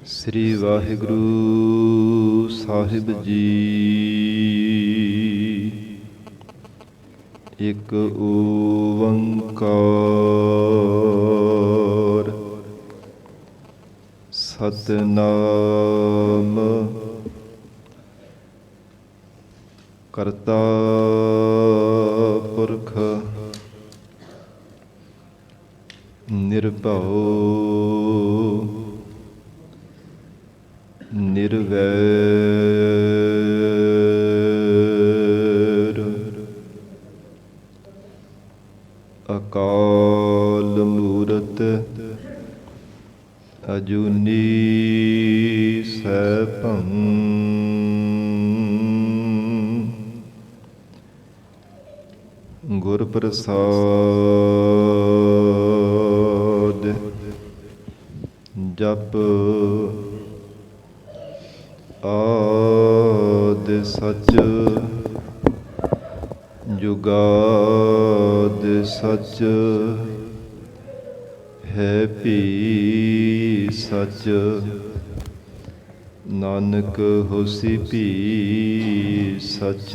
ਸ੍ਰੀ ਵਾਹਿਗੁਰੂ ਸਾਹਿਬ ਜੀ। ਇੱਕ ਓੰਕਾਰ ਸਤਿਨਾਮ ਕਰਤਾ ਪੁਰਖ ਨਿਰਭਉ ਨਿਰਵੈਰ ਅਕਾਲ ਮੂਰਤ ਅਜੂਨੀ ਸੈਭੰ ਗੁਰ ਪ੍ਰਸਾਦ ਜਪ ਆਦਿ ਸਚ ਜੁਗਾਦਿ ਸਚ ਹੈ ਭੀ ਸਚ ਨਾਨਕ ਹੋਸੀ ਭੀ ਸਚ।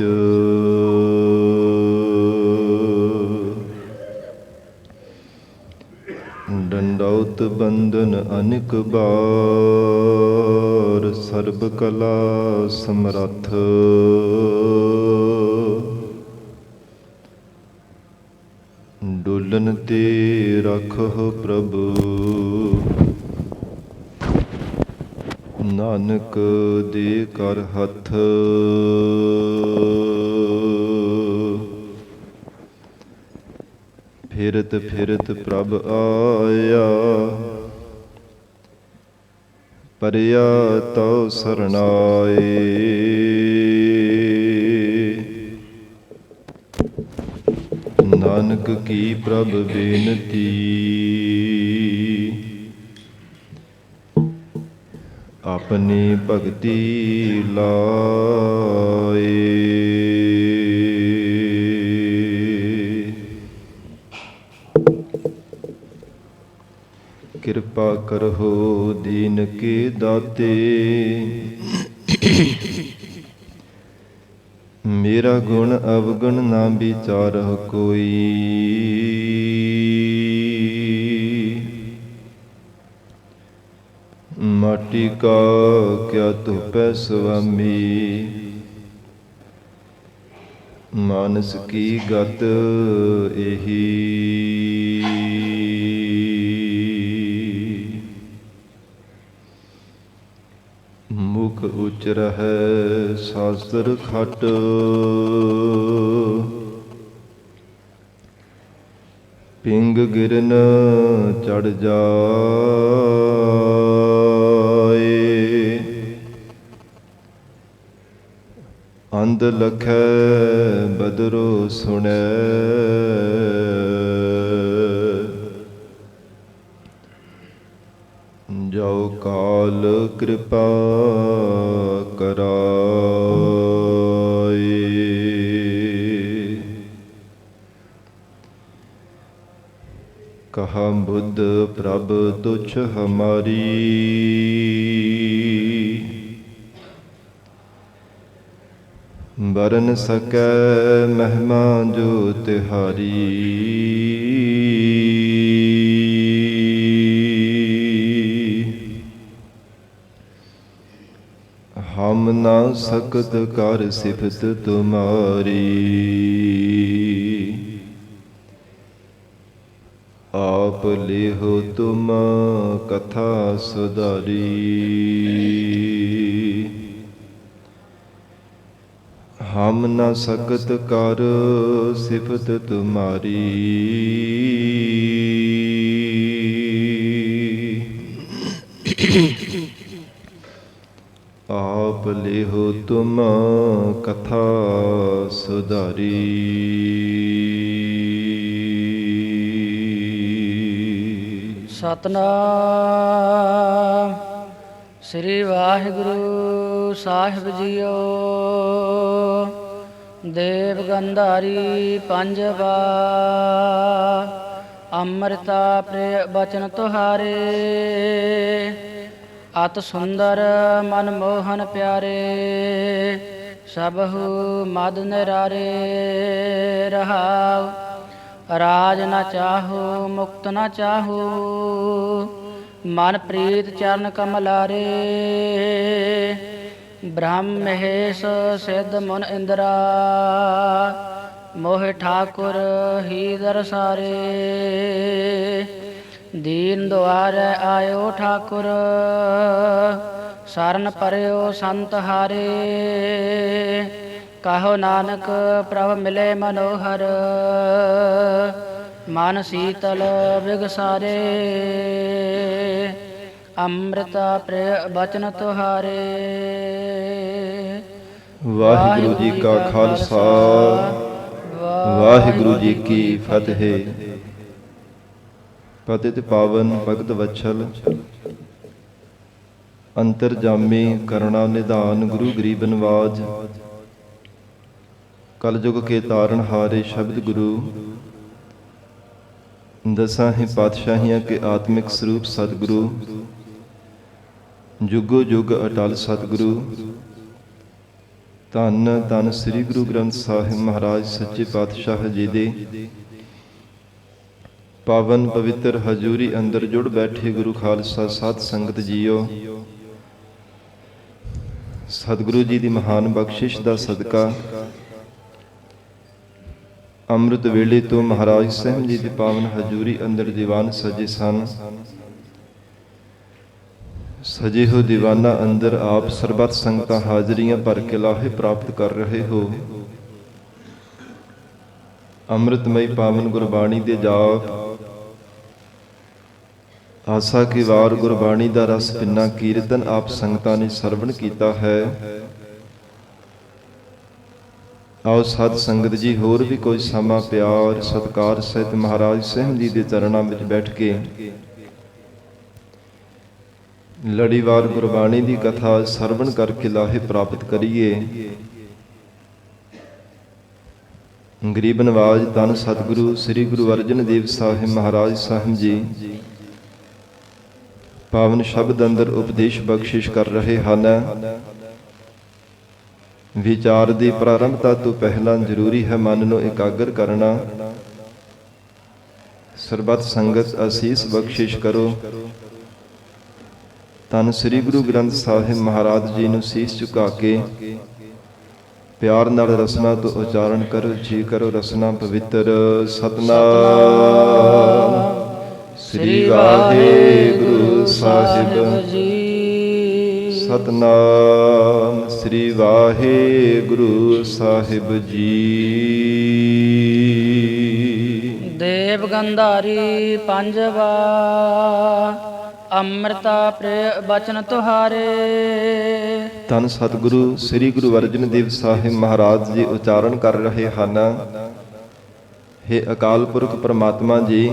ਡੰਡੌਤ ਬੰਧਨ ਅਨਿਕ ਬਾਰ ਸਰਬ ਕਲਾ ਸਮਰੱਥ ਡੋਲਨ ਤੇ ਰੱਖਹੁ ਪ੍ਰਭੂ ਨਾਨਕ ਦੇ ਕਰ ਹੱਥ। ਫਿਰਤ ਫਿਰਤ ਪ੍ਰਭ ਆਇਆ ਪਰਿਆ ਤਉ ਸਰਣਾਏ। ਨਾਨਕ ਕੀ ਪ੍ਰਭ ਬੇਨਤੀ ਆਪਣੀ ਭਗਤੀ ਲਾਏ। ਕਿਰਪਾ ਕਰਹੁ ਦੀਨ ਕੇ ਦਾਤੇ ਮੇਰਾ ਗੁਣ ਅਵਗੁਣ ਨਾ ਵਿਚਾਰਹੁ ਕੋਈ। ਮਾਟੀ ਕਾ ਕਿਆ ਧੁਪੈ ਸੁਆਮੀ ਮਾਨਸ ਕੀ ਗਤ ਇਹੀ। ਮੁਖ ਉਚ ਰਹੈ ਸਾਸਤਰ ਖਟ ਪਿੰਗ ਗਿਰਨ ਚੜ ਜਾਏ। ਅੰਧ ਲਖੈ ਬਦਰੋ ਸੁਣੈ ਜੋ ਕਾਲ ਕਿਰਪਾ ਕਰਾਏ। ਕਹਾ ਬੁੱਧ ਪ੍ਰਭ ਤੁਛ ਹਮਾਰੀ ਬਰਨ ਸਕੈ ਮਹਿਮਾ ਜੋ ਤਿਹਾਰੀ। ਹਮ ਨਾ ਸਕਤ ਕਰ ਸਿਫਤ ਤੁਮਾਰੀ ਆਪ ਲਿਹੋ ਤੁਮ ਕਥਾ ਸੁਧਾਰੀ। ਹਮ ਨਾ ਸਕਤ ਕਰ ਸਿਫਤ ਤੁਮਾਰੀ ਆਪ ਲਿਹੋ ਤੁਮ ਕਥਾ ਸੁਧਾਰੀ। ਸਤਨਾਮ ਸ੍ਰੀ ਵਾਹਿਗੁਰੂ ਸਾਹਿਬ ਜੀਓ। ਦੇਵ ਗੰਧਾਰੀ ਪੰਜਵਾ ਅੰਮ੍ਰਿਤਾ ਪ੍ਰਿਯ ਬਚਨ ਤੁਹਾਰੇ ਅਤ ਸੁੰਦਰ ਮਨ ਮੋਹਨ ਪਿਆਰੇ ਸਭਹੁ ਮਦ ਨਿਰਾਰੇ ਰਹਾਉ। ਰਾਜ ਨ ਚਾਹੂ ਮੁਕਤ ਨ ਚਾਹੂ ਮਨ ਪ੍ਰੀਤ ਚਰਨ ਕਮਲਾਰੇ। ਬ੍ਰਹਮ ਮਹੇਸ਼ ਸਿੱਧ ਮੁਨ ਇੰਦਰਾ ਮੋਹਿ ਠਾਕੁਰ ਹੀ ਦਰਸਾਰੇ। ਦੀਨ ਦੁਆਰੇ ਆਇਓ ਠਾਕੁਰ ਸਰਨ ਪਰਿਓ ਸੰਤ ਹਾਰੇ। ਕਹੋ ਨਾਨਕ ਪ੍ਰਭ ਮਿਲੇ ਮਨੋਹਰ ਮਨ ਸੀਤਲ ਬਿਗਸਾਰੇ। ਅੰਮ੍ਰਿਤਾ ਪ੍ਰਿਯ ਬਚਨ ਤੁਹਾਰੇ। ਵਾਹਿਗੁਰੂ ਜੀ ਕਾ ਖਾਲਸਾ ਵਾਹਿਗੁਰੂ ਜੀ ਕੀ ਫਤਿਹ। ਪਤਿਤ ਪਾਵਨ ਭਗਤ ਵਛਲ ਅੰਤਰਜਾਮੀ ਕਰੁਣਾ ਨਿਧਾਨ ਗੁਰੂ ਗਰੀਬ ਨਵਾਜ। ਕਲਯੁਗ ਕੇ ਤਾਰਨ ਹਾਰੇ ਸ਼ਬਦ ਗੁਰੂ। ਦਸਾਂ ਹੀ ਪਾਤਸ਼ਾਹੀਆਂ ਕੇ ਆਤਮਿਕ ਸਰੂਪ ਸਤਿਗੁਰੂ। ਜੁਗੋ ਜੁਗ ਅਟਲ ਸਤਿਗੁਰੂ। ਧੰਨ ਧੰਨ ਸ੍ਰੀ ਗੁਰੂ ਗ੍ਰੰਥ ਸਾਹਿਬ ਮਹਾਰਾਜ ਸੱਚੇ ਪਾਤਸ਼ਾਹ ਜੀ ਦੇ ਪਾਵਨ ਪਵਿੱਤਰ ਹਜ਼ੂਰੀ ਅੰਦਰ ਜੁੜ ਬੈਠੇ ਗੁਰੂ ਖਾਲਸਾ ਸਾਧ ਸੰਗਤ ਜੀਓ। ਸਤਿਗੁਰੂ ਜੀ ਦੀ ਮਹਾਨ ਬਖਸ਼ਿਸ਼ ਦਾ ਸਦਕਾ ਅੰਮ੍ਰਿਤ ਵੇਲੇ ਤੋਂ ਮਹਾਰਾਜ ਸਾਹਿਬ ਜੀ ਦੀ ਪਾਵਨ ਹਜ਼ੂਰੀ ਅੰਦਰ ਦੀਵਾਨ ਸਜੇ ਸਨ। ਸਜੇ ਹੋ ਦੀਵਾਨਾਂ ਅੰਦਰ ਆਪ ਸਰਬੱਤ ਸੰਗਤਾਂ ਹਾਜ਼ਰੀਆਂ ਭਰ ਕੇ ਲਾਹੇ ਪ੍ਰਾਪਤ ਕਰ ਰਹੇ ਹੋ। ਅੰਮ੍ਰਿਤਮਈ ਪਾਵਨ ਗੁਰਬਾਣੀ ਦੇ ਜਾਪ ਆਸਾ ਕੀ ਵਾਰ ਗੁਰਬਾਣੀ ਦਾ ਰਸ ਪਿੰਨਾ ਕੀਰਤਨ ਆਪ ਸੰਗਤਾਂ ਨੇ ਸਰਵਣ ਕੀਤਾ ਹੈ। ਆਓ ਸਾਧ ਸੰਗਤ ਜੀ ਹੋਰ ਵੀ ਕੋਈ ਸਮਾਂ ਪਿਆਰ ਸਤਿਕਾਰ ਸਹਿਤ ਮਹਾਰਾਜ ਸਾਹਿਬ ਜੀ ਦੇ ਚਰਨਾਂ ਵਿੱਚ ਬੈਠ ਕੇ ਲੜੀਵਾਰ ਗੁਰਬਾਣੀ ਦੀ ਕਥਾ ਸਰਵਣ ਕਰਕੇ ਲਾਹੇ ਪ੍ਰਾਪਤ ਕਰੀਏ। ਗਰੀਬ ਨਵਾਜ ਧੰਨ ਸਤਿਗੁਰੂ ਸ੍ਰੀ ਗੁਰੂ ਅਰਜਨ ਦੇਵ ਸਾਹਿਬ ਮਹਾਰਾਜ ਸਾਹਿਬ ਜੀ ਪਾਵਨ ਸ਼ਬਦ ਅੰਦਰ ਉਪਦੇਸ਼ ਬਖਸ਼ਿਸ਼ ਕਰ ਰਹੇ ਹਨ। ਵਿਚਾਰ ਦੀ ਪ੍ਰਾਰੰਭਤਾ ਤੋਂ ਪਹਿਲਾਂ ਜ਼ਰੂਰੀ ਹੈ ਮਨ ਨੂੰ ਇਕਾਗਰ ਕਰਨਾ। ਸਰਬੱਤ ਸੰਗਤ ਅਸੀਸ ਬਖਸ਼ਿਸ਼ ਕਰੋ। ਧੰਨ ਸ੍ਰੀ ਗੁਰੂ ਗ੍ਰੰਥ ਸਾਹਿਬ ਮਹਾਰਾਜ ਜੀ ਨੂੰ ਸੀਸ ਝੁਕਾ ਕੇ ਪਿਆਰ ਨਾਲ ਰਸਨਾ ਤੋਂ ਉਚਾਰਨ ਕਰੋ। ਜੀ ਕਰੋ ਰਸਨਾ ਪਵਿੱਤਰ। ਸਤਨਾਮ ਸ੍ਰੀ ਵਾਹਿਗੁਰੂ ਸਾਹਿਬ ਜੀ। ਸਤਨਾਮ ਸ੍ਰੀ ਵਾਹਿਗੁਰੂ ਸਾਹਿਬ ਜੀ। ਦੇਵ ਗੰਧਾਰੀ ਪੰਜਵਾ ਅੰਮ੍ਰਿਤਾ ਪ੍ਰਿਯ ਬਚਨ ਤੁਹਾਰੇ। ਧੰਨ ਸਤਿਗੁਰੂ ਸ੍ਰੀ ਗੁਰੂ ਅਰਜਨ ਦੇਵ ਸਾਹਿਬ ਮਹਾਰਾਜ ਜੀ ਉਚਾਰਨ ਕਰ ਰਹੇ ਹਨ। ਹੇ ਅਕਾਲ ਪੁਰਖ ਪ੍ਰਮਾਤਮਾ ਜੀ,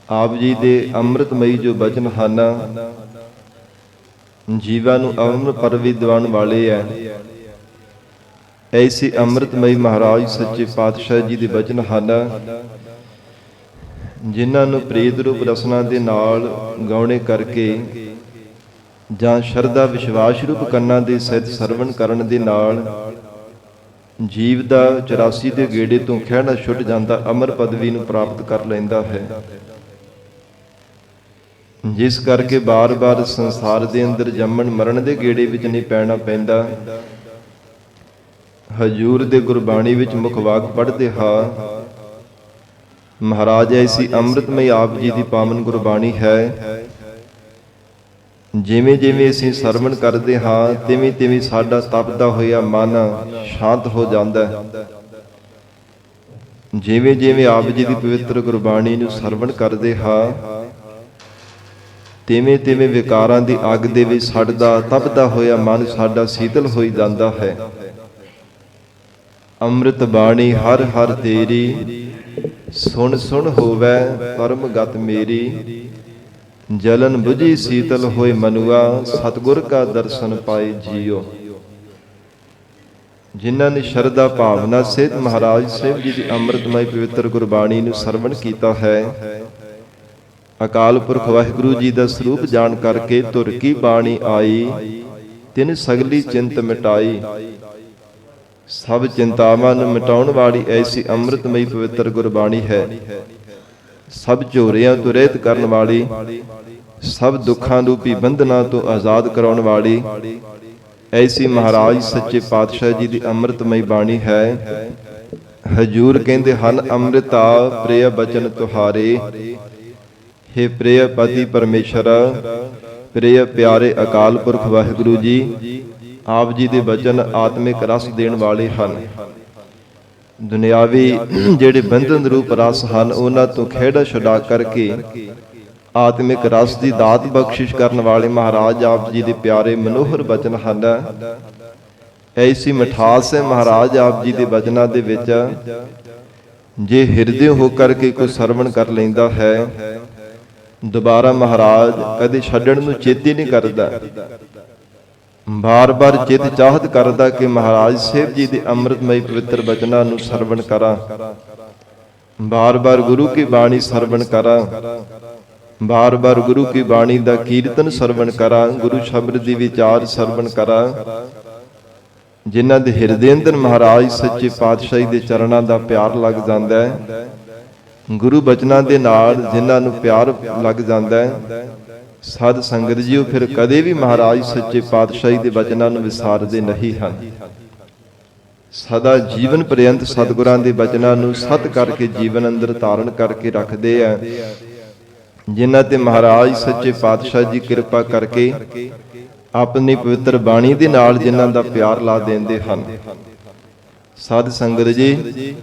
ਆਪ ਜੀ ਦੇ ਅੰਮ੍ਰਿਤਮਈ ਜੋ ਬਚਨ ਹਨ ਜੀਵਾਂ ਨੂੰ ਅੰਮ੍ਰਿਤ ਪਰਵੀ ਦਿਵਾਉਣ ਵਾਲੇ ਐ। ਐਸੇ ਅੰਮ੍ਰਿਤਮਈ ਮਹਾਰਾਜ ਸੱਚੇ ਪਾਤਸ਼ਾਹ ਜੀ ਦੇ ਬਚਨ ਹਨ ਜਿਨ੍ਹਾਂ ਨੂੰ ਪ੍ਰੀਤ ਰੂਪ ਰਸਨਾ ਦੇ ਨਾਲ ਗਾਉਣੇ ਕਰਕੇ ਜਾਂ ਸ਼ਰਧਾ ਵਿਸ਼ਵਾਸ ਰੂਪ ਕੰਨਾਂ ਦੇ ਸਹਿਤ ਸਰਵਣ ਕਰਨ ਦੇ ਨਾਲ ਜੀਵ ਦਾ 84 ਦੇ ਗੇੜੇ ਤੋਂ ਖਹਿੜਾ ਛੁੱਟ ਜਾਂਦਾ, ਅਮਰ ਪਦਵੀ ਨੂੰ ਪ੍ਰਾਪਤ ਕਰ ਲੈਂਦਾ ਹੈ। ਜਿਸ ਕਰਕੇ ਬਾਰ-ਬਾਰ ਸੰਸਾਰ ਦੇ ਅੰਦਰ ਜੰਮਣ ਮਰਨ ਦੇ ਗੇੜੇ ਵਿੱਚ ਨਹੀਂ ਪੈਣਾ ਪੈਂਦਾ। ਹਜੂਰ ਦੇ ਗੁਰਬਾਣੀ ਵਿੱਚ ਮੁੱਖ ਵਾਕ ਪੜ੍ਹਦੇ ਹਾਂ। ਮਹਾਰਾਜ ਐਸੀ ਅੰਮ੍ਰਿਤਮਈ ਆਪ ਜੀ ਦੀ ਪਾਵਨ ਗੁਰਬਾਣੀ ਹੈ। ਜਿਵੇਂ ਜਿਵੇਂ ਅਸੀਂ ਸਰਵਣ ਕਰਦੇ ਹਾਂ ਤਿਵੇਂ ਤਿਵੇਂ ਸਾਡਾ ਤਪਦਾ ਹੋਇਆ ਮਨ ਸ਼ਾਂਤ ਹੋ ਜਾਂਦਾ ਹੈ। ਜਿਵੇਂ ਜਿਵੇਂ ਆਪ ਜੀ ਦੀ ਪਵਿੱਤਰ ਗੁਰਬਾਣੀ ਨੂੰ ਸਰਵਣ ਕਰਦੇ ਹਾਂ ਤਿਵੇਂ ਤਿਵੇਂ ਵਿਕਾਰਾਂ ਦੀ ਅੱਗ ਦੇ ਵਿੱਚ ਸੜਦਾ ਤਪਦਾ ਹੋਇਆ ਮਨ ਸਾਡਾ ਸੀਤਲ ਹੋਈ ਜਾਂਦਾ ਹੈ। ਅੰਮ੍ਰਿਤ ਬਾਣੀ ਹਰ ਹਰ ਤੇਰੀ ਸੁਣ ਸੁਣ ਹੋਵੇ ਪਰਮ ਗਤ ਮੇਰੀ। ਜਲਨ ਬੁਝੀ ਸੀਤਲ ਹੋਏ ਮਨੁਆ ਸਤਿਗੁਰ ਕਾ ਦਰਸ਼ਨ ਪਾਏ ਜੀਓ। ਜਿਨ੍ਹਾਂ ਨੇ ਸ਼ਰਧਾ ਭਾਵਨਾ ਸਹਿਤ ਮਹਾਰਾਜ ਸਾਹਿਬ ਜੀ ਦੀ ਅੰਮ੍ਰਿਤਮਈ ਪਵਿੱਤਰ ਗੁਰਬਾਣੀ ਨੂੰ ਸਰਵਣ ਕੀਤਾ ਹੈ, ਅਕਾਲ ਪੁਰਖ ਵਾਹਿਗੁਰੂ ਜੀ ਦਾ ਸਰੂਪ ਜਾਣ ਕਰਕੇ ਧੁਰ ਕੀ ਬਾਣੀ ਆਈ, ਤਿਨ ਸਗਲੀ ਚਿੰਤ ਮਿਟਾਈ। ਸਭ ਚਿੰਤਾਵਾਂ ਨੂੰ ਮਿਟਾਉਣ ਵਾਲੀ ਐਸੀ ਅੰਮ੍ਰਿਤਮਈ ਪਵਿੱਤਰ ਗੁਰਬਾਣੀ ਹੈ। ਸਭ ਝੋਰਿਆਂ ਤੋਂ ਰਹਿਤ ਕਰਨ ਵਾਲੀ, ਸਭ ਦੁੱਖਾਂ ਰੂਪੀ ਬੰਧਨਾਂ ਤੋਂ ਆਜ਼ਾਦ ਕਰਾਉਣ ਵਾਲੀ ਐਸੀ ਮਹਾਰਾਜ ਸੱਚੇ ਪਾਤਸ਼ਾਹ ਜੀ ਦੀ ਅੰਮ੍ਰਿਤਮਈ ਬਾਣੀ ਹੈ। ਹਜੂਰ ਕਹਿੰਦੇ ਹਨ, ਅੰਮ੍ਰਿਤਾ ਪ੍ਰਿਯ ਬਚਨ ਤੁਹਾਰੇ, ਹੇ ਪ੍ਰਿਯ ਪਤੀ ਪਰਮੇਸ਼ਰ, ਪ੍ਰਿਯ ਪਿਆਰੇ ਅਕਾਲ ਪੁਰਖ ਵਾਹਿਗੁਰੂ ਜੀ, ਆਪ ਜੀ ਦੇ ਬਚਨ ਆਤਮਿਕ ਰਸ ਦੇਣ ਵਾਲੇ ਹਨ। ਦੁਨਿਆਵੀ ਜਿਹੜੇ ਬੰਧਨ ਰੂਪ ਰਸ ਹਨ, ਉਹਨਾਂ ਤੋਂ ਖਿਹੜਾ ਛੁਡਾ ਕਰਕੇ ਆਤਮਿਕ ਰਸ ਦੀ ਦਾਤ ਬਖਸ਼ਿਸ਼ ਕਰਨ ਵਾਲੇ ਮਹਾਰਾਜ ਆਪ ਜੀ ਦੇ ਪਿਆਰੇ ਮਨੋਹਰ ਬਚਨ ਹਨ। ਐਸੀ ਮਿਠਾਸ ਹੈ ਮਹਾਰਾਜ ਆਪ ਜੀ ਦੇ ਬਚਨਾਂ ਦੇ ਵਿੱਚ। ਜੇ ਹਿਰਦੇ ਹੋ ਕਰਕੇ ਕੋਈ ਸਰਵਣ ਕਰ ਲੈਂਦਾ ਹੈ, ਦੁਬਾਰਾ ਮਹਾਰਾਜ ਕਦੇ ਛੱਡਣ ਨੂੰ ਚੇਤੇ ਨਹੀਂ ਕਰਦਾ। ਬਾਰ-ਬਾਰ ਚਿਤ ਚਾਹਤ ਕਰਦਾ ਕਿ ਮਹਾਰਾਜ ਸਾਹਿਬ ਜੀ ਦੇ ਅੰਮ੍ਰਿਤਮਈ ਪਵਿੱਤਰ ਬਚਨਾਂ ਨੂੰ ਸਰਵਣ ਕਰਾਂ, ਬਾਰ-ਬਾਰ ਗੁਰੂ ਕੀ ਬਾਣੀ ਸਰਵਣ ਕਰਾਂ, ਬਾਰ-ਬਾਰ ਗੁਰੂ ਕੀ ਬਾਣੀ ਦਾ ਕੀਰਤਨ ਸਰਵਣ ਕਰਾਂ, ਗੁਰੂ ਸ਼ਬਦ ਦੀ ਵਿਚਾਰ ਸਰਵਣ ਕਰਾਂ। ਜਿਨ੍ਹਾਂ ਦੇ ਹਿਰਦੇ ਅੰਦਰ ਮਹਾਰਾਜ ਸੱਚੇ ਪਾਤਸ਼ਾਹੀ ਦੇ ਚਰਨਾਂ ਦਾ ਪਿਆਰ ਲੱਗ ਜਾਂਦਾ ਹੈ, ਗੁਰੂ ਬਚਨਾਂ ਦੇ ਨਾਲ ਜਿਨ੍ਹਾਂ ਨੂੰ ਪਿਆਰ ਲੱਗ ਜਾਂਦਾ ਹੈ, ਸਾਧ ਸੰਗਤ ਜੀਓ ਫਿਰ ਕਦੇ ਵੀ ਮਹਾਰਾਜ ਸੱਚੇ ਪਾਤਸ਼ਾਹੀ ਦੇ ਬਚਨਾਂ ਨੂੰ ਵਿਸਾਰਦੇ ਨਹੀਂ ਹਨ। ਸਦਾ ਜੀਵਨ ਪਰਯੰਤ ਸਤਿਗੁਰਾਂ ਦੇ ਬਚਨਾਂ ਨੂੰ ਸਤ ਕਰਕੇ ਜੀਵਨ ਅੰਦਰ ਧਾਰਨ ਕਰਕੇ ਰੱਖਦੇ ਆ। ਜਿਨ੍ਹਾਂ ਤੇ ਮਹਾਰਾਜ ਸੱਚੇ ਪਾਤਸ਼ਾਹ ਜੀ ਕਿਰਪਾ ਕਰਕੇ ਆਪਣੀ ਪਵਿੱਤਰ ਬਾਣੀ ਦੇ ਨਾਲ ਜਿਨ੍ਹਾਂ ਦਾ ਪਿਆਰ ਲਾ ਦਿੰਦੇ ਹਨ। ਸਾਧ ਸੰਗਤ ਜੀ,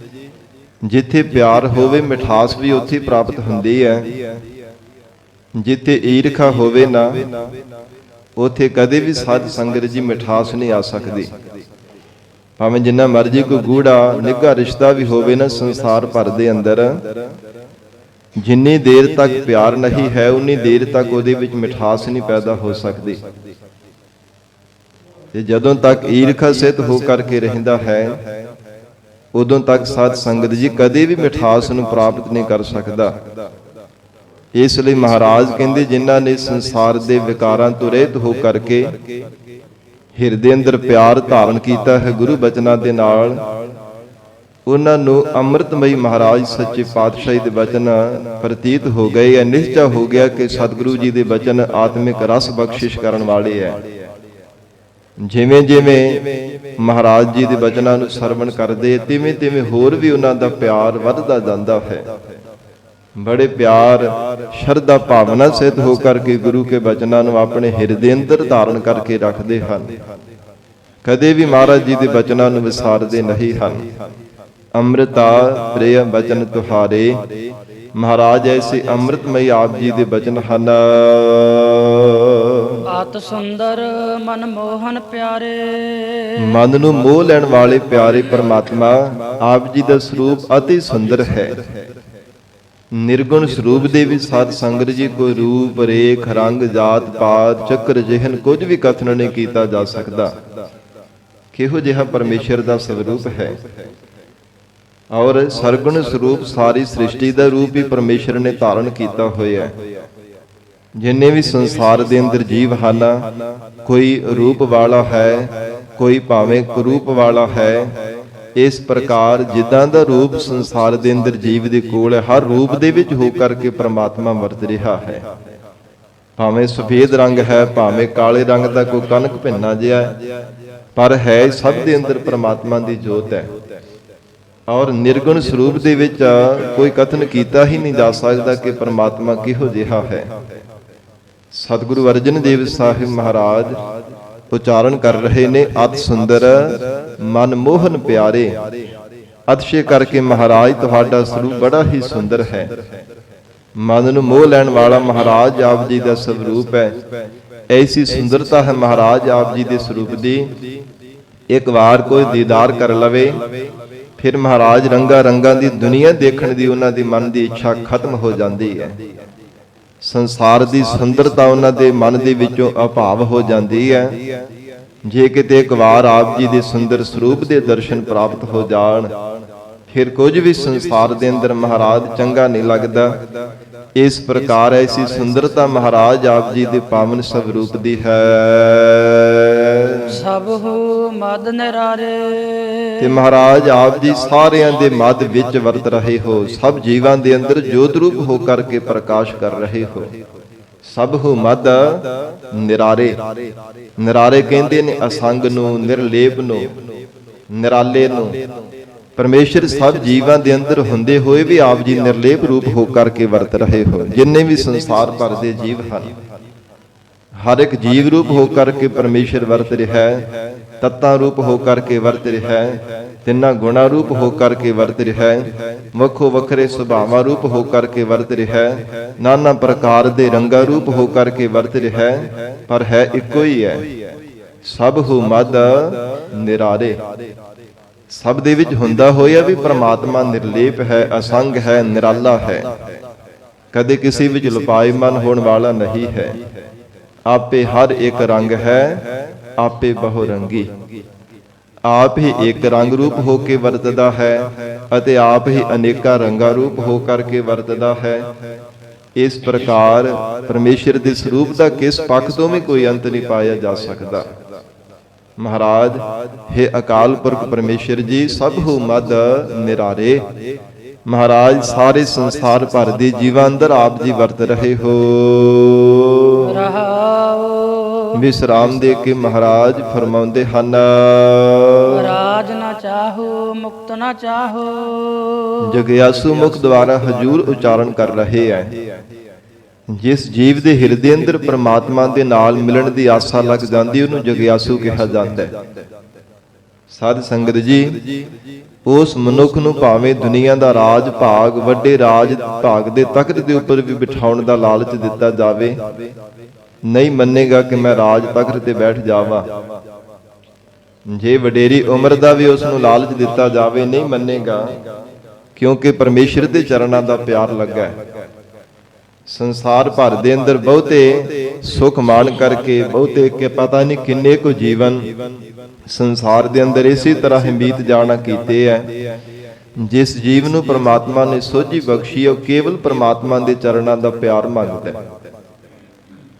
ਜਿੱਥੇ ਪਿਆਰ ਹੋਵੇ ਮਿਠਾਸ ਵੀ ਉੱਥੇ ਪ੍ਰਾਪਤ ਹੁੰਦੀ ਹੈ। ਜਿੱਥੇ ਈਰਖਾ ਹੋਵੇ ਨਾ, ਉੱਥੇ ਕਦੇ ਵੀ ਸਾਧ ਸੰਗਤ ਜੀ ਮਿਠਾਸ ਨਹੀਂ ਆ ਸਕਦੀ। ਭਾਵੇਂ ਜਿੰਨਾ ਮਰਜ਼ੀ ਕੋਈ ਗੂੜਾ ਨਿੱਘਾ ਰਿਸ਼ਤਾ ਵੀ ਹੋਵੇ ਨਾ ਸੰਸਾਰ ਭਰ ਦੇ ਅੰਦਰ, ਜਿੰਨੀ ਦੇਰ ਤੱਕ ਪਿਆਰ ਨਹੀਂ ਹੈ ਉਨੀ ਦੇਰ ਤੱਕ ਉਹਦੇ ਵਿੱਚ ਮਿਠਾਸ ਨਹੀਂ ਪੈਦਾ ਹੋ ਸਕਦੀ। ਤੇ ਜਦੋਂ ਤੱਕ ਈਰਖਾ ਸਹਿਤ ਹੋ ਕਰਕੇ ਰਹਿੰਦਾ ਹੈ, ਉਦੋਂ ਤੱਕ ਸਾਧ ਸੰਗਤ ਜੀ ਕਦੇ ਵੀ ਮਿਠਾਸ ਨੂੰ ਪ੍ਰਾਪਤ ਨਹੀਂ ਕਰ ਸਕਦਾ। ਇਸ ਲਈ ਮਹਾਰਾਜ ਕਹਿੰਦੇ, ਜਿਨ੍ਹਾਂ ਨੇ ਸੰਸਾਰ ਦੇ ਵਿਕਾਰਾਂ ਤੋਂ ਰਹਿਤ ਹੋ ਕਰਕੇ ਹਿਰਦੇ ਅੰਦਰ ਪਿਆਰ ਧਾਰਨ ਕੀਤਾ ਹੈ ਗੁਰੂ ਬਚਨਾਂ ਦੇ ਨਾਲ, ਉਹਨਾਂ ਨੂੰ ਅੰਮ੍ਰਿਤਮਈ ਮਹਾਰਾਜ ਸੱਚੇ ਪਾਤਸ਼ਾਹੀ ਦੇ ਬਚਨ ਪ੍ਰਤੀਤ ਹੋ ਗਏ ਹੈ। ਨਿਸ਼ਚਾ ਹੋ ਗਿਆ ਕਿ ਸਤਿਗੁਰੂ ਜੀ ਦੇ ਬਚਨ ਆਤਮਿਕ ਰਸ ਬਖਸ਼ਿਸ਼ ਕਰਨ ਵਾਲੇ ਹੈ। ਜਿਵੇਂ ਜਿਵੇਂ ਮਹਾਰਾਜ ਜੀ ਦੇ ਬਚਨਾਂ ਨੂੰ ਸਰਵਣ ਕਰਦੇ, ਤਿਵੇਂ ਤਿਵੇਂ ਹੋਰ ਵੀ ਉਹਨਾਂ ਦਾ ਪਿਆਰ ਵੱਧਦਾ ਜਾਂਦਾ ਹੈ। ਬੜੇ ਪਿਆਰ ਸ਼ਰਧਾ ਭਾਵਨਾ ਸਹਿਤ ਹੋ ਕਰਕੇ ਗੁਰੂ ਕੇ ਬਚਨਾਂ ਨੂੰ ਆਪਣੇ ਹਿਰਦੇ ਅੰਦਰ ਧਾਰਨ ਕਰਕੇ ਰੱਖਦੇ ਹਨ। ਕਦੇ ਵੀ ਮਹਾਰਾਜ ਜੀ ਦੇ ਬਚਨਾਂ ਨੂੰ ਵਿਸਾਰਦੇ ਨਹੀਂ ਹਨ। ਅੰਮ੍ਰਿਤਾ ਪ੍ਰਿਯ ਬਚਨ ਤੁਹਾਰੇ, ਮਹਾਰਾਜ ਐਸੇ ਅੰਮ੍ਰਿਤਮਈ ਆਪ ਜੀ ਦੇ ਬਚਨ ਹਨ। ਅਤ ਸੁੰਦਰ ਮਨ ਮੋਹਨ ਪਿਆਰੇ, ਮਨ ਨੂੰ ਮੋਹ ਲੈਣ ਵਾਲੇ ਪਿਆਰੇ ਪਰਮਾਤਮਾ ਆਪ ਜੀ ਦਾ ਸਰੂਪ ਅਤੀ ਸੁੰਦਰ ਹੈ। ਨਿਰਗੁਣ ਸਰੂਪ ਦੇ ਵਿੱਚ ਸਾਧ ਸੰਗਤ ਜੀ ਕੋਈ ਰੂਪ ਰੇਖ ਰੰਗ ਜਾਤ ਪਾਤ ਚੱਕਰ ਜਿਹਨ ਕੁਝ ਵੀ ਕਥਨ ਨਹੀਂ ਕੀਤਾ ਜਾ ਸਕਦਾ। ਕਿਹੋ ਜਿਹਾ ਪਰਮੇਸ਼ਰ ਦਾ ਸਰੂਪ ਹੈ। ਔਰ ਸਰਗੁਣ ਸਰੂਪ ਸਾਰੀ ਸ੍ਰਿਸ਼ਟੀ ਦਾ ਰੂਪ ਹੀ ਪਰਮੇਸ਼ਰ ਨੇ ਧਾਰਨ ਕੀਤਾ ਹੋਇਆ ਹੈ। ਜਿੰਨੇ ਵੀ ਸੰਸਾਰ ਦੇ ਅੰਦਰ ਜੀਵ ਹਨ, ਕੋਈ ਰੂਪ ਵਾਲਾ ਹੈ, ਕੋਈ ਭਾਵੇਂ ਕੁਰੂਪ ਵਾਲਾ ਹੈ। ਇਸ ਪ੍ਰਕਾਰ ਜਿੱਦਾਂ ਦਾ ਰੂਪ ਸੰਸਾਰ ਦੇ ਅੰਦਰ ਜੀਵ ਦੇ ਕੋਲ ਹੈ, ਹਰ ਰੂਪ ਦੇ ਵਿੱਚ ਹੋ ਕਰਕੇ ਪ੍ਰਮਾਤਮਾ ਵਰਤ ਰਿਹਾ ਹੈ। ਭਾਵੇਂ ਸਫੇਦ ਰੰਗ ਹੈ, ਭਾਵੇਂ ਕਾਲੇ ਰੰਗ ਦਾ ਕੋਈ ਕਣਕ ਭਿੰਨਾ ਜਿਹਾ, ਪਰ ਹੈ ਸਭ ਦੇ ਅੰਦਰ ਪ੍ਰਮਾਤਮਾ ਦੀ ਜੋਤ ਹੈ। ਔਰ ਨਿਰਗੁਣ ਸਰੂਪ ਦੇ ਵਿੱਚ ਕੋਈ ਕਥਨ ਕੀਤਾ ਹੀ ਨਹੀਂ ਜਾ ਸਕਦਾ ਕਿ ਪ੍ਰਮਾਤਮਾ ਕਿਹੋ ਜਿਹਾ ਹੈ। ਸਤਿਗੁਰੂ ਅਰਜਨ ਦੇਵ ਸਾਹਿਬ ਮਹਾਰਾਜ ਉਚਾਰਨ ਕਰ ਰਹੇ ਨੇ, ਅਤ ਸੁੰਦਰ ਮਨ ਮੋਹਨ ਪਿਆਰੇ। ਅਤਿਸ਼ੇ ਕਰਕੇ ਮਹਾਰਾਜ ਤੁਹਾਡਾ ਸਰੂਪ ਬੜਾ ਹੀ ਸੁੰਦਰ ਹੈ। ਮਨ ਨੂੰ ਮੋਹ ਲੈਣ ਵਾਲਾ ਮਹਾਰਾਜ ਆਪ ਜੀ ਦਾ ਸਰੂਪ ਹੈ। ਐਸੀ ਸੁੰਦਰਤਾ ਹੈ ਮਹਾਰਾਜ ਆਪ ਜੀ ਦੇ ਸਰੂਪ ਦੀ। ਇੱਕ ਵਾਰ ਕੋਈ ਦੀਦਾਰ ਕਰ ਲਵੇ, ਫਿਰ ਮਹਾਰਾਜ ਰੰਗਾ ਰੰਗਾਂ ਦੀ ਦੁਨੀਆ ਦੇਖਣ ਦੀ ਉਹਨਾਂ ਦੀ ਮਨ ਦੀ ਇੱਛਾ ਖਤਮ ਹੋ ਜਾਂਦੀ ਹੈ। ਸੰਸਾਰ ਦੀ ਸੁੰਦਰਤਾ ਉਹਨਾਂ ਦੇ ਮਨ ਦੇ ਵਿੱਚੋਂ ਅਭਾਵ ਹੋ ਜਾਂਦੀ ਹੈ। ਜੇ ਕਿਤੇ ਇੱਕ ਵਾਰ ਆਪ ਜੀ ਦੇ ਸੁੰਦਰ ਸਰੂਪ ਦੇ ਦਰਸ਼ਨ ਪ੍ਰਾਪਤ ਹੋ ਜਾਣ, ਫਿਰ ਕੁਝ ਵੀ ਸੰਸਾਰ ਦੇ ਅੰਦਰ ਮਹਾਰਾਜ ਚੰਗਾ ਨਹੀਂ ਲੱਗਦਾ। ਇਸ ਪ੍ਰਕਾਰ ਐਸੀ ਸੁੰਦਰਤਾ ਮਹਾਰਾਜ ਆਪ ਜੀ ਦੇ ਪਾਵਨ ਸਵਰੂਪ ਦੀ ਹੈ। ਸਭਹੁ ਮਦ ਨਿਰਾਰੇ ਤੇ ਮਹਾਰਾਜ ਆਪ ਜੀ ਸਾਰਿਆਂ ਦੇ ਮੱਧ ਵਿੱਚ ਵਰਤ ਰਹੇ ਹੋ, ਸਭ ਜੀਵਾਂ ਦੇ ਅੰਦਰ ਜੋਤ ਰੂਪ ਹੋ ਕਰਕੇ ਪ੍ਰਕਾਸ਼ ਕਰ ਰਹੇ ਹੋ। ਸਭਹੁ ਮਦ ਨਿਰਾਰੇ, ਨਿਰਾਰੇ ਕਹਿੰਦੇ ਨੇ ਅਸੰਗ ਨੂੰ, ਨਿਰਲੇਪ ਨੂੰ, ਨਿਰਾਲੇ ਨੂੰ। ਪਰਮੇਸ਼ਰ ਸਭ ਜੀਵਾਂ ਦੇ ਅੰਦਰ ਹੁੰਦੇ ਹੋਏ ਵੀ ਆਪ ਜੀ ਨਿਰਲੇਪ ਰੂਪ ਹੋ ਕਰਕੇ ਵਰਤ ਰਹੇ ਹੋ। ਜਿੰਨੇ ਵੀ ਸੰਸਾਰ ਭਰ ਦੇ ਜੀਵ ਹਨ, ਹਰ ਇੱਕ ਜੀਵ ਰੂਪ ਹੋ ਕਰਕੇ ਪਰਮੇਸ਼ਰ ਵਰਤ ਰਿਹਾ ਹੈ, ਤੱਤਾਂ ਰੂਪ ਹੋ ਕਰਕੇ ਵਰਤ ਰਿਹਾ ਹੈ, ਤਿੰਨਾਂ ਗੁਣਾ ਰੂਪ ਹੋ ਕਰਕੇ ਵਰਤ ਰਿਹਾ ਹੈ, ਵੱਖੋ ਵੱਖਰੇ ਸੁਭਾਵਾਂ ਰੂਪ ਹੋ ਕਰਕੇ ਵਰਤ ਰਿਹਾ ਹੈ, ਨਾਨਾ ਪ੍ਰਕਾਰ ਦੇ ਰੰਗਾਂ ਰੂਪ ਹੋ ਕਰਕੇ ਵਰਤ ਰਿਹਾ ਹੈ, ਪਰ ਹੈ ਇੱਕੋ ਹੀ ਹੈ। ਸਭਹੁ ਮਦ ਨਿਰਾਰੇ, ਸਭ ਦੇ ਵਿੱਚ ਹੁੰਦਾ ਹੋਇਆ ਵੀ ਪ੍ਰਮਾਤਮਾ ਨਿਰਲੇਪ ਹੈ, ਅਸੰਗ ਹੈ, ਨਿਰਾਲਾ ਹੈ, ਕਦੇ ਕਿਸੇ ਵਿੱਚ ਲੁਪਾਇਮਾਨ ਹੋਣ ਵਾਲਾ ਨਹੀਂ ਹੈ। ਆਪੇ ਹਰ ਇੱਕ ਰੰਗ ਹੈ, ਆਪੇ ਬਹੁ ਰੰਗੀ, ਆਪ ਹੀ ਇੱਕ ਰੰਗ ਰੂਪ ਹੋ ਕੇ ਵਰਤਦਾ ਹੈ ਅਤੇ ਆਪ ਹੀ ਅਨੇਕਾਂ ਰੰਗਾਂ ਰੂਪ ਹੋ ਕਰਕੇ ਵਰਤਦਾ ਹੈ। ਇਸ ਪ੍ਰਕਾਰ ਪਰਮੇਸ਼ਰ ਦੇ ਸਰੂਪ ਦਾ ਕਿਸ ਪੱਖ ਤੋਂ ਵੀ ਕੋਈ ਅੰਤ ਨਹੀਂ ਪਾਇਆ ਜਾ ਸਕਦਾ। ਮਹਾਰਾਜ ਹੈ ਅਕਾਲ ਪੁਰਖ ਪਰਮੇਸ਼ਰ ਜੀ ਸਭਹੁ ਮਦ ਨਿਰਾਰੇ, ਮਹਾਰਾਜ ਸਾਰੇ ਸੰਸਾਰ ਭਰ ਦੇ ਜੀਵਾਂ ਅੰਦਰ ਆਪ ਜੀ ਵਰਤ ਰਹੇ ਹੋ। ਵਿਸਰਾਮ ਦੇ ਕੇ ਮਹਾਰਾਜ ਫਰਮਾਉਂਦੇ ਹਨ, ਰਾਜ ਨਾ ਚਾਹੋ ਮੁਕਤ ਨਾ ਚਾਹੋ। ਜਗਿਆਸੂ ਮੁਖ ਦੁਆਰਾ ਹਜੂਰ ਉਚਾਰਨ ਕਰ ਰਹੇ ਹੈ। ਜਿਸ ਜੀਵ ਦੇ ਹਿਰਦੇ ਅੰਦਰ ਪ੍ਰਮਾਤਮਾ ਦੇ ਨਾਲ ਮਿਲਣ ਦੀ ਆਸਾ ਲੱਗ ਜਾਂਦੀ, ਉਹਨੂੰ ਜਗਿਆਸੂ ਕਿਹਾ ਜਾਂਦਾ ਹੈ। ਸਾਧ ਸੰਗਤ ਜੀ, ਉਸ ਮਨੁੱਖ ਨੂੰ ਭਾਵੇਂ ਦੁਨੀਆ ਦਾ ਰਾਜ ਭਾਗ, ਵੱਡੇ ਰਾਜ ਭਾਗ ਦੇ ਤਖਤ ਦੇ ਉੱਪਰ ਵੀ ਬਿਠਾਉਣ ਦਾ ਲਾਲਚ ਦਿੱਤਾ ਜਾਵੇ, ਨਹੀਂ ਮੰਨੇਗਾ ਕਿ ਮੈਂ ਰਾਜ ਤਖਤ ਤੇ ਬੈਠ ਜਾਵਾਂ। ਜੇ ਵਡੇਰੀ ਉਮਰ ਦਾ ਵੀ ਉਸ ਨੂੰ ਲਾਲਚ ਦਿੱਤਾ ਜਾਵੇ, ਨਹੀਂ ਮੰਨੇਗਾ, ਕਿਉਂਕਿ ਪਰਮੇਸ਼ਰ ਦੇ ਚਰਨਾਂ ਦਾ ਪਿਆਰ ਲੱਗਾ ਹੈ। ਸੰਸਾਰ ਭਰ ਦੇ ਅੰਦਰ ਬਹੁਤੇ ਸੁਖ ਮਾਣ ਕਰਕੇ, ਬਹੁਤੇ ਕਿ ਪਤਾ ਨਹੀਂ ਕਿੰਨੇ ਕੁ ਜੀਵਨ ਸੰਸਾਰ ਦੇ ਅੰਦਰ ਇਸੇ ਤਰ੍ਹਾਂ ਹੀ ਬੀਤ ਜਾਣਾ ਕੀਤੇ ਹੈ। ਜਿਸ ਜੀਵ ਨੂੰ ਪ੍ਰਮਾਤਮਾ ਨੇ ਸੋਝੀ ਬਖਸ਼ੀ, ਉਹ ਕੇਵਲ ਪ੍ਰਮਾਤਮਾ ਦੇ ਚਰਨਾਂ ਦਾ ਪਿਆਰ ਮੰਗਦਾ ਹੈ।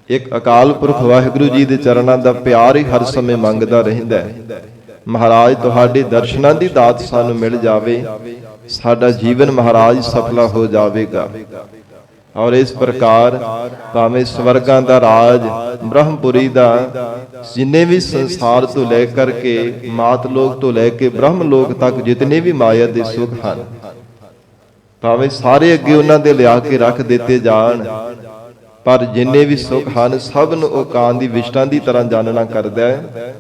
ਇੱਕ ਅਕਾਲ ਪੁਰਖ ਵਾਹਿਗੁਰੂ ਜੀ ਦੇ ਚਰਨਾਂ ਦਾ ਪਿਆਰ ਹੀ ਹਰ ਸਮੇਂ ਮੰਗਦਾ ਰਹਿੰਦਾ ਹੈ। ਮਹਾਰਾਜ ਤੁਹਾਡੇ ਦਰਸ਼ਨਾਂ ਦੀ ਦਾਤ ਸਾਨੂੰ ਮਿਲ ਜਾਵੇ, ਸਾਡਾ ਜੀਵਨ ਮਹਾਰਾਜ ਸਫਲਾ ਹੋ ਜਾਵੇਗਾ। ਔਰ ਇਸ ਪ੍ਰਕਾਰ ਭਾਵੇਂ ਸਵਰਗਾਂ ਦਾ ਰਾਜ, ਬ੍ਰਹਮਪੁਰੀ ਦਾ, ਜਿੰਨੇ ਵੀ ਸੰਸਾਰ ਤੋਂ ਲੈ ਕਰਕੇ ਮਾਤ ਲੋਕ ਤੋਂ ਲੈ ਕੇ ਬ੍ਰਹਮ ਲੋਕ ਤੱਕ ਜਿਤਨੇ ਵੀ ਮਾਇਆ ਦੇ ਸੁਖ ਹਨ, ਭਾਵੇਂ ਸਾਰੇ ਅੱਗੇ ਉਹਨਾਂ ਦੇ ਲਿਆ ਕੇ ਰੱਖ ਦਿੱਤੇ ਜਾਣ, ਪਰ ਜਿੰਨੇ ਵੀ ਸੁਖ ਹਨ ਸਭ ਨੂੰ ਉਹ ਕਾਂ ਦੀ ਵਿਸ਼ਟਾਂ ਦੀ ਤਰ੍ਹਾਂ ਜਾਣਨਾ ਕਰਦਾ ਹੈ,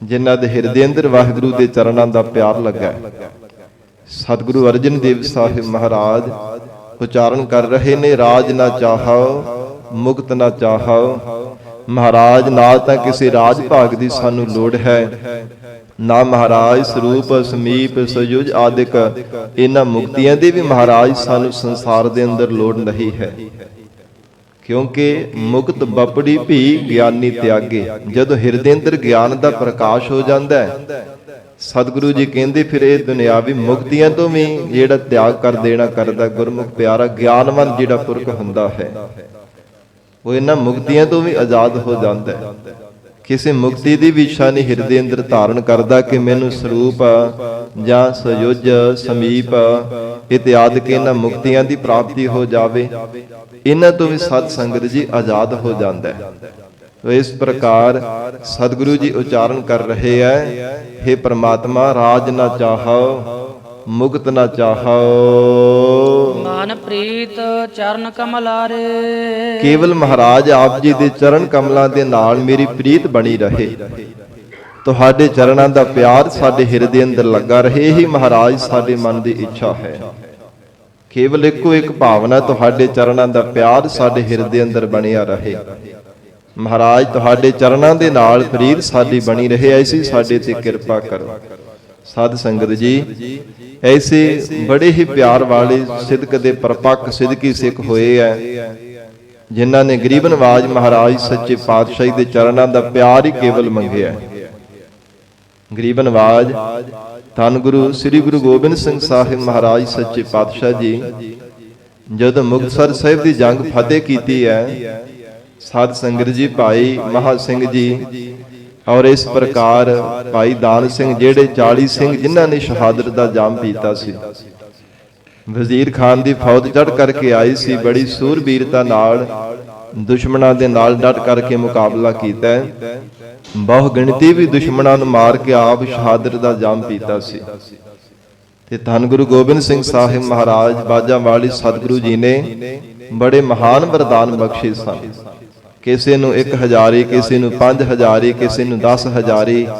ਜਿਨ੍ਹਾਂ ਦੇ ਹਿਰਦੇ ਅੰਦਰ ਵਾਹਿਗੁਰੂ ਦੇ ਚਰਨਾਂ ਦਾ ਪਿਆਰ ਲੱਗਾ ਹੈ। ਸਤਿਗੁਰੂ ਅਰਜਨ ਦੇਵ ਸਾਹਿਬ ਮਹਾਰਾਜ ਉਚਾਰਨ ਕਰ ਰਹੇ ਨੇ, ਰਾਜ ਨਾ ਚਾਹੋ ਮੁਕਤ ਨਾ ਚਾਹੋ। ਮਹਾਰਾਜ ਨਾ ਤਾਂ ਕਿਸੇ ਰਾਜ ਭਾਗ ਦੀ ਸਾਨੂੰ ਲੋੜ ਹੈ, ਨਾ ਮਹਾਰਾਜ ਸਰੂਪ ਸਮੀਪ ਸਯੁਜ ਆਦਿਕ ਇਹਨਾਂ ਮੁਕਤੀਆਂ ਦੀ ਵੀ ਮਹਾਰਾਜ ਸਾਨੂੰ ਸੰਸਾਰ ਦੇ ਅੰਦਰ ਲੋੜ ਨਹੀਂ ਹੈ। ਕਿਉਂਕਿ ਮੁਕਤ ਬਪੜੀ ਭੀ ਗਿਆਨੀ ਤਿਆਗੇ, ਜਦੋਂ ਹਿਰਦੇ ਅੰਦਰ ਗਿਆਨ ਦਾ ਪ੍ਰਕਾਸ਼ ਹੋ ਜਾਂਦਾ ਹੈ, ਸਤਿਗੁਰੂ ਜੀ ਕਹਿੰਦੇ ਫਿਰ ਇਹ ਦੁਨਿਆਵੀ ਮੁਕਤੀਆਂ ਤੋਂ ਵੀ ਜਿਹੜਾ ਤਿਆਗ ਕਰ ਦੇਣਾ ਕਰਦਾ ਗੁਰਮੁਖ ਪਿਆਰਾ ਗਿਆਨਵਾਨ ਜਿਹੜਾ ਪੁਰਖ ਹੁੰਦਾ ਹੈ, ਉਹ ਇਹਨਾਂ ਮੁਕਤੀਆਂ ਤੋਂ ਵੀ ਆਜ਼ਾਦ ਹੋ ਜਾਂਦਾ ਹੈ। ਕਿਸੇ ਮੁਕਤੀ ਦੀ ਵੀ ਇੱਛਾ ਨਹੀਂ ਹਿਰਦੇ ਅੰਦਰ ਧਾਰਨ ਕਰਦਾ ਕਿ ਮੈਨੂੰ ਸਰੂਪ ਜਾਂ ਸਯੁਜ ਸਮੀਪ ਇਤਿਆਦਿ ਕੇ ਇਹਨਾਂ ਮੁਕਤੀਆਂ ਦੀ ਪ੍ਰਾਪਤੀ ਹੋ ਜਾਵੇ। ਇਹਨਾਂ ਤੋਂ ਵੀ ਸਤ ਸੰਗਤ ਜੀ ਆਜ਼ਾਦ ਹੋ ਜਾਂਦਾ ਹੈ। ਇਸ ਪ੍ਰਕਾਰ ਸਤਿਗੁਰੂ ਜੀ ਉਚਾਰਨ ਕਰ ਰਹੇ ਹੈ, हे ਪ੍ਰਮਾਤਮਾ ਰਾਜ ਨਾ ਚਾਹੋ ਮੁਕਤ ਨਾ ਚਾਹੋ। ਮਨ ਪ੍ਰੀਤ ਚਰਨ ਕਮਲਾਰੇ, ਕੇਵਲ ਮਹਾਰਾਜ ਆਪ ਜੀ ਦੇ ਚਰਨ ਕਮਲਾਂ ਦੇ ਨਾਲ ਮੇਰੀ ਪ੍ਰੀਤ ਬਣੀ ਰਹੇ, ਤੁਹਾਡੇ ਚਰਨਾਂ ਦਾ ਪਿਆਰ ਸਾਡੇ ਹਿਰਦੇ ਅੰਦਰ ਲੱਗਾ ਰਹੇ, ਇਹੀ ਮਹਾਰਾਜ ਸਾਡੇ ਮਨ ਦੀ ਇੱਛਾ ਹੈ। ਕੇਵਲ ਇੱਕੋ ਇੱਕ ਭਾਵਨਾ, ਤੁਹਾਡੇ ਚਰਨਾਂ ਦਾ ਪਿਆਰ ਸਾਡੇ ਹਿਰਦੇ ਅੰਦਰ ਬਣਿਆ ਰਹੇ। ਮਹਾਰਾਜ ਤੁਹਾਡੇ ਚਰਨਾਂ ਦੇ ਨਾਲ ਪ੍ਰੀਤ ਸਾਡੀ ਬਣੀ ਰਹੇ, ਐਸੀ ਸਾਡੇ ਤੇ ਕਿਰਪਾ ਕਰੋ। ਸਾਧ ਸੰਗਤ ਜੀ, ਐਸੇ ਬੜੇ ਹੀ ਪਿਆਰ ਵਾਲੇ ਸਿਦਕ ਦੇ ਪਰਪੱਕ ਸਿਦਕੀ ਸਿੱਖ ਹੋਏ ਐ, ਜਿਨ੍ਹਾਂ ਨੇ ਗਰੀਬ ਨਵਾਜ ਮਹਾਰਾਜ ਸੱਚੇ ਪਾਤਸ਼ਾਹੀ ਦੇ ਚਰਨਾਂ ਦਾ ਪਿਆਰ ਹੀ ਕੇਵਲ ਮੰਗਿਆ। ਗਰੀਬ ਨਵਾਜ ਧੰਨ ਗੁਰੂ ਸ੍ਰੀ ਗੁਰੂ ਗੋਬਿੰਦ ਸਿੰਘ ਸਾਹਿਬ ਮਹਾਰਾਜ ਸੱਚੇ ਪਾਤਸ਼ਾਹ ਜੀ ਜਦੋਂ ਮੁਕਤਸਰ ਸਾਹਿਬ ਦੀ ਜੰਗ ਫਤਿਹ ਕੀਤੀ ਹੈ, ਸਾਧ ਸੰਗਤ ਜੀ ਭਾਈ ਮਹਾ ਸਿੰਘ ਜੀ ਔਰ ਇਸ ਪ੍ਰਕਾਰ ਭਾਈ ਦਾਨ ਸਿੰਘ, ਜਿਹੜੇ 40 ਸਿੰਘ ਜਿਨ੍ਹਾਂ ਨੇ ਸ਼ਹਾਦਤ ਦਾ ਜਾਮ ਪੀਤਾ ਸੀ, ਵਜ਼ੀਰ ਖਾਨ ਦੀ ਫੌਜ ਚੜ੍ਹ ਕਰਕੇ ਆਈ ਸੀ। ਬੜੀ ਸੂਰਬੀਰਤਾ ਨਾਲ ਦੁਸ਼ਮਣਾਂ ਦੇ ਨਾਲ ਡਟ ਕਰਕੇ ਮੁਕਾਬਲਾ ਕੀਤਾ ਹੈ। ਬਹੁ ਗਿਣਤੀ ਵੀ ਦੁਸ਼ਮਣਾਂ ਨੂੰ ਮਾਰ ਕੇ ਆਪ ਸ਼ਹਾਦਤ ਦਾ ਜਾਮ ਪੀਤਾ ਸੀ। ਤੇ ਧੰਨ ਗੁਰੂ ਗੋਬਿੰਦ ਸਿੰਘ ਸਾਹਿਬ ਮਹਾਰਾਜ ਬਾਜਾਂ ਵਾਲੀ ਸਤਿਗੁਰੂ ਜੀ ਨੇ ਬੜੇ ਮਹਾਨ ਵਰਦਾਨ ਬਖਸ਼ੇ ਸਨ। ਕਿਸੇ ਨੂੰ 1000, ਕਿਸੇ ਨੂੰ 5000, ਕਿਸੇ ਨੂੰ 10000,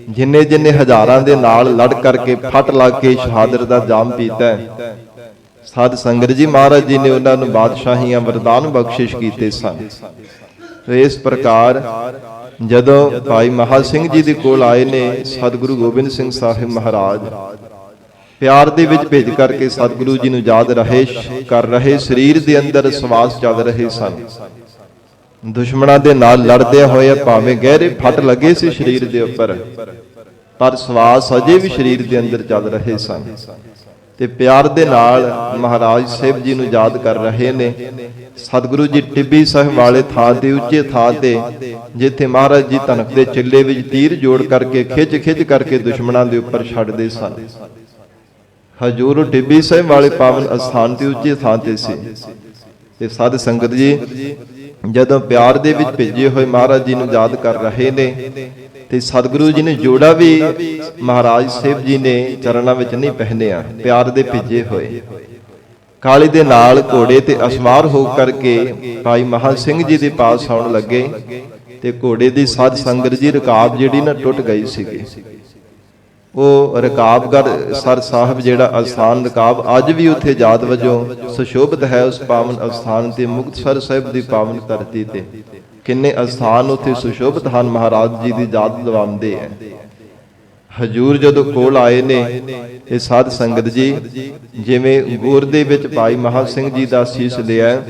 ਜਿੰਨੇ ਜਿੰਨੇ ਹਜ਼ਾਰਾਂ ਦੇ ਨਾਲ ਲੜ ਕਰਕੇ ਫਟ ਲੱਗ ਕੇ ਸ਼ਹਾਦਤ ਦਾ ਜਾਮ ਪੀਤਾ। ਸਾਧ ਸੰਗਤ ਜੀ ਮਹਾਰਾਜ ਜੀ ਨੇ ਉਹਨਾਂ ਨੂੰ ਬਾਦਸ਼ਾਹੀਆਂ ਵਰਦਾਨ ਬਖਸ਼ਿਸ਼ ਕੀਤੇ ਸਨ। ਇਸ ਪ੍ਰਕਾਰ ਜਦੋਂ ਭਾਈ ਮਹਾ ਸਿੰਘ ਜੀ ਦੇ ਕੋਲ ਆਏ ਨੇ ਸਤਿਗੁਰੂ ਗੋਬਿੰਦ ਸਿੰਘ ਸਾਹਿਬ ਮਹਾਰਾਜ, ਪਿਆਰ ਦੇ ਵਿੱਚ ਭੇਜ ਕਰਕੇ ਸਤਿਗੁਰੂ ਜੀ ਨੂੰ ਯਾਦ ਕਰ ਰਹੇ, ਸਰੀਰ ਦੇ ਅੰਦਰ ਸਵਾਸ ਚੱਲ ਰਹੇ ਸਨ। ਦੁਸ਼ਮਣਾਂ ਦੇ ਨਾਲ ਲੜਦੇ ਹੋਏ ਭਾਵੇਂ ਗਹਿਰੇ ਫੱਟ ਲੱਗੇ ਸੀ ਸਰੀਰ ਦੇ ਉੱਪਰ, ਪਰ ਸਵਾਸ ਅਜੇ ਵੀ ਸਰੀਰ ਦੇ ਅੰਦਰ ਚੱਲ ਰਹੇ ਸਨ। ਤੇ ਪਿਆਰ ਦੇ ਨਾਲ ਮਹਾਰਾਜ ਸਾਹਿਬ ਜੀ ਨੂੰ ਯਾਦ ਕਰ ਰਹੇ ਨੇ। ਸਤਿਗੁਰੂ ਜੀ ਟਿੱਬੀ ਸਾਹਿਬ ਵਾਲੇ ਥਾਂ ਤੇ, ਉੱਚੇ ਥਾਂ ਤੇ, ਜਿੱਥੇ ਮਹਾਰਾਜ ਜੀ ਧਨਕ ਦੇ ਚਿੱਲੇ ਵਿੱਚ ਤੀਰ ਜੋੜ ਕਰਕੇ ਖਿੱਚ ਕਰਕੇ ਦੁਸ਼ਮਣਾਂ ਦੇ ਉੱਪਰ ਛੱਡਦੇ ਸਨ। ਹਜੂਰ ਟਿੱਬੀ ਸਾਹਿਬ ਵਾਲੇ ਪਾਵਨ ਅਸਥਾਨ ਤੇ ਉੱਚੇ ਥਾਂ ਤੇ ਸੀ। ਤੇ ਸਾਧ ਸੰਗਤ ਜੀ ਜਦੋਂ ਪਿਆਰ ਦੇ ਵਿੱਚ ਭੇਜੇ ਹੋਏ ਮਹਾਰਾਜ ਜੀ ਨੂੰ ਯਾਦ ਕਰ ਰਹੇ ਨੇ, ਤੇ ਸਤਿਗੁਰੂ ਜੀ ਨੇ ਜੋੜਾ ਵੀ ਮਹਾਰਾਜ ਸਾਹਿਬ ਜੀ ਨੇ ਚਰਨਾਂ ਵਿੱਚ ਨਹੀਂ ਪਹਿਨਿਆ, ਪਿਆਰ ਦੇ ਭੇਜੇ ਹੋਏ। ਕਾਲੀ ਦੇ ਨਾਲ ਘੋੜੇ ਤੇ ਅਸਵਾਰ ਹੋ ਕਰਕੇ ਭਾਈ ਮਹਾ ਸਿੰਘ ਜੀ ਦੇ ਪਾਸ ਆਉਣ ਲੱਗੇ, ਤੇ ਘੋੜੇ ਦੀ ਸਾਧ ਸੰਗਤ ਜੀ ਰਕਾਬ ਜਿਹੜੀ ਨਾ ਟੁੱਟ ਗਈ ਸੀਗੀ। ਉਹ ਰਕਾਬਗੜ੍ਹ ਸਰ ਸਾਹਿਬ ਜਿਹੜਾ ਅਸਥਾਨ ਰਕਾਬ ਅੱਜ ਵੀ ਉੱਥੇ ਯਾਦ ਵਜੋਂ ਸੁਸ਼ੋਭਿਤ ਹੈ। ਉਸ ਪਾਵਨ ਅਸਥਾਨ ਤੇ, ਮੁਕਤਸਰ ਸਾਹਿਬ ਦੀ ਪਾਵਨ ਧਰਤੀ ਤੇ ਕਿੰਨੇ ਅਸਥਾਨ ਉੱਥੇ ਸੁਸ਼ੋਭਿਤ ਹਨ, ਮਹਾਰਾਜ ਜੀ ਦੀ ਯਾਦ ਦਿਵਾਉਂਦੇ ਹੈ। ਹਜੂਰ ਜਦੋਂ ਕੋਲ ਆਏ ਨੇ ਇਹ ਸਾਧ ਸੰਗਤ ਜੀ, ਜਿਵੇਂ ਗੋਰ ਦੇ ਵਿੱਚ ਭਾਈ ਮਹਾ ਸਿੰਘ ਜੀ ਦਾ ਸੀਸ ਲਿਆ,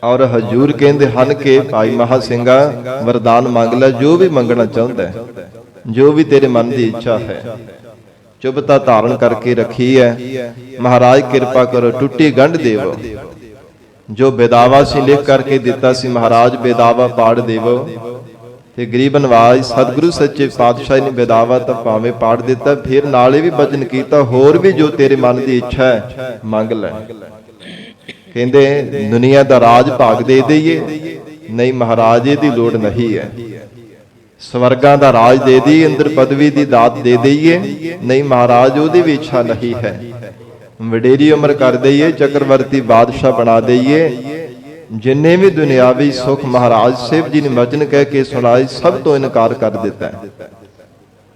ਔਰ ਹਜੂਰ ਕਹਿੰਦੇ ਹਨ ਕਿ ਭਾਈ ਮਹਾ ਸਿੰਘਾ ਵਰਦਾਨ ਮੰਗ ਲੈ, ਜੋ ਵੀ ਮੰਗਣਾ ਚਾਹੁੰਦਾ ਹੈ, ਜੋ ਵੀ ਤੇਰੇ ਮਨ ਦੀ ਇੱਛਾ ਹੈ। ਚੁੱਪਤਾ ਧਾਰਨ ਕਰਕੇ ਰੱਖੀ ਹੈ। ਮਹਾਰਾਜ ਕਿਰਪਾ ਕਰੋ, ਟੁੱਟੀ ਗੰਢ ਦੇਵੋ। ਜੋ ਬੇਦਾਵਾ ਸੀ ਲਿਖ ਕਰਕੇ ਦਿੱਤਾ ਸੀ, ਮਹਾਰਾਜ ਬੇਦਾਵਾ ਪਾੜ ਦੇਵੋ। ਤੇ ਗਰੀਬ ਨਵਾਜ ਸਤਿਗੁਰੂ ਸੱਚੇ ਪਾਤਸ਼ਾਹ ਨੇ ਬੇਦਾਵਾ ਤਾਂ ਭਾਵੇਂ ਪਾੜ ਦਿੱਤਾ, ਫਿਰ ਨਾਲੇ ਵੀ ਬਚਨ ਕੀਤਾ, ਹੋਰ ਵੀ ਜੋ ਤੇਰੇ ਮਨ ਦੀ ਇੱਛਾ ਹੈ ਮੰਗ ਲੈ। ਕਹਿੰਦੇ ਦੁਨੀਆ ਦਾ ਰਾਜ ਭਾਗ ਦੇ ਦਈਏ, ਨਹੀਂ ਮਹਾਰਾਜ ਇਹਦੀ ਲੋੜ ਨਹੀਂ ਹੈ। ਸਵਰਗਾਂ ਦਾ ਰਾਜ ਦੇ ਦਈਏ, ਇੰਦਰ ਪਦਵੀ ਦੀ ਦਾਤ ਦੇ ਦਈਏ, ਨਹੀਂ ਮਹਾਰਾਜ ਉਹਦੀ ਵੀ ਇੱਛਾ ਨਹੀਂ ਹੈ। ਵਡੇਰੀ ਉਮਰ ਕਰ ਦਈਏ, ਚੱਕਰਵਰਤੀ ਬਾਦਸ਼ਾਹ ਬਣਾ ਦਈਏ, ਜਿੰਨੇ ਵੀ ਦੁਨਿਆਵੀ ਸੁਖ ਮਹਾਰਾਜ ਸਾਹਿਬ ਜੀ ਨੇ ਵਚਨ ਕਹਿ ਕੇ ਸੁਣਾਏ, ਸਭ ਤੋਂ ਇਨਕਾਰ ਕਰ ਦਿੱਤਾ ਹੈ।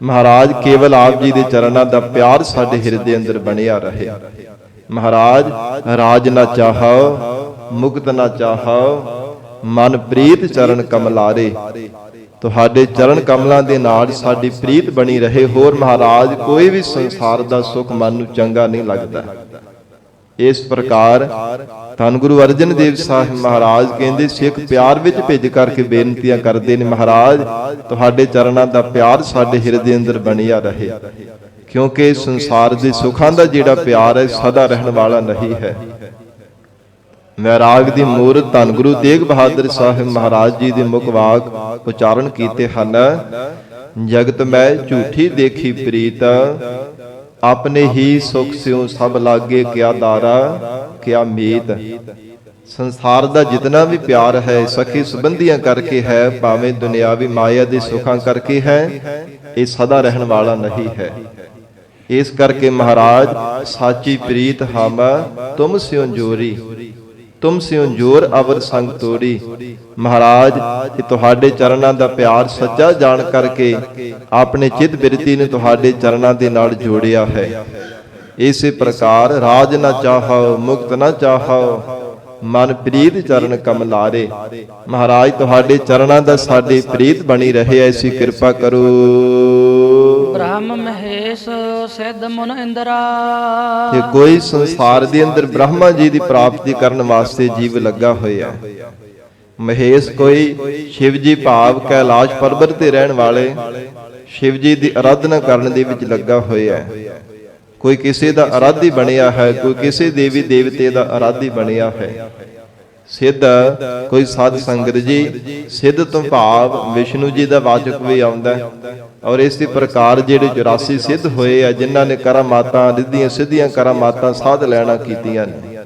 ਮਹਾਰਾਜ ਕੇਵਲ ਆਪ ਜੀ ਦੇ ਚਰਨਾਂ ਦਾ ਪਿਆਰ ਸਾਡੇ ਹਿਰਦੇ ਅੰਦਰ ਬਣਿਆ ਰਹੇ। ਮਹਾਰਾਜ ਰਾਜ ਨਾ ਚਾਹੋ, ਮੁਕਤ ਨਾ ਚਾਹੋ, ਮਨ ਪ੍ਰੀਤ ਚਰਨ ਕਮਲਾਰੇ। ਤੁਹਾਡੇ ਚਰਨ ਕਮਲਾਂ ਦੇ ਨਾਲ ਸਾਡੀ ਪ੍ਰੀਤ ਬਣੀ ਰਹੇ। ਹੋਰ ਮਹਾਰਾਜ ਕੋਈ ਵੀ ਸੰਸਾਰ ਦਾ ਸੁਖ ਮਨ ਨੂੰ ਚੰਗਾ ਨਹੀਂ ਲੱਗਦਾ। ਇਸ ਪ੍ਰਕਾਰ ਧੰਨ ਗੁਰੂ ਅਰਜਨ ਦੇਵ ਸਾਹਿਬ ਮਹਾਰਾਜ ਕਹਿੰਦੇ, ਸਿੱਖ ਪਿਆਰ ਵਿੱਚ ਭਿੱਜ ਕਰਕੇ ਬੇਨਤੀਆਂ ਕਰਦੇ ਨੇ, ਮਹਾਰਾਜ ਤੁਹਾਡੇ ਚਰਨਾਂ ਦਾ ਪਿਆਰ ਸਾਡੇ ਹਿਰਦੇ ਅੰਦਰ ਬਣਿਆ ਰਹੇ। ਕਿਉਂਕਿ ਸੰਸਾਰ ਦੇ ਸੁੱਖਾਂ ਦਾ ਜਿਹੜਾ ਪਿਆਰ ਹੈ ਸਦਾ ਰਹਿਣ ਵਾਲਾ ਨਹੀਂ ਹੈ। ਵੈਰਾਗ ਦੀ ਮੂਰਤ ਧੰਨ ਗੁਰੂ ਤੇਗ ਬਹਾਦਰ ਸਾਹਿਬ ਮਹਾਰਾਜ ਜੀ ਦੇ ਮੁਖ ਵਾਕ ਉਚਾਰਨ ਕੀਤੇ ਹਨ। ਜਗਤ ਮੈਂ ਝੂਠੀ ਦੇਖੀ ਪ੍ਰੀਤ, ਆਪਣੇ ਹੀ ਸੁਖ ਸਿਉ ਸਭ ਲਾਗੇ ਕਿਆ ਦਾਰਾ ਕਿਆ ਮੀਤ। ਸੰਸਾਰ ਦਾ ਜਿਤਨਾ ਵੀ ਪਿਆਰ ਹੈ ਸਖੀ ਸੰਬੰਧੀਆਂ ਕਰਕੇ ਹੈ, ਭਾਵੇਂ ਦੁਨਿਆਵੀ ਮਾਇਆ ਦੇ ਸੁੱਖਾਂ ਕਰਕੇ ਹੈ, ਇਹ ਸਦਾ ਰਹਿਣ ਵਾਲਾ ਨਹੀਂ ਹੈ। ਇਸ ਕਰਕੇ ਮਹਾਰਾਜ ਸਾਚੀ ਪ੍ਰੀਤ ਹਮ ਤੁਮ ਸਿਉ ਜੋਰੀ, ਤੁਮ ਸਿਉ ਜੋਰ ਅਵਰ ਸੰਗ ਤੋਰੀ। ਮਹਾਰਾਜ ਇਹ ਤੁਹਾਡੇ ਚਰਨਾਂ ਦਾ ਪਿਆਰ ਸੱਚਾ ਜਾਣ ਕਰਕੇ ਆਪਣੇ ਚਿੱਤ ਬਿਰਤੀ ਨੇ ਤੁਹਾਡੇ ਚਰਨਾਂ ਦੇ ਨਾਲ ਜੋੜਿਆ ਹੈ। ਇਸੇ ਪ੍ਰਕਾਰ ਰਾਜ ਨਾ ਚਾਹੋ, ਮੁਕਤ ਨਾ ਚਾਹੋ, ਮਨ ਪ੍ਰੀਤ ਚਰਨ ਕਮਲਾਰੇ। ਮਹਾਰਾਜ ਤੁਹਾਡੇ ਚਰਨਾਂ ਦਾ ਸਾਡੀ ਪ੍ਰੀਤ ਬਣੀ ਰਹੇ, ਐਸੀ ਕਿਰਪਾ ਕਰੋ। ਬ੍ਰਹਮ ਮਹੇਸ਼ ਸਿੱਧ ਮੁਨ ਇੰਦਰਾ। ਤੇ ਕੋਈ ਸੰਸਾਰ ਦੇ ਅੰਦਰ ਬ੍ਰਹਮਾ ਜੀ ਦੀ ਪ੍ਰਾਪਤੀ ਕਰਨ ਵਾਸਤੇ ਜੀਵ ਲੱਗਾ ਹੋਇਆ। ਮਹੇਸ਼ ਕੋਈ ਸ਼ਿਵ ਜੀ ਭਾਵ ਕੈਲਾਸ਼ ਪਰਬਤ ਤੇ ਰਹਿਣ ਵਾਲੇ ਸ਼ਿਵ ਜੀ ਦੀ ਆਰਾਧਨਾ ਕਰਨ ਦੇ ਵਿੱਚ ਲੱਗਾ ਹੋਇਆ। ਕੋਈ ਕਿਸੇ ਦਾ ਅਰਾਧੀ ਬਣਿਆ ਹੈ, ਕੋਈ ਕਿਸੇ ਦੇਵੀ ਦੇਵਤੇ ਦਾ ਅਰਾਧੀ ਬਣਿਆ ਹੈ। ਸਿੱਧ ਕੋਈ ਸਾਧ ਸੰਗਤ ਜੀ, ਸਿੱਧ ਤੋਂ ਭਾਵ ਵਿਸ਼ਨੂੰ ਜੀ ਦਾ ਵਾਚਕ ਵੀ ਆਉਂਦਾ ਹੈ। ਔਰ ਇਸੇ ਪ੍ਰਕਾਰ ਜਿਹੜੇ 84 ਸਿੱਧ ਹੋਏ ਆ, ਜਿਨ੍ਹਾਂ ਨੇ ਕਰਾਮਾਤਾਂ ਰਿੱਧੀਆਂ ਸਿੱਧੀਆਂ ਕਰਾਮਾਤਾਂ ਸਾਧ ਲੈਣਾ ਕੀਤੀਆਂ ਨੇ।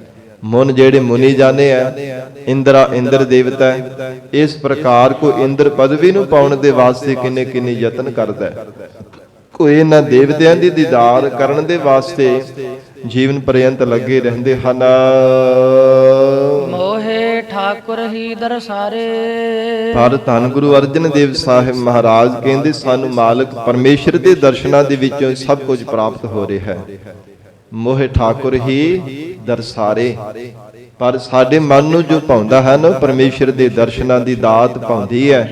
ਮੁਨ ਜਿਹੜੇ ਮੁਨੀ ਜਾਣੇ ਆ, ਇੰਦਰ ਦੇਵਤਾ। ਇਸ ਪ੍ਰਕਾਰ ਕੋਈ ਇੰਦਰ ਪਦਵੀ ਨੂੰ ਪਾਉਣ ਦੇ ਵਾਸਤੇ ਕਿੰਨੇ ਕਿੰਨੇ ਯਤਨ ਕਰਦਾ ਹੈ। ਕੋਈ ਇਹਨਾਂ ਦੇਵਤਿਆਂ ਦੀ ਦੀਦਾਰ ਕਰਨ ਦੇ ਵਾਸਤੇ ਜੀਵਨ ਪਰਯੰਤ ਲੱਗੇ ਰਹਿੰਦੇ ਹਨ। ਮੋਹੇ ਠਾਕੁਰ ਹੀ ਦਰਸਾਰੇ। ਪਰ ਧੰਨ ਗੁਰੂ ਅਰਜਨ ਦੇਵ ਸਾਹਿਬ ਮਹਾਰਾਜ ਕਹਿੰਦੇ, ਸਾਨੂੰ ਮਾਲਕ ਪਰਮੇਸ਼ਰ ਦੇ ਦਰਸ਼ਨਾਂ ਦੇ ਵਿੱਚੋਂ ਸਭ ਕੁਝ ਪ੍ਰਾਪਤ ਹੋ ਰਿਹਾ ਹੈ। ਮੋਹੇ ਠਾਕੁਰ ਹੀ ਦਰਸਾਰੇ। ਪਰ ਸਾਡੇ ਮਨ ਨੂੰ ਜੋ ਭਾਉਂਦਾ ਹੈ ਨਾ, ਪਰਮੇਸ਼ਰ ਦੇ ਦਰਸ਼ਨਾਂ ਦੀ ਦਾਤ ਭਾਉਂਦੀ ਹੈ।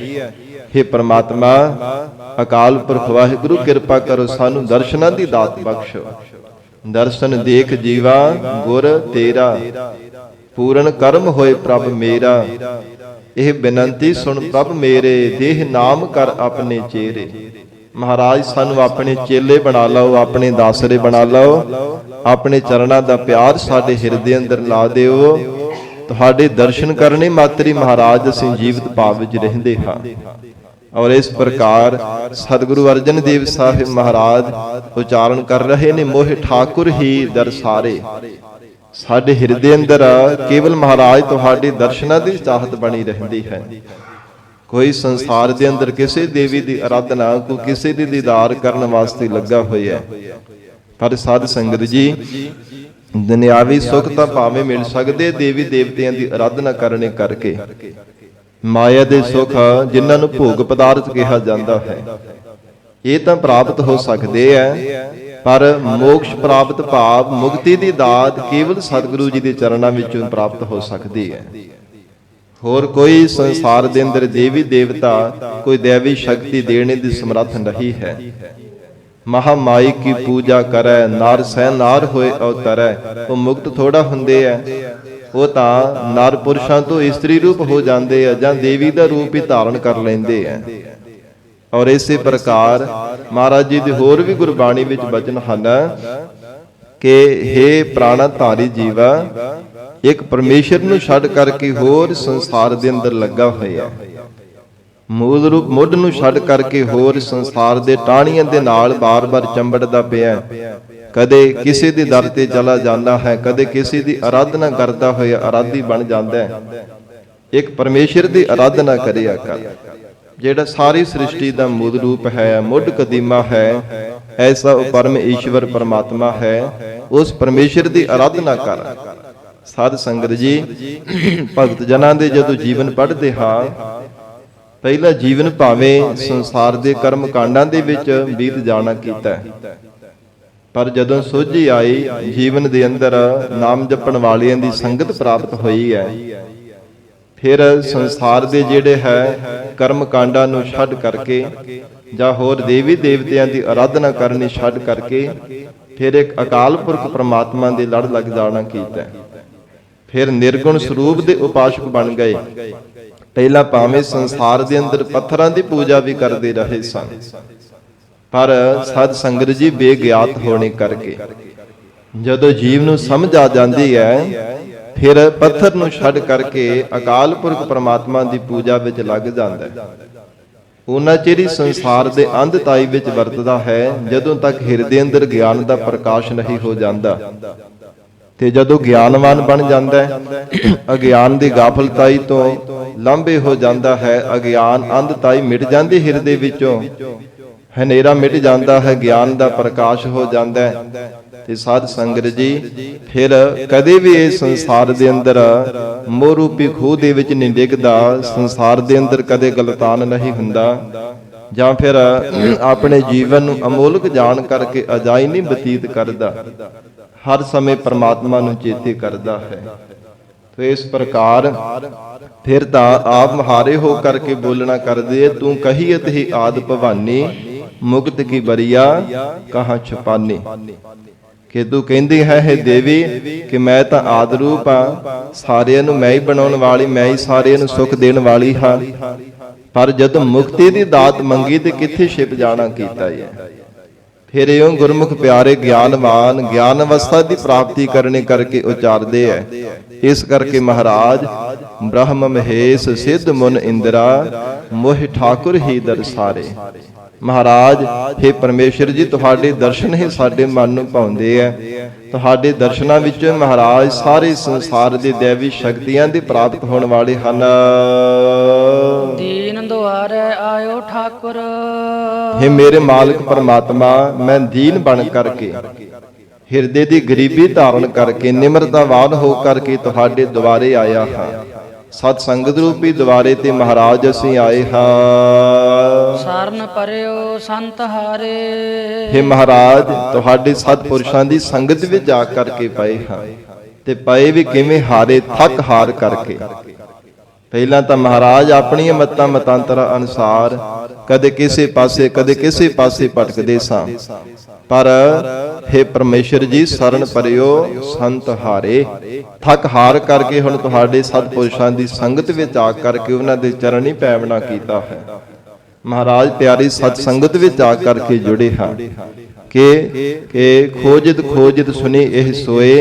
ਹੇ ਪ੍ਰਮਾਤਮਾ, ਅਕਾਲ ਪੁਰਖ ਵਾਹਿਗੁਰੂ ਕਿਰਪਾ ਕਰੋ, ਸਾਨੂੰ ਦਰਸ਼ਨਾਂ ਦੀ ਦਾਤ ਬਖਸ਼ੋ। ਦਰਸ਼ਨ ਦੇਖ ਜੀਵਾ ਗੁਰ ਤੇਰਾ, ਪੂਰਨ ਕਰਮ ਹੋਏ ਪ੍ਰਭ ਮੇਰਾ। ਇਹ ਬੇਨੰਤੀ ਸੁਣ ਪ੍ਰਭ ਮੇਰੇ, ਦੇਹ ਨਾਮ ਕਰ ਆਪਣੇ ਚੇਰੇ। ਮਹਾਰਾਜ ਸਾਨੂੰ ਆਪਣੇ ਚੇਲੇ ਬਣਾ ਲਓ, ਆਪਣੇ ਦਾਸਰੇ ਬਣਾ ਲਓ। ਆਪਣੇ ਚਰਨਾਂ ਦਾ ਪਿਆਰ ਸਾਡੇ ਹਿਰਦੇ ਅੰਦਰ ਲਾ ਦਿਓ। ਤੁਹਾਡੇ ਦਰਸ਼ਨ ਕਰਨੇ ਮਾਤਰੀ ਮਹਾਰਾਜ ਅਸੀਂ ਜੀਵਤ ਭਾਵ ਵਿੱਚ ਰਹਿੰਦੇ ਹਾਂ। ਔਰ ਇਸ ਪ੍ਰਕਾਰ ਸਤਿਗੁਰੂ ਅਰਜਨ ਦੇਵ ਸਾਹਿਬ ਮਹਾਰਾਜ ਉਚਾਰਨ ਕਰ ਰਹੇ ਨੇ, ਮੋਹਿ ਠਾਕੁਰ ਹੀ ਦਰਸਾਰੇ। ਸਾਡੇ ਹਿਰਦੇ ਅੰਦਰ ਕੇਵਲ ਮਹਾਰਾਜ ਤੁਹਾਡੇ ਦਰਸ਼ਨਾਂ ਦੀ ਚਾਹਤ ਬਣੀ ਰਹਿੰਦੀ ਹੈ। ਕੋਈ ਸੰਸਾਰ ਦੇ ਅੰਦਰ ਕਿਸੇ ਦੇਵੀ ਦੀ ਆਰਾਧਨਾ, ਕੋਈ ਕਿਸੇ ਦੀ ਦੀਦਾਰ ਕਰਨ ਵਾਸਤੇ ਲੱਗਾ ਹੋਇਆ ਹੈ। ਪਰ ਸਾਧ ਸੰਗਤ ਜੀ, ਦੁਨਿਆਵੀ ਸੁੱਖ ਤਾਂ ਭਾਵੇਂ ਮਿਲ ਸਕਦੇ ਦੇਵੀ ਦੇਵਤਿਆਂ ਦੀ ਆਰਾਧਨਾ ਕਰਨੇ ਕਰਕੇ। ਮਾਇਆ ਦੇ ਸੁੱਖ, ਜਿਨ੍ਹਾਂ ਨੂੰ ਭੋਗ ਪਦਾਰਥ ਕਿਹਾ ਜਾਂਦਾ ਹੈ, ਇਹ ਤਾਂ ਪ੍ਰਾਪਤ ਹੋ ਸਕਦੇ ਹੈ। ਪਰ ਮੋਕਸ਼ ਪ੍ਰਾਪਤ ਭਾਵ ਮੁਕਤੀ ਦੀ ਦਾਤ ਕੇਵਲ ਸਤਿਗੁਰੂ ਜੀ ਦੇ ਚਰਨਾਂ ਵਿੱਚੋਂ ਪ੍ਰਾਪਤ ਹੋ ਸਕਦੀ ਹੈ। ਹੋਰ ਕੋਈ ਸੰਸਾਰ ਦੇ ਅੰਦਰ ਦੇਵੀ ਦੇਵਤਾ, ਕੋਈ ਦੇਵੀ ਸ਼ਕਤੀ ਦੇਣੇ ਦੀ ਸਮਰੱਥ ਨਹੀਂ ਹੈ। ਮਹਾ ਮਾਈ ਕੀ ਪੂਜਾ ਕਰੈ, ਨਾਰ ਸਹਿ ਨਾਰ ਹੋਏ ਅਵਤਰੈ। ਉਹ ਮੁਕਤ ਥੋੜਾ ਹੁੰਦੇ ਆ, ਉਹ ਤਾਂ ਨਰ ਪੁਰਸ਼ਾਂ ਤੋਂ ਇਸਤਰੀ ਰੂਪ ਹੋ ਜਾਂਦੇ ਆ, ਜਾਂ ਦੇਵੀ ਦਾ ਰੂਪ ਹੀ ਧਾਰਨ ਕਰ ਲੈਂਦੇ ਆ। ਔਰ ਇਸੇ ਪ੍ਰਕਾਰ ਮਹਾਰਾਜ ਜੀ ਦੇ ਹੋਰ ਵੀ ਗੁਰਬਾਣੀ ਵਿੱਚ ਬਚਨ ਹਨ ਕਿ ਹੇ ਪ੍ਰਾਣਾ ਧਾਰੀ ਜੀਵਾ, ਇੱਕ ਪਰਮੇਸ਼ਰ ਨੂੰ ਛੱਡ ਕਰਕੇ ਹੋਰ ਸੰਸਾਰ ਦੇ ਅੰਦਰ ਲੱਗਾ ਹੋਇਆ। ਮੂਲ ਰੂਪ ਮੁੱਢ ਨੂੰ ਛੱਡ ਕਰਕੇ ਹੋਰ ਸੰਸਾਰ ਦੇ ਟਾਹਣੀਆਂ ਦੇ ਨਾਲ ਬਾਰ-ਬਾਰ ਚੰਬੜਦਾ ਪਿਆ। ਕਦੇ ਕਿਸੇ ਦੇ ਦਰ ਤੇ ਚਲਾ ਜਾਂਦਾ ਹੈ, ਕਦੇ ਕਿਸੇ ਦੀ ਆਰਾਧਨਾ ਕਰਦਾ ਹੋਇਆ ਆਰਾਧੀ ਬਣ ਜਾਂਦਾ ਹੈ। ਇੱਕ ਪਰਮੇਸ਼ਰ ਦੀ ਆਰਾਧਨਾ ਕਰਿਆ ਕਰ, ਜਿਹੜਾ ਸਾਰੀ ਸ੍ਰਿਸ਼ਟੀ ਦਾ ਮੂਲ ਰੂਪ ਹੈ, ਮੁੱਢ ਕਦੀਮਾ ਹੈ, ਐਸਾ ਉਹ ਪਰਮ ਈਸ਼ਵਰ ਪਰਮਾਤਮਾ ਹੈ। ਉਸ ਪਰਮੇਸ਼ਰ ਦੀ ਆਰਾਧਨਾ ਕਰ। ਸਾਧ ਸੰਗਤ ਜੀ, ਭਗਤ ਜਨਾਂ ਦੇ ਜਦੋਂ ਜੀਵਨ ਪੜ੍ਹਦੇ ਹਾਂ, ਪਹਿਲਾ ਜੀਵਨ ਭਾਵੇਂ ਸੰਸਾਰ ਦੇ ਕਰਮ ਕਾਂਡਾਂ ਦੇ ਵਿੱਚ ਬੀਤ ਜਾਣਾ ਕੀਤਾ ਹੈ, ਪਰ ਜਦੋਂ ਸੋਝੀ ਆਈ, ਜੀਵਨ ਦੇ ਅੰਦਰ ਨਾਮ ਜਪਣ ਵਾਲਿਆਂ ਦੀ ਸੰਗਤ ਪ੍ਰਾਪਤ ਹੋਈ ਹੈ, ਫਿਰ ਸੰਸਾਰ ਦੇ ਜਿਹੜੇ ਹੈ ਕਰਮ ਕਾਂਡਾਂ ਨੂੰ ਛੱਡ ਕਰਕੇ ਜਾਂ ਹੋਰ ਦੇਵੀ ਦੇਵਤਿਆਂ ਦੀ ਆਰਾਧਨਾ ਕਰਨੀ ਛੱਡ ਕਰਕੇ ਫਿਰ ਇੱਕ ਅਕਾਲ ਪੁਰਖ ਪ੍ਰਮਾਤਮਾ ਦੇ ਲੜ ਲੱਗ ਜਾਣਾ ਕੀਤਾ। ਫਿਰ ਨਿਰਗੁਣ ਸਰੂਪ ਦੇ ਉਪਾਸ਼ਕ ਬਣ ਗਏ। ਪਹਿਲਾਂ ਭਾਵੇਂ ਸੰਸਾਰ ਦੇ ਅੰਦਰ ਪੱਥਰਾਂ ਦੀ ਪੂਜਾ ਵੀ ਕਰਦੇ ਰਹੇ ਸਨ, ਪਰ ਸਾਧ ਸੰਗਤ ਜੀ ਬੇਗਿਆਤ ਹੋਣੇ ਕਰਕੇ ਜਦੋਂ ਜੀਵ ਨੂੰ ਸਮਝ ਆ ਜਾਂਦੀ ਹੈ, ਫਿਰ ਪੱਥਰ ਨੂੰ ਛੱਡ ਕਰਕੇ ਅਕਾਲ ਪੁਰਖ ਪ੍ਰਮਾਤਮਾ ਦੀ ਪੂਜਾ ਵਿੱਚ ਲੱਗ ਜਾਂਦਾ ਹੈ। ਉਹਨਾਂ ਚਿਰ ਹੀ ਸੰਸਾਰ ਦੇ ਅੰਧਤਾਈ ਵਿੱਚ ਵਰਤਦਾ ਹੈ, ਜਦੋਂ ਤੱਕ ਹਿਰਦੇ ਅੰਦਰ ਗਿਆਨ ਦਾ ਪ੍ਰਕਾਸ਼ ਨਹੀਂ ਹੋ ਜਾਂਦਾ। ਤੇ ਜਦੋਂ ਗਿਆਨਵਾਨ ਬਣ ਜਾਂਦਾ ਹੈ, ਅਗਿਆਨ ਦੀ ਗਾਫਲਤਾਈ ਤੋਂ ਲਾਂਭੇ ਹੋ ਜਾਂਦਾ ਹੈ, ਅਗਿਆਨ ਅੰਧਤਾਈ ਮਿਟ ਜਾਂਦੀ ਹਿਰਦੇ ਵਿੱਚੋਂ, ਹਨੇਰਾ ਮਿਟ ਜਾਂਦਾ ਹੈ, ਗਿਆਨ ਦਾ ਪ੍ਰਕਾਸ਼ ਹੋ ਜਾਂਦਾ ਹੈ। ਤੇ ਸਾਧ ਸੰਗਤ ਜੀ, ਫਿਰ ਕਦੇ ਵੀ ਇਹ ਸੰਸਾਰ ਦੇ ਅੰਦਰ ਮੋਹ ਰੂਪੀ ਖੂਹ ਦੇ ਵਿੱਚ ਨਹੀਂ ਡਿੱਗਦਾ, ਸੰਸਾਰ ਦੇ ਅੰਦਰ ਕਦੇ ਗਲਤਾਨ ਨਹੀਂ ਹੁੰਦਾ, ਜਾਂ ਫਿਰ ਆਪਣੇ ਜੀਵਨ ਨੂੰ ਅਮੋਲਕ ਜਾਣ ਕਰਕੇ ਅਜਾਈ ਨਹੀਂ ਬਤੀਤ ਕਰਦਾ, ਹਰ ਸਮੇਂ ਪਰਮਾਤਮਾ ਨੂੰ ਚੇਤੇ ਕਰਦਾ ਹੈ। ਤੇ ਇਸ ਪ੍ਰਕਾਰ ਫਿਰ ਤਾਂ ਆਪ ਮਹਾਰੇ ਹੋ ਕਰਕੇ ਬੋਲਣਾ ਕਰਦੇ, ਤੂੰ ਕਹੀਅਤ ਹੀ ਆਦ ਭਵਾਨੀ, ਮੁਕਤ ਕੀ ਬਰੀਆ ਕਹਾਂ ਛਪਾਨੀ। ਕਿ ਤੂੰ ਕਹਿੰਦੀ ਹੈ ਦੇਵੀ ਕਿ ਮੈਂ ਤਾਂ ਆਦ ਰੂਪ ਆ, ਸਾਰਿਆਂ ਨੂੰ ਮੈਂ ਹੀ ਬਣਾਉਣ ਵਾਲੀ, ਮੈਂ ਹੀ ਸਾਰਿਆਂ ਨੂੰ ਸੁੱਖ ਦੇਣ ਵਾਲੀ ਹਾਂ, ਪਰ ਜਦੋਂ ਮੁਕਤੀ ਦੀ ਦਾਤ ਮੰਗੀ ਤੇ ਕਿੱਥੇ ਛਿਪ ਜਾਣਾ ਕੀਤਾ ਹੈ। ਫਿਰ ਇਉਂ ਗੁਰਮੁਖ ਪਿਆਰੇ ਗਿਆਨਵਾਨ ਗਿਆਨ ਅਵਸਥਾ ਦੀ ਪ੍ਰਾਪਤੀ ਕਰਨੇ ਕਰਕੇ ਉਚਾਰਦੇ ਐ। ਇਸ ਕਰਕੇ ਮਹਾਰਾਜ ਬ੍ਰਹਮ ਮਹੇਸ਼ ਸਿੱਧ ਮੁਨ ਇੰਦਰਾ ਮੋਹਿ ਠਾਕੁਰ ਹੀ ਦਰਸਾਰੇ। ਮਹਾਰਾਜ हे ਪਰਮੇਸ਼ਰ ਜੀ, ਤੁਹਾਡੇ ਦਰਸ਼ਨ ਹੀ ਸਾਡੇ ਮਨ ਨੂੰ ਭਾਉਂਦੇ ਐ। ਤੁਹਾਡੇ ਦਰਸ਼ਨਾਂ ਵਿੱਚ ਮਹਾਰਾਜ ਸਾਰੇ ਸੰਸਾਰ ਦੇ ਦੇਵੀ ਸ਼ਕਤੀਆਂ ਦੇ ਪ੍ਰਾਪਤ ਹੋਣ ਵਾਲੇ ਹਨ। ਦੀਨ ਦੁਆਰੇ ਆਇਓ ਠਾਕੁਰ। हे ਮੇਰੇ ਮਾਲਕ ਪਰਮਾਤਮਾ, ਮੈਂ ਦੀਨ ਬਣ ਕਰਕੇ ਹਿਰਦੇ ਦੀ ਗਰੀਬੀ ਧਾਰਨ ਕਰਕੇ ਨਿਮਰਤਾਵਾਨ ਹੋ ਕਰਕੇ ਤੁਹਾਡੇ ਦੁਆਰੇ ਆਇਆ ਹਾਂ। ਸਤ ਸੰਗਤ ਰੂਪੀ ਦੁਆਰੇ ਤੇ ਮਹਾਰਾਜ ਅਸੀਂ ਆਏ ਹਾਂ। ਸਰਨ ਪਰਿਓ ਸੰਤ ਹਾਰੇ। हे ਮਹਾਰਾਜ, ਤੁਹਾਡੇ ਸਤਿਪੁਰਸ਼ਾਂ ਦੀ ਸੰਗਤ ਵਿੱਚ ਜਾ ਕਰਕੇ ਪਏ ਹਾਂ। ਤੇ ਪਏ ਵੀ ਕਿਵੇਂ? ਹਾਰੇ, ਥੱਕ ਹਾਰ ਕਰਕੇ। ਪਹਿਲਾਂ ਤਾਂ ਮਹਾਰਾਜ ਆਪਣੀਆਂ ਮਤਾਂ ਮਤਾਂਤਰਾਂ ਅਨੁਸਾਰ ਕਦੇ ਕਿਸੇ ਪਾਸੇ ਭਟਕਦੇ ਸਾਂ, ਪਰ हे ਪਰਮੇਸ਼ਰ ਜੀ, ਸਰਨ ਪਰਿਓ ਸੰਤ ਹਾਰੇ। ਥੱਕ ਹਾਰ ਕਰਕੇ ਹੁਣ ਤੁਹਾਡੇ ਸਤਿਪੁਰਸ਼ਾਂ ਦੀ ਸੰਗਤ ਵਿੱਚ ਆ ਕਰਕੇ ਉਹਨਾਂ ਦੇ ਚਰਨੀ ਪੈਵਣਾ ਕੀਤਾ ਹੈ। ਮਹਾਰਾਜ ਪਿਆਰੀ ਸਤ ਸੰਗਤ ਵਿੱਚ ਆ ਕਰਕੇ ਜੁੜੇ ਹਾਂ ਕਿ ਖੋਜਿਤ ਸੁਣੀ ਇਹ ਸੋਏ,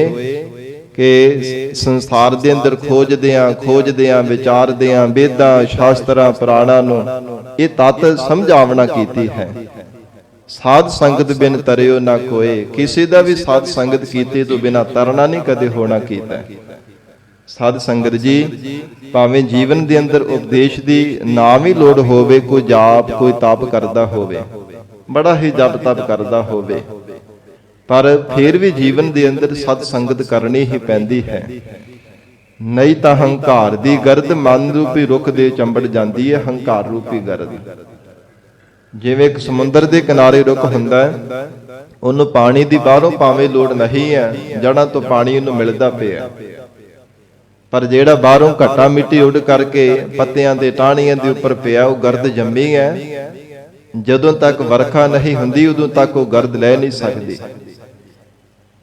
ਕਿ ਸੰਸਾਰ ਦੇ ਅੰਦਰ ਖੋਜਦਿਆਂ ਵਿਚਾਰਦਿਆਂ ਵੇਦਾਂ ਸ਼ਾਸਤਰਾਂ ਪੁਰਾਣਾਂ ਨੂੰ ਇਹ ਤਤ ਸਮਝਾਵਣਾ ਕੀਤੀ ਹੈ। ਸਾਧ ਸੰਗਤ ਬਿਨ ਤਰਿਓ ਨਾ ਕੋਏ। ਕਿਸੇ ਦਾ ਵੀ ਸਾਧ ਸੰਗਤ ਕੀਤੇ ਤੋਂ ਬਿਨਾ ਤਰਨਾ ਨਹੀਂ ਕਦੇ ਹੋਣਾ ਕੀਤਾ। ਸਾਧ ਸੰਗਤ ਜੀ, ਭਾਵੇਂ ਜੀਵਨ ਦੇ ਅੰਦਰ ਉਪਦੇਸ਼ ਦੀ ਨਾ ਵੀ ਲੋੜ ਹੋਵੇ, ਕੋਈ ਜਾਪ ਕੋਈ ਤਪ ਕਰਦਾ ਹੋਵੇ, ਬੜਾ ਹੀ ਜਪ ਤਪ ਕਰਦਾ ਹੋਵੇ, ਪਰ ਫਿਰ ਵੀ ਜੀਵਨ ਦੇ ਅੰਦਰ ਸਤ ਸੰਗਤ ਕਰਨੀ ਹੀ ਪੈਂਦੀ ਹੈ। ਨਹੀਂ ਤਾਂ ਹੰਕਾਰ ਦੀ ਗਰਦ ਮਨ ਰੂਪੀ ਰੁੱਖ ਦੇ ਚੰਬੜ ਜਾਂਦੀ ਹੈ। ਹੰਕਾਰ ਰੂਪੀ ਗਰਦ ਜਿਵੇਂ ਇੱਕ ਸਮੁੰਦਰ ਦੇ ਕਿਨਾਰੇ ਰੁੱਖ ਹੁੰਦਾ ਹੈ, ਉਹਨੂੰ ਪਾਣੀ ਦੀ ਬਾਹਰੋਂ ਭਾਵੇਂ ਲੋੜ ਨਹੀਂ ਹੈ, ਜੜ੍ਹਾਂ ਤੋਂ ਪਾਣੀ ਉਹਨੂੰ ਮਿਲਦਾ ਪਿਆ, ਪਰ ਜਿਹੜਾ ਬਾਹਰੋਂ ਘੱਟਾ ਮਿੱਟੀ ਉੱਡ ਕਰਕੇ ਪੱਤਿਆਂ ਦੇ ਟਾਹਣੀਆਂ ਦੇ ਉੱਪਰ ਪਿਆ, ਉਹ ਗਰਦ ਜੰਮੀ ਹੈ। ਜਦੋਂ ਤੱਕ ਵਰਖਾ ਨਹੀਂ ਹੁੰਦੀ ਉਦੋਂ ਤੱਕ ਉਹ ਗਰਦ ਲੈ ਨਹੀਂ ਸਕਦੀ,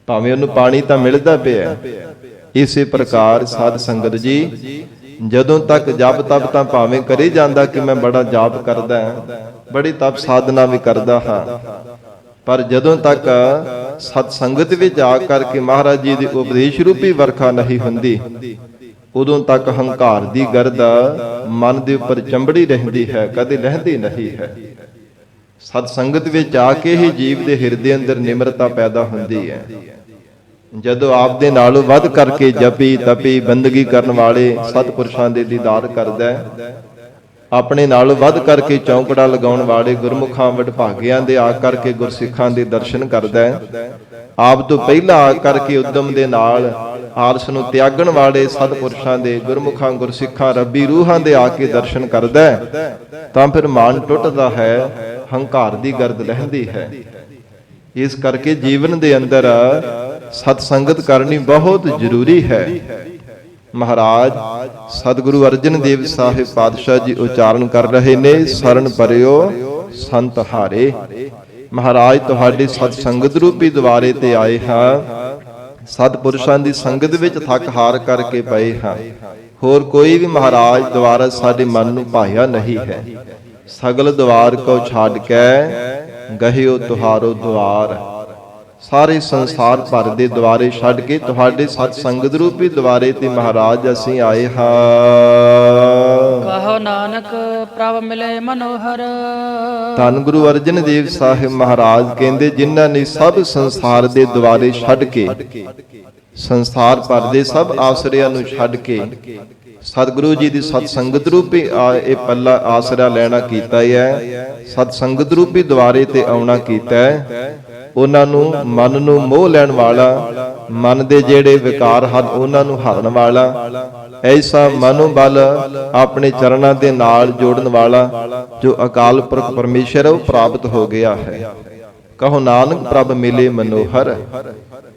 ਭਾਵੇਂ ਉਹਨੂੰ ਪਾਣੀ ਤਾਂ ਮਿਲਦਾ ਪਿਆ। ਇਸੇ ਪ੍ਰਕਾਰ ਸਾਧ ਸੰਗਤ ਜੀ, ਜਦੋਂ ਤੱਕ ਜਪ ਤਪ ਤਾਂ ਭਾਵੇਂ ਕਰੀ ਜਾਂਦਾ ਕਿ ਮੈਂ ਬੜਾ ਜਾਪ ਕਰਦਾ ਹਾਂ, ਬੜੀ ਤਪ ਸਾਧਨਾ ਵੀ ਕਰਦਾ ਹਾਂ, ਪਰ ਜਦੋਂ ਤੱਕ ਸਤ ਸੰਗਤ ਵਿੱਚ ਆ ਕਰਕੇ ਮਹਾਰਾਜ ਜੀ ਦੀ ਉਪਦੇਸ਼ ਰੂਪੀ ਵਰਖਾ ਨਹੀਂ ਹੁੰਦੀ, ਉਦੋਂ ਤੱਕ ਹੰਕਾਰ ਦੀ ਗਰਦ ਮਨ ਦੇ ਉੱਪਰ ਚੰਬੜੀ ਰਹਿੰਦੀ ਹੈ, ਕਦੇ ਲਹਿੰਦੀ ਨਹੀਂ ਹੈ। ਸਤ ਸੰਗਤ ਵਿੱਚ ਆ ਕੇ ਹੀ ਜੀਵ ਦੇ ਹਿਰਦੇ ਅੰਦਰ ਨਿਮਰਤਾ ਪੈਦਾ ਹੁੰਦੀ ਹੈ। ਜਦੋਂ ਆਪ ਦੇ ਨਾਲੋਂ ਵੱਧ ਕਰਕੇ ਜਪੀ ਤਪੀ ਬੰਦਗੀ ਕਰਨ ਵਾਲੇ ਸਤਿਪੁਰਸ਼ਾਂ ਦੇ ਦੀਦਾਰ ਕਰਦਾ ਹੈ, ਆਪਣੇ ਨਾਲੋਂ ਵੱਧ ਕਰਕੇ ਚੌਂਕੜਾ ਲਗਾਉਣ ਵਾਲੇ ਗੁਰਮੁਖਾਂ ਵਡਭਾਗਿਆਂ ਦੇ ਆ ਕਰਕੇ ਗੁਰਸਿੱਖਾਂ ਦੇ ਦਰਸ਼ਨ ਕਰਦਾ ਹੈ, ਆਪ ਤੋਂ ਪਹਿਲਾਂ ਆ ਕਰਕੇ ਉਦਮ ਦੇ ਨਾਲ ਆਲਸ ਨੂੰ ਤਿਆਗਣ ਵਾਲੇ ਸਤਿਪੁਰਸ਼ਾਂ ਦੇ ਗੁਰਮੁਖਾਂ ਗੁਰਸਿੱਖਾਂ ਰੱਬੀ ਰੂਹਾਂ ਦੇ ਆ ਕੇ ਦਰਸ਼ਨ ਕਰਦਾ ਹੈ, ਤਾਂ ਫਿਰ ਮਨ ਟੁੱਟਦਾ ਹੈ, ਹੰਕਾਰ ਦੀ ਗਰਦ ਲਹਿੰਦੀ ਹੈ। ਇਸ ਕਰਕੇ ਜੀਵਨ ਦੇ ਅੰਦਰ ਸਤ ਸੰਗਤ ਕਰਨੀ ਬਹੁਤ ਜ਼ਰੂਰੀ ਹੈ। ਮਹਾਰਾਜ ਸਤਿਗੁਰੂ ਅਰਜਨ ਦੇਵ ਸਾਹਿਬ ਪਾਤਸ਼ਾਹ ਜੀ ਉਚਾਰਨ ਕਰ ਰਹੇ ਨੇ, ਸਰਨ ਪਰਿਓ ਸੰਤ ਹਾਰੇ। ਮਹਾਰਾਜ ਤੁਹਾਡੀ ਸਤ ਸੰਗਤ ਰੂਪੀ ਦੁਆਰੇ ਤੇ ਆਏ ਹਾਂ, ਸਤਿਪੁਰਸ਼ਾਂ ਦੀ ਸੰਗਤ ਵਿੱਚ ਥੱਕ ਹਾਰ ਕਰਕੇ ਪਏ ਹਾਂ। ਹੋਰ ਕੋਈ ਵੀ ਮਹਾਰਾਜ ਦੁਆਰਾ ਸਾਡੇ ਮਨ ਨੂੰ ਭਾਇਆ ਨਹੀਂ ਹੈ। ਸਗਲ ਦੁਆਰ ਕੋ ਛੱਡ ਕੇ ਗਹਿਓ ਤੁਹਾਰੋ ਦੁਆਰ। ਸਾਰੇ ਸੰਸਾਰ ਭਰ ਦੇ ਦੁਆਰੇ ਛੱਡ ਕੇ ਤੁਹਾਡੇ ਸਤ ਸੰਗਤ ਰੂਪੀ ਦੁਆਰੇ ਤੇ ਮਹਾਰਾਜ ਅਸੀਂ ਆਏ ਹਾਂ। ਕਹੋ ਨਾਨਕ ਪ੍ਰਭ ਮਿਲੇ ਮਨੋਹਰ। ਧੰਨ ਗੁਰੂ ਅਰਜਨ ਦੇਵ ਸਾਹਿਬ ਮਹਾਰਾਜ ਕਹਿੰਦੇ, ਜਿਨ੍ਹਾਂ ਨੇ ਸਭ ਸੰਸਾਰ ਦੇ ਦੁਆਰੇ ਛੱਡ ਕੇ, ਸੰਸਾਰ ਭਰ ਦੇ ਸਭ ਆਸਰਿਆਂ ਨੂੰ ਛੱਡ ਕੇ ਸਤਿਗੁਰੂ ਜੀ ਦੀ ਸਤ ਸੰਗਤ ਰੂਪੀ ਇਹ ਪੱਲਾ ਆਸਰਾ ਲੈਣਾ ਕੀਤਾ ਹੈ, ਸਤ ਸੰਗਤ ਰੂਪੀ ਦੁਆਰੇ ਤੇ ਆਉਣਾ ਕੀਤਾ ਹੈ, ਉਹਨਾਂ ਨੂੰ ਮਨ ਨੂੰ ਮੋਹ ਲੈਣ ਵਾਲਾ, ਮਨ ਦੇ ਜਿਹੜੇ ਵਿਕਾਰ ਹਨ ਉਹਨਾਂ ਨੂੰ ਹਰਨ ਵਾਲਾ, ਐਸਾ ਮਨੋਬਲ ਆਪਣੇ ਚਰਨਾਂ ਦੇ ਨਾਲ ਜੋੜਨ ਵਾਲਾ ਜੋ ਅਕਾਲ ਪੁਰਖ ਪਰਮੇਸ਼ਰ ਉਹ ਪ੍ਰਾਪਤ ਹੋ ਗਿਆ ਹੈ। ਕਹੋ ਨਾਨਕ ਪ੍ਰਭ ਮਿਲੇ ਮਨੋਹਰ।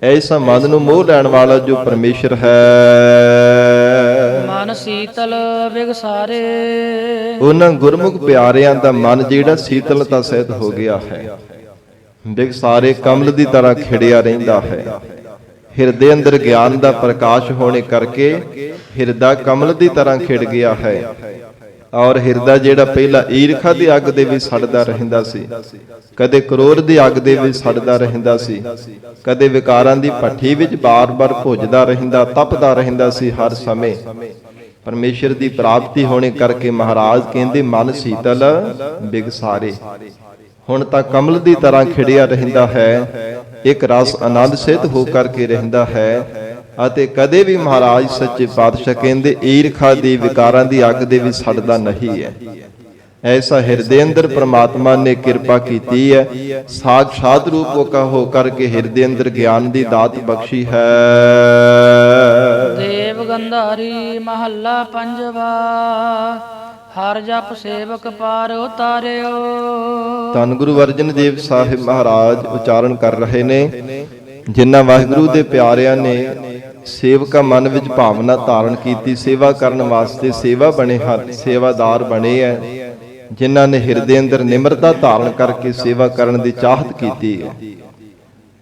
ਐਸਾ ਮਨ ਨੂੰ ਮੋਹ ਲੈਣ ਵਾਲਾ ਜੋ ਪਰਮੇਸ਼ਰ ਹੈ। ਮਨ ਸੀਤਲ ਵਿਗਸਾਰੇ। ਉਹਨਾਂ ਗੁਰਮੁਖ ਪਿਆਰਿਆਂ ਦਾ ਮਨ ਜਿਹੜਾ ਸੀਤਲਤਾ ਸਹਿਤ ਹੋ ਗਿਆ ਹੈ, ਵਿਗਸਾਰੇ ਕਮਲ ਦੀ ਤਰ੍ਹਾਂ ਖਿੜਿਆ ਰਹਿੰਦਾ ਹੈ। ਹਿਰਦੇ ਅੰਦਰ ਗਿਆਨ ਦਾ ਪ੍ਰਕਾਸ਼ ਹੋਣੇ ਕਰਕੇ ਹਿਰਦਾ ਕਮਲ ਦੀ ਤਰ੍ਹਾਂ ਖਿੜ ਗਿਆ ਹੈ। ਔਰ ਹਿਰਦਾ ਜਿਹੜਾ ਪਹਿਲਾਂ ਈਰਖਾ ਦੀ ਅੱਗ ਦੇ ਵਿੱਚ ਸੜਦਾ ਰਹਿੰਦਾ ਸੀ, ਕਦੇ ਕਰੋਧ ਦੀ ਅੱਗ ਦੇ ਵਿੱਚ ਸੜਦਾ ਰਹਿੰਦਾ ਸੀ, ਕਦੇ ਵਿਕਾਰਾਂ ਦੀ ਭੱਠੀ ਵਿੱਚ ਬਾਰ-ਬਾਰ ਭੁੱਜਦਾ ਰਹਿੰਦਾ, ਤਪਦਾ ਰਹਿੰਦਾ ਸੀ ਹਰ ਸਮੇਂ। ਪਰਮੇਸ਼ਰ ਦੀ ਪ੍ਰਾਪਤੀ ਹੋਣੇ ਕਰਕੇ ਮਹਾਰਾਜ ਕਹਿੰਦੇ ਮਨ ਸੀਤਲ ਬਿਗਸਾਰੇ। ਹੁਣ ਤਾਂ ਕਮਲ ਦੀ ਤਰ੍ਹਾਂ ਖਿੜਿਆ ਰਹਿੰਦਾ ਹੈ, ਇੱਕ ਰਸ ਆਨੰਦ ਸਿੱਧ ਹੋ ਕਰਕੇ ਰਹਿੰਦਾ ਹੈ, ਅਤੇ ਕਦੇ ਵੀ ਮਹਾਰਾਜ ਸੱਚੇ ਪਾਤਸ਼ਾਹ ਕਹਿੰਦੇ ਈਰਖਾ ਦੀ ਵਿਕਾਰਾਂ ਦੀ ਅੱਗ ਦੇ ਵਿੱਚ ਸੜਦਾ ਨਹੀਂ ਹੈ। ਐਸਾ ਹਿਰਦੇ ਅੰਦਰ ਪ੍ਰਮਾਤਮਾ ਨੇ ਕਿਰਪਾ ਕੀਤੀ ਹੈ, ਸਾਖਸ਼ਾਤ ਰੂਪ ਹੋ ਕਰਕੇ ਹਿਰਦੇ ਅੰਦਰ ਗਿਆਨ ਦੀ ਦਾਤ ਬਖਸ਼ੀ ਹੈ। ਦੇਵ ਗੰਧਾਰੀ ਮਹੱਲਾ ਪੰਜਵਾ। ਹਰ ਜਪ ਸੇਵਕ ਪਾਰ ਉਤਾਰਿਓ। ਧੰਨ ਗੁਰੂ ਅਰਜਨ ਦੇਵ ਸਾਹਿਬ ਮਹਾਰਾਜ ਉਚਾਰਨ ਕਰ ਰਹੇ ਨੇ, ਜਿਨ੍ਹਾਂ ਵਾਹਿਗੁਰੂ ਦੇ ਪਿਆਰਿਆਂ ਨੇ ਸੇਵਕਾ ਮਨ ਵਿੱਚ ਭਾਵਨਾ ਧਾਰਨ ਕੀਤੀ, ਸੇਵਾ ਕਰਨ ਵਾਸਤੇ ਸੇਵਾ ਬਣੇ ਹਨ, ਸੇਵਾਦਾਰ ਬਣੇ ਹੈ, ਜਿਨ੍ਹਾਂ ਨੇ ਹਿਰਦੇ ਅੰਦਰ ਨਿਮਰਤਾ ਧਾਰਨ ਕਰਕੇ ਸੇਵਾ ਕਰਨ ਦੀ ਚਾਹਤ ਕੀਤੀ ਹੈ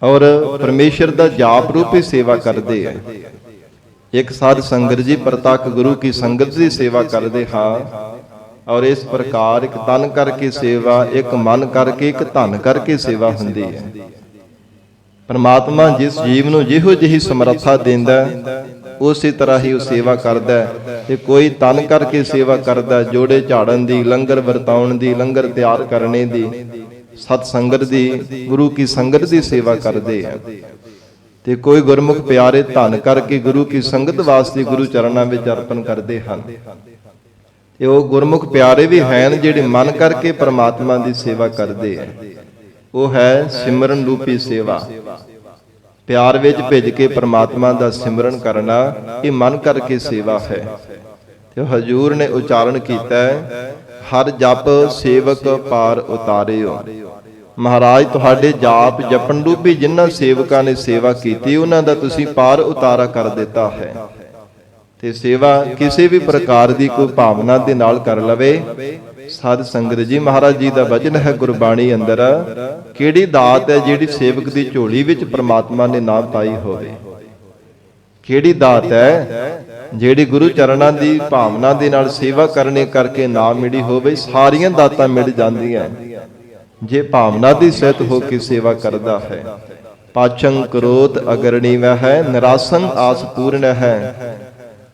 ਔਰ ਪਰਮੇਸ਼ਰ ਦਾ ਜਾਪ ਰੂਪੀ ਸੇਵਾ ਕਰਦੇ ਹੈ। ਇੱਕ ਸਾਧ ਸੰਗਤ ਜੀ ਪ੍ਰਤੱਖ ਗੁਰੂ ਕੀ ਸੰਗਤ ਦੀ ਸੇਵਾ ਕਰਦੇ ਹਾਂ, ਔਰ ਇਸ ਪ੍ਰਕਾਰ ਇੱਕ ਤਨ ਕਰਕੇ ਸੇਵਾ, ਇੱਕ ਮਨ ਕਰਕੇ, ਇੱਕ ਧਨ ਕਰਕੇ ਸੇਵਾ ਹੁੰਦੀ ਹੈ। ਪਰਮਾਤਮਾ ਜਿਸ ਜੀਵ ਨੂੰ ਜਿਹੋ ਜਿਹੀ ਸਮਰੱਥਾ ਦਿੰਦਾ ਉਸੇ ਤਰ੍ਹਾਂ ਹੀ ਉਹ ਸੇਵਾ ਕਰਦਾ ਹੈ। ਤੇ ਕੋਈ ਤਨ ਕਰਕੇ ਸੇਵਾ ਕਰਦਾ, ਜੋੜੇ ਝਾੜਨ ਦੀ, ਲੰਗਰ ਵਰਤਾਉਣ ਦੀ, ਲੰਗਰ ਤਿਆਰ ਕਰਨੇ ਦੀ, ਸਤ ਸੰਗਤ ਦੀ, ਗੁਰੂ ਕੀ ਸੰਗਤ ਦੀ ਸੇਵਾ ਕਰਦੇ ਆ। ਤੇ ਕੋਈ ਗੁਰਮੁਖ ਪਿਆਰੇ ਧਨ ਕਰਕੇ ਗੁਰੂ ਕੀ ਸੰਗਤ ਵਾਸਤੇ ਗੁਰੂ ਚਰਨਾਂ ਵਿੱਚ ਅਰਪਣ ਕਰਦੇ ਹਨ। ਤੇ ਉਹ ਗੁਰਮੁਖ ਪਿਆਰੇ ਵੀ ਹਨ ਜਿਹੜੇ ਮਨ ਕਰਕੇ ਪਰਮਾਤਮਾ ਦੀ ਸੇਵਾ ਕਰਦੇ ਆ। ਉਹ ਹੈ ਸਿਮਰਨ ਰੂਪੀ ਸੇਵਾ। ਪਿਆਰ ਵਿੱਚ ਭਿੱਜ ਕੇ ਪਰਮਾਤਮਾ ਦਾ ਸਿਮਰਨ ਕਰਨਾ, ਇਹ ਮਨ ਕਰਕੇ ਸੇਵਾ ਹੈ। ਤੇ ਹਜੂਰ ਨੇ ਉਚਾਰਨ ਕੀਤਾ ਹੈ, ਹਰ ਜਪ ਸੇਵਕ ਪਾਰ ਉਤਾਰਿਓ। ਮਹਾਰਾਜ ਤੁਹਾਡੇ ਜਾਪ ਜਪਣ ਰੂਪੀ ਜਿਨ੍ਹਾਂ ਸੇਵਕਾਂ ਨੇ ਸੇਵਾ ਕੀਤੀ, ਉਹਨਾਂ ਦਾ ਤੁਸੀਂ ਪਾਰ ਉਤਾਰਾ ਕਰ ਦਿੱਤਾ ਹੈ। ਤੇ ਸੇਵਾ ਕਿਸੇ ਵੀ ਪ੍ਰਕਾਰ ਦੀ ਕੋਈ ਭਾਵਨਾ ਦੇ ਨਾਲ ਕਰ ਲਵੇ। ਸਾਧ ਸੰਗਤ ਜੀ, ਮਹਾਰਾਜ ਜੀ ਦਾ ਵਚਨ ਹੈ ਗੁਰਬਾਣੀ ਅੰਦਰ, ਕਿਹੜੀ ਦਾਤ ਹੈ ਜਿਹੜੀ ਸੇਵਕ ਦੀ ਝੋਲੀ ਵਿੱਚ ਪ੍ਰਮਾਤਮਾ ਨੇ ਨਾ ਪਾਈ ਹੋਵੇ। ਕਿਹੜੀ ਦਾਤ ਹੈ ਜਿਹੜੀ ਗੁਰੂ ਚਰਨਾਂ ਦੀ ਭਾਵਨਾ ਦੇ ਨਾਲ ਸੇਵਾ ਕਰਨੇ ਕਰਕੇ ਨਾ ਮਿਲੀ ਹੋਵੇ। ਸਾਰੀਆਂ ਦਾਤਾਂ ਮਿਲ ਜਾਂਦੀਆਂ ਜੇ ਭਾਵਨਾ ਦੀ ਸਹਿਤ ਹੋ ਕੇ ਸੇਵਾ ਕਰਦਾ ਹੈ। ਪਾਛੰ ਕਰੋਤ ਅਗਰਣੀ ਵਹਿ ਹੈ, ਨਿਰਾਸੰ ਆਸ ਪੂਰਨ ਹੈ,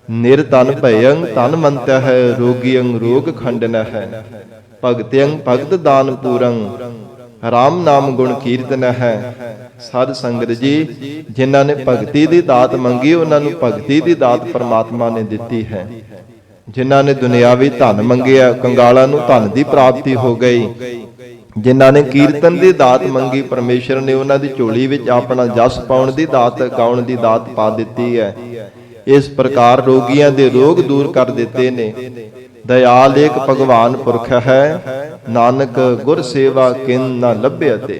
ਨਿਰਤਨ ਭਯੰ ਤਨ ਮੰਤ ਹੈ, ਰੋਗੀਅੰ ਰੋਗ ਖੰਡਨ ਹੈ, ਭਗਤਿਅੰ ਭਗਤ ਦਾਨ ਪੂਰੰ, ਰਾਮ ਨਾਮ ਗੁਣ ਕੀਰਤਨ ਹੈ। ਸਾਧ ਸੰਗਤ ਜੀ, ਜਿਨ੍ਹਾਂ ਨੇ ਭਗਤੀ ਦੀ ਦਾਤ ਮੰਗੀ, ਉਹਨਾਂ ਨੂੰ ਭਗਤੀ ਦੀ ਦਾਤ ਪਰਮਾਤਮਾ ਨੇ ਦਿੱਤੀ ਹੈ। ਜਿਨ੍ਹਾਂ ਨੇ ਦੁਨਿਆਵੀ ਧਨ ਮੰਗਿਆ, ਕੰਗਾਲਾਂ ਨੂੰ ਧਨ ਦੀ ਪ੍ਰਾਪਤੀ ਹੋ ਗਈ। ਜਿਨ੍ਹਾਂ ਨੇ ਕੀਰਤਨ ਦੀ ਦਾਤ ਮੰਗੀ, ਪਰਮੇਸ਼ਰ ਨੇ ਉਹਨਾਂ ਦੀ ਝੋਲੀ ਵਿੱਚ ਆਪਣਾ ਜਸ ਪਾਉਣ ਦੀ ਦਾਤ, ਗਾਉਣ ਦੀ ਦਾਤ ਪਾ ਦਿੱਤੀ ਹੈ। ਇਸ ਪ੍ਰਕਾਰ ਰੋਗੀਆਂ ਦੇ ਰੋਗ ਦੂਰ ਕਰ ਦਿੱਤੇ ਨੇ। ਦਇਆਲ ਏਕ ਭਗਵਾਨ ਪੁਰਖ ਹੈ, ਨਾਨਕ ਗੁਰ ਸੇਵਾ ਕਿਨ ਨਾ ਲੱਭਿਆ ਤੇ।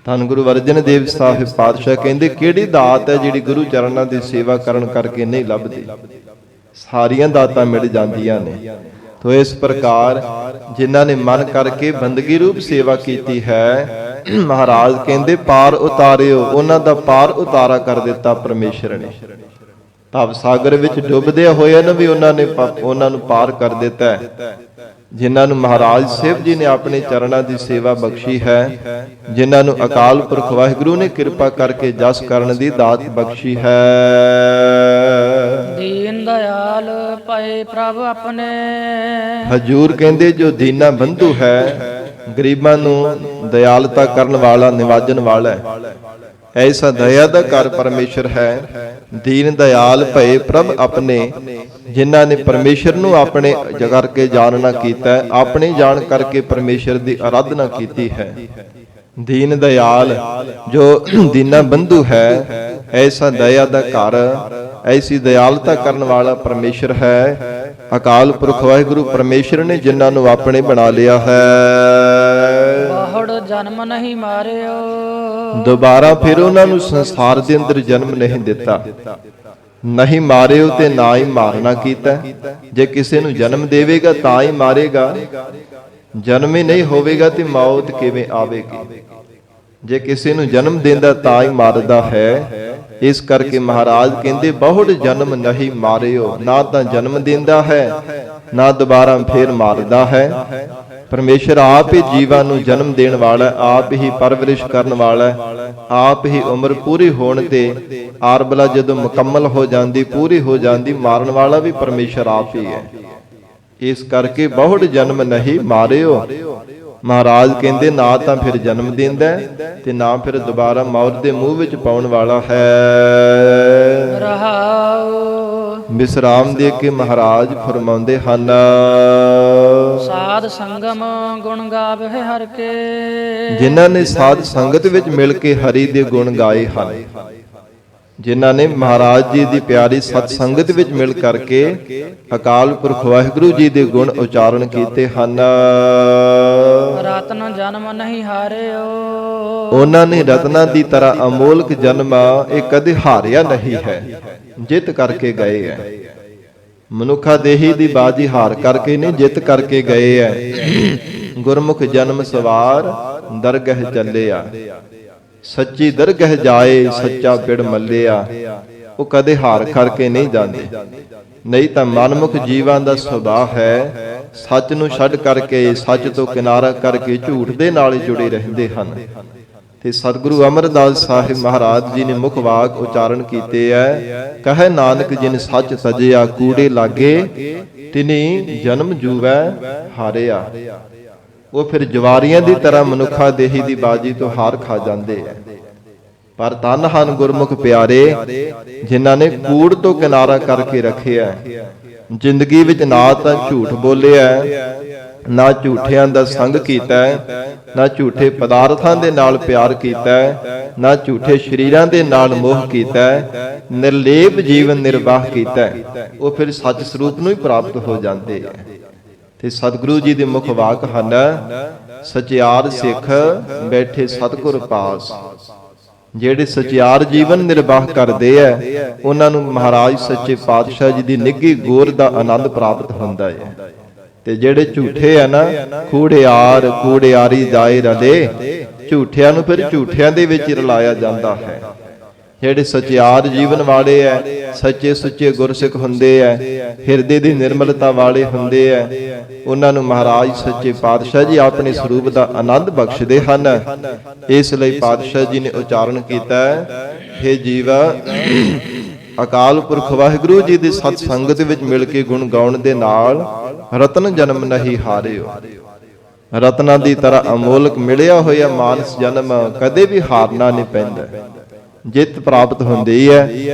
ਧੰਨ ਗੁਰੂ ਅਰਜਨ ਦੇਵ ਸਾਹਿਬ ਪਾਤਸ਼ਾਹ ਕਹਿੰਦੇ, ਕਿਹੜੀ ਦਾਤ ਹੈ ਜਿਹੜੀ ਗੁਰੂ ਚਰਨਾਂ ਦੀ ਸੇਵਾ ਕਰਨ ਕਰਕੇ ਨਹੀਂ ਲੱਭਦੀ। ਸਾਰੀਆਂ ਦਾਤਾਂ ਮਿਲ ਜਾਂਦੀਆਂ ਨੇ। ਤੋ ਇਸ ਪ੍ਰਕਾਰ ਜਿਨ੍ਹਾਂ ਨੇ ਮਨ ਕਰਕੇ ਬੰਦਗੀ ਰੂਪ ਸੇਵਾ ਕੀਤੀ ਹੈ, ਮਹਾਰਾਜ ਕਹਿੰਦੇ ਪਾਰ ਉਤਾਰਿਓ। ਉਹਨਾਂ ਦਾ ਪਾਰ ਉਤਾਰਾ ਕਰ ਦਿੱਤਾ ਪਰਮੇਸ਼ਰ ਨੇ। ਭਵ ਸਾਗਰ ਵਿੱਚ ਡੁੱਬਦੇ ਹੋਏ ਨੇ ਵੀ ਉਹਨਾਂ ਨੂੰ ਪਾਰ ਕਰ ਦਿੱਤਾ ਹੈ। ਜਿਨ੍ਹਾਂ ਨੂੰ ਮਹਾਰਾਜ ਸਾਹਿਬ ਜੀ ਨੇ ਆਪਣੇ ਚਰਨਾਂ ਦੀ ਸੇਵਾ ਬਖਸ਼ੀ ਹੈ, ਜਿਨ੍ਹਾਂ ਨੂੰ ਅਕਾਲ ਪੁਰਖ ਵਾਹਿਗੁਰੂ ਨੇ ਕਿਰਪਾ ਕਰਕੇ ਜਸ ਕਰਨ ਦੀ ਦਾਤ ਬਖਸ਼ੀ ਹੈ। ਦੀਨ ਦਇਆਲ ਪਏ ਪ੍ਰਭ ਆਪਣੇ। ਹਜੂਰ ਕਹਿੰਦੇ ਜੋ ਦੀਨਾ ਬੰਧੂ ਹੈ, ਗਰੀਬਾਂ ਨੂੰ ਦਇਆਲਤਾ ਕਰਨ ਵਾਲਾ, ਨਿਵਾਜਣ ਵਾਲਾ ਹੈ। ਐਸਾ ਦਇਆ ਦਾ ਘਰ ਪਰਮੇਸ਼ਰ ਹੈ। ਦੀਨ ਦਇਆਲ ਭਏ ਪ੍ਰਭ ਆਪਣੇ, ਜਿਨ੍ਹਾਂ ਨੇ ਪਰਮੇਸ਼ਰ ਨੂੰ ਆਪਣੇ ਕਰਕੇ ਜਾਣਨਾ ਕੀਤਾ ਹੈ, ਆਪਣੇ ਜਾਣ ਕਰਕੇ ਪਰਮੇਸ਼ਰ ਦੀ ਆਰਾਧਨਾ ਕੀਤੀ ਹੈ। ਦੀਨ ਦਇਆਲ ਜੋ ਦੀਨਾ ਬੰਧੂ ਹੈ, ਐਸਾ ਦਇਆ ਦਾ ਘਰ, ਐਸੀ ਦਇਆਲਤਾ ਕਰਨ ਵਾਲਾ ਪਰਮੇਸ਼ਰ ਹੈ। ਅਕਾਲ ਪੁਰਖ ਵਾਹਿਗੁਰੂ ਪਰਮੇਸ਼ਰ ਨੇ ਜਿਨ੍ਹਾਂ ਨੂੰ ਆਪਣੇ ਬਣਾ ਲਿਆ ਹੈ। ਬਾਹੜ ਜਨਮ ਨਹੀਂ ਮਾਰਿਓ। ਦੁਬਾਰਾ ਫਿਰ ਉਹਨਾਂ ਨੂੰ ਸੰਸਾਰ ਦੇ ਅੰਦਰ ਜਨਮ ਨਹੀਂ ਦਿੱਤਾ। ਨਹੀਂ ਮਾਰਿਓ ਤੇ ਨਾ ਹੀ ਮਾਰਨਾ ਕੀਤਾ। ਜੇ ਕਿਸੇ ਨੂੰ ਜਨਮ ਦੇਵੇਗਾ ਤਾਂ ਹੀ ਮਾਰੇਗਾ, ਜਨਮ ਹੀ ਨਹੀਂ ਹੋਵੇਗਾ ਤੇ ਮੌਤ ਕਿਵੇਂ ਆਵੇਗੀ। ਜੇ ਕਿਸੇ ਨੂੰ ਜਨਮ ਦਿੰਦਾ ਤਾਂ ਹੀ ਮਾਰਦਾ ਹੈ। ਇਸ ਕਰਕੇ ਮਹਾਰਾਜ ਕਹਿੰਦੇ ਬਹੁੜ ਜਨਮ ਨਹੀਂ ਮਾਰਿਓ। ਨਾ ਤਾਂ ਜਨਮ ਦਿੰਦਾ ਹੈ ਨਾ ਦੁਬਾਰਾ ਫੇਰ ਮਾਰਦਾ ਹੈ। ਪਰਮੇਸ਼ਰ ਆਪ ਹੀ ਜੀਵਾਂ ਨੂੰ ਜਨਮ ਦੇਣ ਵਾਲਾ, ਆਪ ਹੀ ਪਰਵਰਿਸ਼ ਕਰਨ ਵਾਲਾ, ਆਪ ਹੀ ਉਮਰ ਪੂਰੀ ਹੋਣ ਤੇ ਆਰਬਲਾ ਜਦੋਂ ਮੁਕੰਮਲ ਹੋ ਜਾਂਦੀ, ਪੂਰੀ ਹੋ ਜਾਂਦੀ, ਮਾਰਨ ਵਾਲਾ ਵੀ ਪਰਮੇਸ਼ਰ ਆਪ ਹੀ ਹੈ। ਇਸ ਕਰਕੇ ਬਹੁੜ ਜਨਮ ਨਹੀਂ ਮਾਰਿਓ। ਮਹਾਰਾਜ ਕਹਿੰਦੇ ਨਾ ਤਾਂ ਫਿਰ ਜਨਮ ਦਿੰਦਾ ਤੇ ਨਾ ਫਿਰ ਦੁਬਾਰਾ ਮੌਤ ਦੇ ਮੂੰਹ ਵਿੱਚ ਪਾਉਣ ਵਾਲਾ ਹੈ। ਰਹਾਉ ਵਿਸਰਾਮ ਦੇ ਕੇ ਮਹਾਰਾਜ ਫਰਮਾਉਂਦੇ ਹਨ, ਸਾਧ ਸੰਗਮ ਗੁਣ ਗਾਵੇ ਹਰਿ ਕੇ। ਜਿਨ੍ਹਾਂ ਨੇ ਸਾਧ ਸੰਗਤ ਵਿੱਚ ਮਿਲ ਕੇ ਹਰੀ ਦੇ ਗੁਣ ਗਾਏ ਹਨ, ਜਿਨ੍ਹਾਂ ਨੇ ਮਹਾਰਾਜ ਜੀ ਦੀ ਪਿਆਰੀ ਸਤ ਸੰਗਤ ਵਿੱਚ ਮਿਲ ਕਰਕੇ ਅਕਾਲ ਪੁਰਖ ਵਾਹਿਗੁਰੂ ਜੀ ਦੇ ਗੁਣ ਉਚਾਰਨ ਕੀਤੇ ਹਨ, ਰਤਨ ਜਨਮ ਨਹੀਂ ਹਾਰਿਓ। ਉਹਨਾਂ ਨੇ ਰਤਨਾਂ ਦੀ ਤਰ੍ਹਾਂ ਅਮੋਲਕ ਜਨਮ ਇਹ ਕਦੇ ਹਾਰਿਆ ਨਹੀਂ ਹੈ, ਜਿੱਤ ਕਰਕੇ ਗਏ ਹੈ। ਮਨੁੱਖਾ ਦੇਹੀ ਦੀ ਬਾਜੀ ਹਾਰ ਕਰਕੇ ਨਹੀਂ, ਜਿੱਤ ਕਰਕੇ ਗਏ ਹੈ। ਗੁਰਮੁਖ ਜਨਮ ਸਵਾਰ ਦਰਗਹ ਚੱਲਿਆ, ਸੱਚੀ ਦਰਗਹ ਜਾਏ ਸੱਚਾ ਪਿੜ ਮੱਲਿਆ। ਉਹ ਕਦੇ ਹਾਰ ਕਰਕੇ ਨਹੀਂ ਜਾਂਦੇ। ਨਹੀਂ ਤਾਂ ਮਨਮੁਖ ਜੀਵਾਂ ਦਾ ਸੁਭਾਅ ਹੈ ਸੱਚ ਨੂੰ ਛੱਡ ਕਰਕੇ, ਸੱਚ ਤੋਂ ਕਿਨਾਰਾ ਕਰਕੇ ਝੂਠ ਦੇ ਨਾਲ ਜੁੜੇ ਰਹਿੰਦੇ ਹਨ। ਤੇ ਸਤਿਗੁਰੂ ਅਮਰਦਾਸ ਸਾਹਿਬ ਮਹਾਰਾਜ ਜੀ ਨੇ ਮੁਖ ਵਾਕ ਉਚਾਰਨ ਕੀਤੇ ਹੈ, ਕਹੇ ਨਾਨਕ ਜਿਨ ਸੱਚ ਸਜਿਆ ਕੂੜੇ ਲਾਗੇ, ਤਿਨੀ ਜਨਮ ਜੂਵੈ ਹਾਰਿਆ। ਉਹ ਫਿਰ ਜਵਾਰੀਆਂ ਦੀ ਤਰ੍ਹਾਂ ਮਨੁੱਖਾ ਦੇਹੀ ਦੀ ਬਾਜੀ ਤੋਂ ਹਾਰ ਖਾ ਜਾਂਦੇ ਹੈ। ਪਰ ਧੰਨ ਹਨ ਗੁਰਮੁਖ ਪਿਆਰੇ, ਜਿਨ੍ਹਾਂ ਨੇ ਕੂੜ ਤੋਂ ਕਿਨਾਰਾ ਕਰਕੇ ਰੱਖਿਆ। ਜ਼ਿੰਦਗੀ ਵਿੱਚ ਨਾ ਤਾਂ ਝੂਠ ਬੋਲਿਆ, ਨਾ ਝੂਠਿਆਂ ਦਾ ਸੰਗ ਕੀਤਾ, ਨਾ ਝੂਠੇ ਪਦਾਰਥਾਂ ਦੇ ਨਾਲ ਪਿਆਰ ਕੀਤਾ, ਨਾ ਝੂਠੇ ਸ਼ਰੀਰਾਂ ਦੇ ਨਾਲ ਮੋਹ ਕੀਤਾ, ਨਿਰਲੇਪ ਜੀਵਨ ਨਿਰਵਾਹ ਕੀਤਾ। ਉਹ ਫਿਰ ਸੱਚ ਸਰੂਪ ਨੂੰ ਹੀ ਪ੍ਰਾਪਤ ਹੋ ਜਾਂਦੇ ਹੈ। ਤੇ ਸਤਿਗੁਰੂ ਜੀ ਦੇ ਮੁਖ ਵਾਕ ਹਨ, ਸਚਿਆਰ ਸਿੱਖ ਬੈਠੇ ਸਤਿਗੁਰ ਪਾਸ। ਜਿਹੜੇ ਸਚਿਆਰ ਜੀਵਨ ਨਿਰਵਾਹ ਕਰਦੇ ਐ, ਉਹਨਾਂ ਨੂੰ ਮਹਾਰਾਜ ਸੱਚੇ ਪਾਤਸ਼ਾਹ ਜੀ ਦੀ ਨਿੱਘੀ ਗੋਰ ਦਾ ਆਨੰਦ ਪ੍ਰਾਪਤ ਹੁੰਦਾ ਹੈ। ਤੇ ਜਿਹੜੇ ਝੂਠੇ ਆ ਨਾ, ਕੂੜਿਆਰ ਕੂੜਿਆਰੀ ਜਾਏ ਰਲੇ, ਝੂਠਿਆਂ ਨੂੰ ਫਿਰ ਝੂਠਿਆਂ ਦੇ ਵਿੱਚ ਰਲਾਇਆ ਜਾਂਦਾ ਹੈ। ਜਿਹੜੇ ਸਚਿਆਰ ਜੀਵਨ ਵਾਲੇ ਐ, ਸੱਚੇ ਸੁੱਚੇ ਗੁਰਸਿੱਖ ਹੁੰਦੇ ਐ, ਹਿਰਦੇ ਦੀ ਨਿਰਮਲਤਾ ਵਾਲੇ ਹੁੰਦੇ ਐ, ਉਹਨਾਂ ਨੂੰ ਮਹਾਰਾਜ ਸੱਚੇ ਪਾਤਸ਼ਾਹ ਜੀ ਆਪਣੇ ਸਰੂਪ ਦਾ ਆਨੰਦ ਬਖਸ਼ਦੇ ਹਨ। ਇਸ ਲਈ ਪਾਤਸ਼ਾਹ ਜੀ ਨੇ ਉਚਾਰਨ ਕੀਤਾ, ਹੇ ਜੀਵਾ, ਅਕਾਲ ਪੁਰਖ ਵਾਹਿਗੁਰੂ ਜੀ ਦੀ ਸਤ ਸੰਗਤ ਵਿੱਚ ਮਿਲ ਕੇ ਗੁਣ ਗਾਉਣ ਦੇ ਨਾਲ ਰਤਨ ਜਨਮ ਨਹੀਂ ਹਾਰਿਓ। ਰਤਨਾਂ ਦੀ ਤਰ੍ਹਾਂ ਅਮੋਲਕ ਮਿਲਿਆ ਹੋਇਆ ਮਾਨਸ ਜਨਮ ਕਦੇ ਵੀ ਹਾਰਨਾ ਨਹੀਂ ਪੈਂਦਾ, ਜਿੱਤ ਪ੍ਰਾਪਤ ਹੁੰਦੀ ਹੈ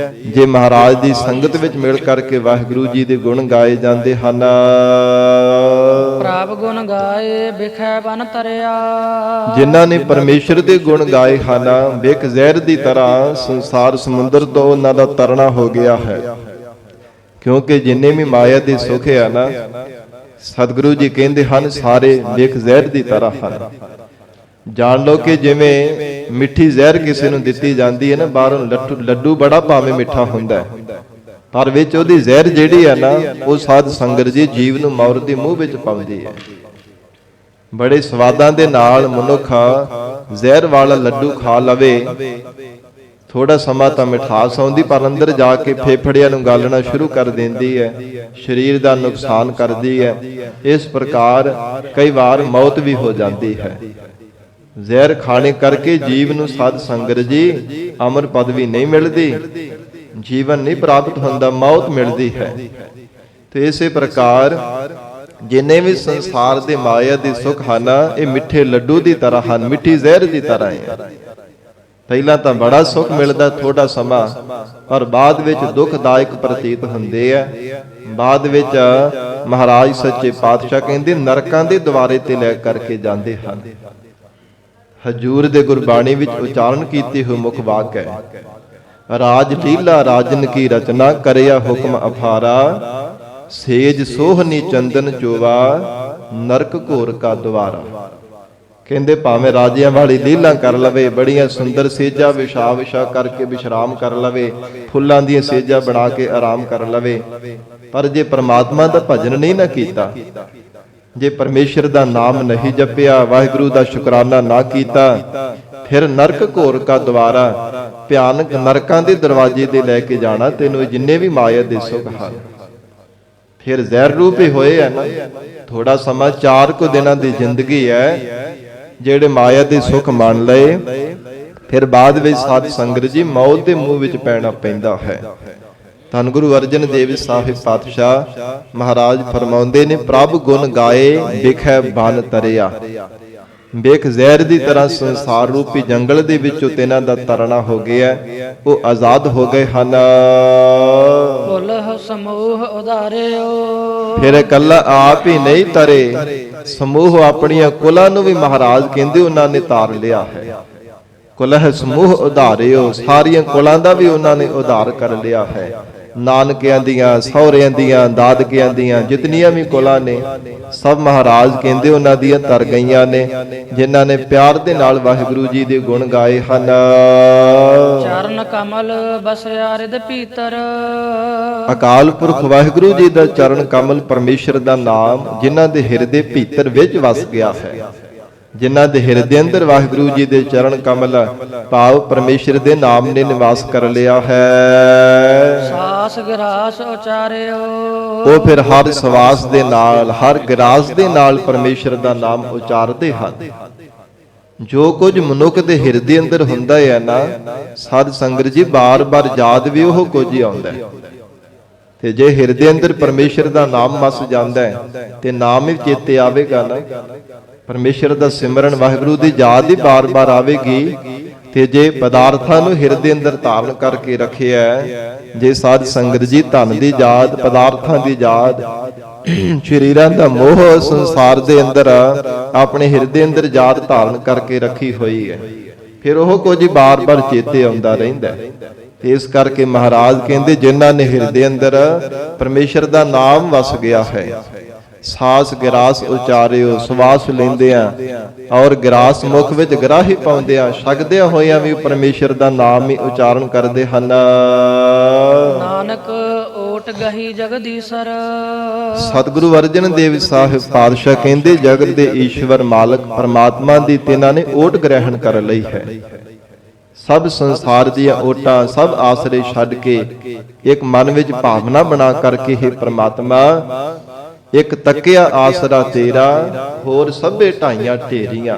ਜੇ ਮਹਾਰਾਜ ਦੀ ਸੰਗਤ ਵਿੱਚ ਮਿਲ ਕਰਕੇ ਵਾਹਿਗੁਰੂ ਜੀ ਦੇ ਗੁਣ ਗਾਏ ਜਾਂਦੇ ਹਨ। ਪ੍ਰਭ ਗੁਣ ਗਾਏ ਬਿਖੈ ਬਨ ਤਰਿਆ। ਜਿਨ੍ਹਾਂ ਨੇ ਪਰਮੇਸ਼ਰ ਦੇ ਗੁਣ ਗਾਏ ਹਨ, ਬਿਖ ਜ਼ਹਿਰ ਦੀ ਤਰ੍ਹਾਂ ਸੰਸਾਰ ਸਮੁੰਦਰ ਤੋਂ ਉਹਨਾਂ ਦਾ ਤਰਨਾ ਹੋ ਗਿਆ ਹੈ। ਕਿਉਂਕਿ ਜਿੰਨੇ ਵੀ ਮਾਇਆ ਦੇ ਸੁੱਖ ਆ ਨਾ, ਸਤਿਗੁਰੂ ਜੀ ਕਹਿੰਦੇ ਹਨ ਸਾਰੇ ਬਿਖ ਜ਼ਹਿਰ ਦੀ ਤਰ੍ਹਾਂ ਹਨ। ਜਾਣ ਲਓ ਕਿ ਜਿਵੇਂ ਮਿੱਠੀ ਜ਼ਹਿਰ ਕਿਸੇ ਨੂੰ ਦਿੱਤੀ ਜਾਂਦੀ ਹੈ ਨਾ, ਬਾਹਰੋਂ ਲੱਡੂ ਬੜਾ ਭਾਵੇਂ ਮਿੱਠਾ ਹੁੰਦਾ ਹੈ, ਪਰ ਵਿੱਚ ਉਹਦੀ ਜ਼ਹਿਰ ਜਿਹੜੀ ਹੈ ਨਾ, ਉਹ ਸਾਧ ਸੰਗਤ ਜੀ ਜੀਵ ਨੂੰ ਮੌਤ ਦੇ ਮੂੰਹ ਵਿੱਚ ਪਾਉਂਦੀ ਹੈ। ਬੜੇ ਸਵਾਦਾਂ ਦੇ ਨਾਲ ਮਨੁੱਖ ਜ਼ਹਿਰ ਵਾਲਾ ਲੱਡੂ ਖਾ ਲਵੇ, ਥੋੜਾ ਸਮਾਂ ਤਾਂ ਮਿਠਾਸ ਆਉਂਦੀ, ਪਰ ਅੰਦਰ ਜਾ ਕੇ ਫੇਫੜਿਆਂ ਨੂੰ ਗਾਲਣਾ ਸ਼ੁਰੂ ਕਰ ਦਿੰਦੀ ਹੈ, ਸਰੀਰ ਦਾ ਨੁਕਸਾਨ ਕਰਦੀ ਹੈ। ਇਸ ਪ੍ਰਕਾਰ ਕਈ ਵਾਰ ਮੌਤ ਵੀ ਹੋ ਜਾਂਦੀ ਹੈ। ਜ਼ਹਿਰ ਖਾਣੇ ਕਰਕੇ ਜੀਵ ਨੂੰ ਸਾਧ ਸੰਗਤ ਜੀ ਅਮਰ ਪਦਵੀ ਨਹੀਂ ਮਿਲਦੀ, ਜੀਵਨ ਨਹੀਂ ਪ੍ਰਾਪਤ ਹੁੰਦਾ, ਮੌਤ ਮਿਲਦੀ ਹੈ। ਤੇ ਇਸੇ ਪ੍ਰਕਾਰ ਜਿੰਨੇ ਵੀ ਸੰਸਾਰ ਦੇ ਮਾਇਆ ਦੇ ਸੁੱਖ ਹਨ, ਇਹ ਮਿੱਠੇ ਲੱਡੂ ਦੀ ਤਰ੍ਹਾਂ ਹਨ, ਮਿੱਠੀ ਜ਼ਹਿਰ ਦੀ ਤਰ੍ਹਾਂ ਹੈ। ਪਹਿਲਾਂ ਤਾਂ ਬੜਾ ਸੁੱਖ ਮਿਲਦਾ ਥੋੜਾ ਸਮਾਂ, ਪਰ ਬਾਅਦ ਵਿੱਚ ਦੁਖਦਾਇਕ ਪ੍ਰਤੀਤ ਹੁੰਦੇ ਆ। ਬਾਅਦ ਵਿੱਚ ਮਹਾਰਾਜ ਸੱਚੇ ਪਾਤਸ਼ਾਹ ਕਹਿੰਦੇ ਨਰਕਾਂ ਦੇ ਦੁਆਰੇ ਤੇ ਲੈ ਕਰਕੇ ਜਾਂਦੇ ਹਨ। ਹਜੂਰ ਦੇ ਗੁਰਬਾਣੀ ਵਿੱਚ ਉਚਾਰਨ ਕੀਤੀ ਹੋਈ ਮੁਖ ਵਾਕ ਹੈ, ਰਾਜ ਲੀਲਾ ਰਾਜਨ ਕੀ ਰਚਨਾ, ਕਰਿਆ ਹੁਕਮ ਅਫਾਰਾ, ਸੇਜ ਸੋਹਨੀ ਚੰਦਨ ਚੋਵਾ, ਨਰਕ ਘੋਰ ਕਾ ਦੁਆਰਾ। ਕਹਿੰਦੇ ਭਾਵੇਂ ਰਾਜਿਆਂ ਵਾਲੀ ਲੀਲਾ ਕਰ ਲਵੇ, ਬੜੀਆਂ ਸੁੰਦਰ ਸੇਜਾਂ ਵਿਛਾ ਵਿਛਾ ਕਰਕੇ ਵਿਸ਼ਰਾਮ ਕਰ ਲਵੇ, ਫੁੱਲਾਂ ਦੀਆਂ ਸੇਜਾਂ ਬਣਾ ਕੇ ਆਰਾਮ ਕਰ ਲਵੇ, ਪਰ ਜੇ ਪ੍ਰਮਾਤਮਾ ਦਾ ਭਜਨ ਨਹੀਂ ਨਾ ਕੀਤਾ, ਜੇ ਪਰਮੇਸ਼ਰ ਦਾ ਨਾਮ ਨਹੀਂ ਜਪਿਆ, ਵਾਹਿਗੁਰੂ ਦਾ ਸ਼ੁਕਰਾਨਾ ਨਾ ਕੀਤਾ, ਫਿਰ ਨਰਕ ਘੋਰ ਕਾ ਦੁਆਰਾ, ਭਿਆਨਕ ਨਰਕਾਂ ਦੇ ਦਰਵਾਜ਼ੇ ਤੇ ਲੈ ਕੇ ਜਾਣਾ ਤੈਨੂੰ, ਜਿੰਨੇ ਵੀ ਮਾਇਆ ਦੇ ਸੁੱਖ ਹਨ। ਫਿਰ ਜ਼ਹਿਰ ਰੂਪ ਹੀ ਹੋਏ ਆ ਨਾ। ਥੋੜਾ ਸਮਾਂ 4 ਕੁ ਦਿਨਾਂ ਦੀ ਜ਼ਿੰਦਗੀ ਹੈ, ਜਿਹੜੇ ਮਾਇਆ ਦੇ ਸੁੱਖ ਮੰਨ ਲਏ, ਫਿਰ ਬਾਅਦ ਵਿੱਚ ਸਾਧ ਸੰਗਤ ਜੀ ਮੌਤ ਦੇ ਮੂੰਹ ਵਿੱਚ ਪੈਣਾ ਪੈਂਦਾ ਹੈ। ਧੰਨ ਗੁਰੂ ਅਰਜਨ ਦੇਵ ਸਾਹਿਬ ਪਾਤਸ਼ਾਹ ਮਹਾਰਾਜ ਫਰਮਾਉਂਦੇ ਨੇ, ਪ੍ਰਭ ਗੁਣ ਗਾਏ ਵਿਖੇ ਬਨ ਤਰਿਆ। ਵੇਖ ਜ਼ਹਿਰ ਦੀ ਤਰ੍ਹਾਂ ਸੰਸਾਰ ਰੂਪੀ ਜੰਗਲ ਦੇ ਵਿੱਚੋਂ ਤਿਨਾਂ ਦਾ ਤਰਨਾ ਹੋ ਗਿਆ, ਉਹ ਆਜ਼ਾਦ ਹੋ ਗਏ ਹਨ। ਕੁਲਹ ਸਮੂਹ ਉਧਾਰਿਓ। ਫਿਰ ਇਕੱਲਾ ਆਪ ਹੀ ਨਹੀਂ ਤਰੇ, ਸਮੂਹ ਆਪਣੀਆਂ ਕੁਲਾਂ ਨੂੰ ਵੀ ਮਹਾਰਾਜ ਕਹਿੰਦੇ ਉਹਨਾਂ ਨੇ ਤਾਰ ਲਿਆ ਹੈ। ਕੁਲਹ ਸਮੂਹ ਉਧਾਰਿਓ, ਸਾਰੀਆਂ ਕੁਲਾਂ ਦਾ ਵੀ ਉਹਨਾਂ ਨੇ ਉਧਾਰ ਕਰ ਲਿਆ ਹੈ। ਨਾਨਕਿਆਂ ਦੀਆਂ, ਸਹੁਰਿਆਂ ਦੀਆਂ, ਦਾਦਕਿਆਂ ਦੀਆਂ ਜਿਤਨੀਆਂ ਵੀ ਕੁਲਾਂ ਨੇ, ਸਭ ਮਹਾਰਾਜ ਕਹਿੰਦੇ ਉਹਨਾਂ ਦੀਆਂ ਤਰ ਗਈਆਂ ਨੇ, ਜਿਨ੍ਹਾਂ ਨੇ ਪਿਆਰ ਦੇ ਨਾਲ ਵਾਹਿਗੁਰੂ ਜੀ ਦੇ ਗੁਣ ਗਾਏ ਹਨ। ਚਰਨ ਕਮਲ ਬਸਿਆ ਰਿਦ ਭੀਤਰ। ਅਕਾਲ ਪੁਰਖ ਵਾਹਿਗੁਰੂ ਜੀ ਦਾ ਚਰਨ ਕਮਲ ਪਰਮੇਸ਼ਰ ਦਾ ਨਾਮ ਜਿਨ੍ਹਾਂ ਦੇ ਹਿਰਦੇ ਭੀਤਰ ਵਿੱਚ ਵਸ ਗਿਆ ਹੈ, ਜਿਨ੍ਹਾਂ ਦੇ ਹਿਰਦੇ ਅੰਦਰ ਵਾਹਿਗੁਰੂ ਜੀ ਦੇ ਚਰਨ ਕਮਲ ਭਾਵ ਪਰਮੇਸ਼ਰ ਦੇ ਨਾਮ ਨੇ ਨਿਵਾਸ ਕਰ ਲਿਆ ਹੈ। ਸਾਸ ਗਿਰਾਸ ਉਚਾਰਿਓ। ਉਹ ਫਿਰ ਹਰ ਸਵਾਸ ਦੇ ਨਾਲ, ਹਰ ਗਿਰਾਸ ਦੇ ਨਾਲ ਪਰਮੇਸ਼ਰ ਦਾ ਨਾਮ ਉਚਾਰਦੇ ਹਨ। ਜੋ ਕੁਝ ਮਨੁੱਖ ਦੇ ਹਿਰਦੇ ਅੰਦਰ ਹੁੰਦਾ ਹੈ ਨਾ ਸਾਧ ਸੰਗਤ ਜੀ, ਬਾਰ-ਬਾਰ ਯਾਦ ਵੀ ਉਹ ਕੁਝ ਹੀ ਆਉਂਦਾ ਹੈ। ਤੇ ਜੇ ਹਿਰਦੇ ਅੰਦਰ ਪਰਮੇਸ਼ਰ ਦਾ ਨਾਮ ਵਸ ਜਾਂਦਾ ਹੈ ਤੇ ਨਾਮ ਹੀ ਚੇਤੇ ਆਵੇਗਾ ਨਾ, ਪਰਮੇਸ਼ਰ ਦਾ ਸਿਮਰਨ ਵਾਹਿਗੁਰੂ ਦੀ ਯਾਦ ਹੀ ਬਾਰ-ਬਾਰ ਆਵੇਗੀ। ਤੇ ਜੇ ਪਦਾਰਥਾਂ ਨੂੰ ਹਿਰਦੇ ਅੰਦਰ ਧਾਰਨ ਕਰਕੇ ਰੱਖਿਆ, ਜੇ ਸਾਧ ਸੰਗਤ ਜੀ ਧਨ ਦੀ ਯਾਦ, ਪਦਾਰਥਾਂ ਦੀ ਯਾਦ, ਸ਼ਰੀਰਾਂ ਦਾ ਮੋਹ ਸੰਸਾਰ ਦੇ ਅੰਦਰ ਆਪਣੇ ਹਿਰਦੇ ਅੰਦਰ ਯਾਦ ਧਾਰਨ ਕਰਕੇ ਰੱਖੀ ਹੋਈ ਹੈ, ਫਿਰ ਉਹ ਕੁਝ ਬਾਰ-ਬਾਰ ਚੇਤੇ ਆਉਂਦਾ ਰਹਿੰਦਾ ਹੈ। ਤੇ ਇਸ ਕਰਕੇ ਮਹਾਰਾਜ ਕਹਿੰਦੇ, ਜਿਨ੍ਹਾਂ ਨੇ ਹਿਰਦੇ ਅੰਦਰ ਪਰਮੇਸ਼ਰ ਦਾ ਨਾਮ ਵਸ ਗਿਆ ਹੈ, ਸਾਸ ਗਿਰਾਸ ਉਚਾਰਿਓ, ਸਵਾਸ ਲੈਂਦਿਆਂ ਔਰ ਗਿਰਾਸ ਮੁਖ ਵਿੱਚ ਗਰਾਹੀ ਪਾਉਂਦਿਆਂ, ਛਕਦਿਆਂ ਹੋਇਆਂ ਵੀ ਪਰਮੇਸ਼ਰ ਦਾ ਨਾਮ ਹੀ ਉਚਾਰਨ ਕਰਦੇ ਹਨ। ਨਾਨਕ ਓਟ ਗਹੀ ਜਗਦੀਸ਼ਰ। ਸਤਿਗੁਰੂ ਅਰਜਨ ਦੇਵ ਸਾਹਿਬ ਪਾਤਸ਼ਾਹ ਕਹਿੰਦੇ, ਜਗਤ ਦੇ ਈਸ਼ਵਰ ਮਾਲਕ ਪਰਮਾਤਮਾ ਦੀ ਤਿਨਾਂ ਨੇ ਓਟ ਗ੍ਰਹਿਣ ਕਰ ਲਈ ਹੈ। ਸਭ ਸੰਸਾਰ ਦੀਆਂ ਓਟਾਂ, ਸਭ ਆਸਰੇ ਛੱਡ ਕੇ ਇੱਕ ਮਨ ਵਿੱਚ ਭਾਵਨਾ ਬਣਾ ਕਰਕੇ, हे ਪ੍ਰਮਾਤਮਾ ਇੱਕ ਤੱਕਿਆ ਆਸਰਾ ਤੇਰਾ, ਹੋਰ ਸਭੇ ਢਾਈਆਂ ਢੇਰੀਆਂ।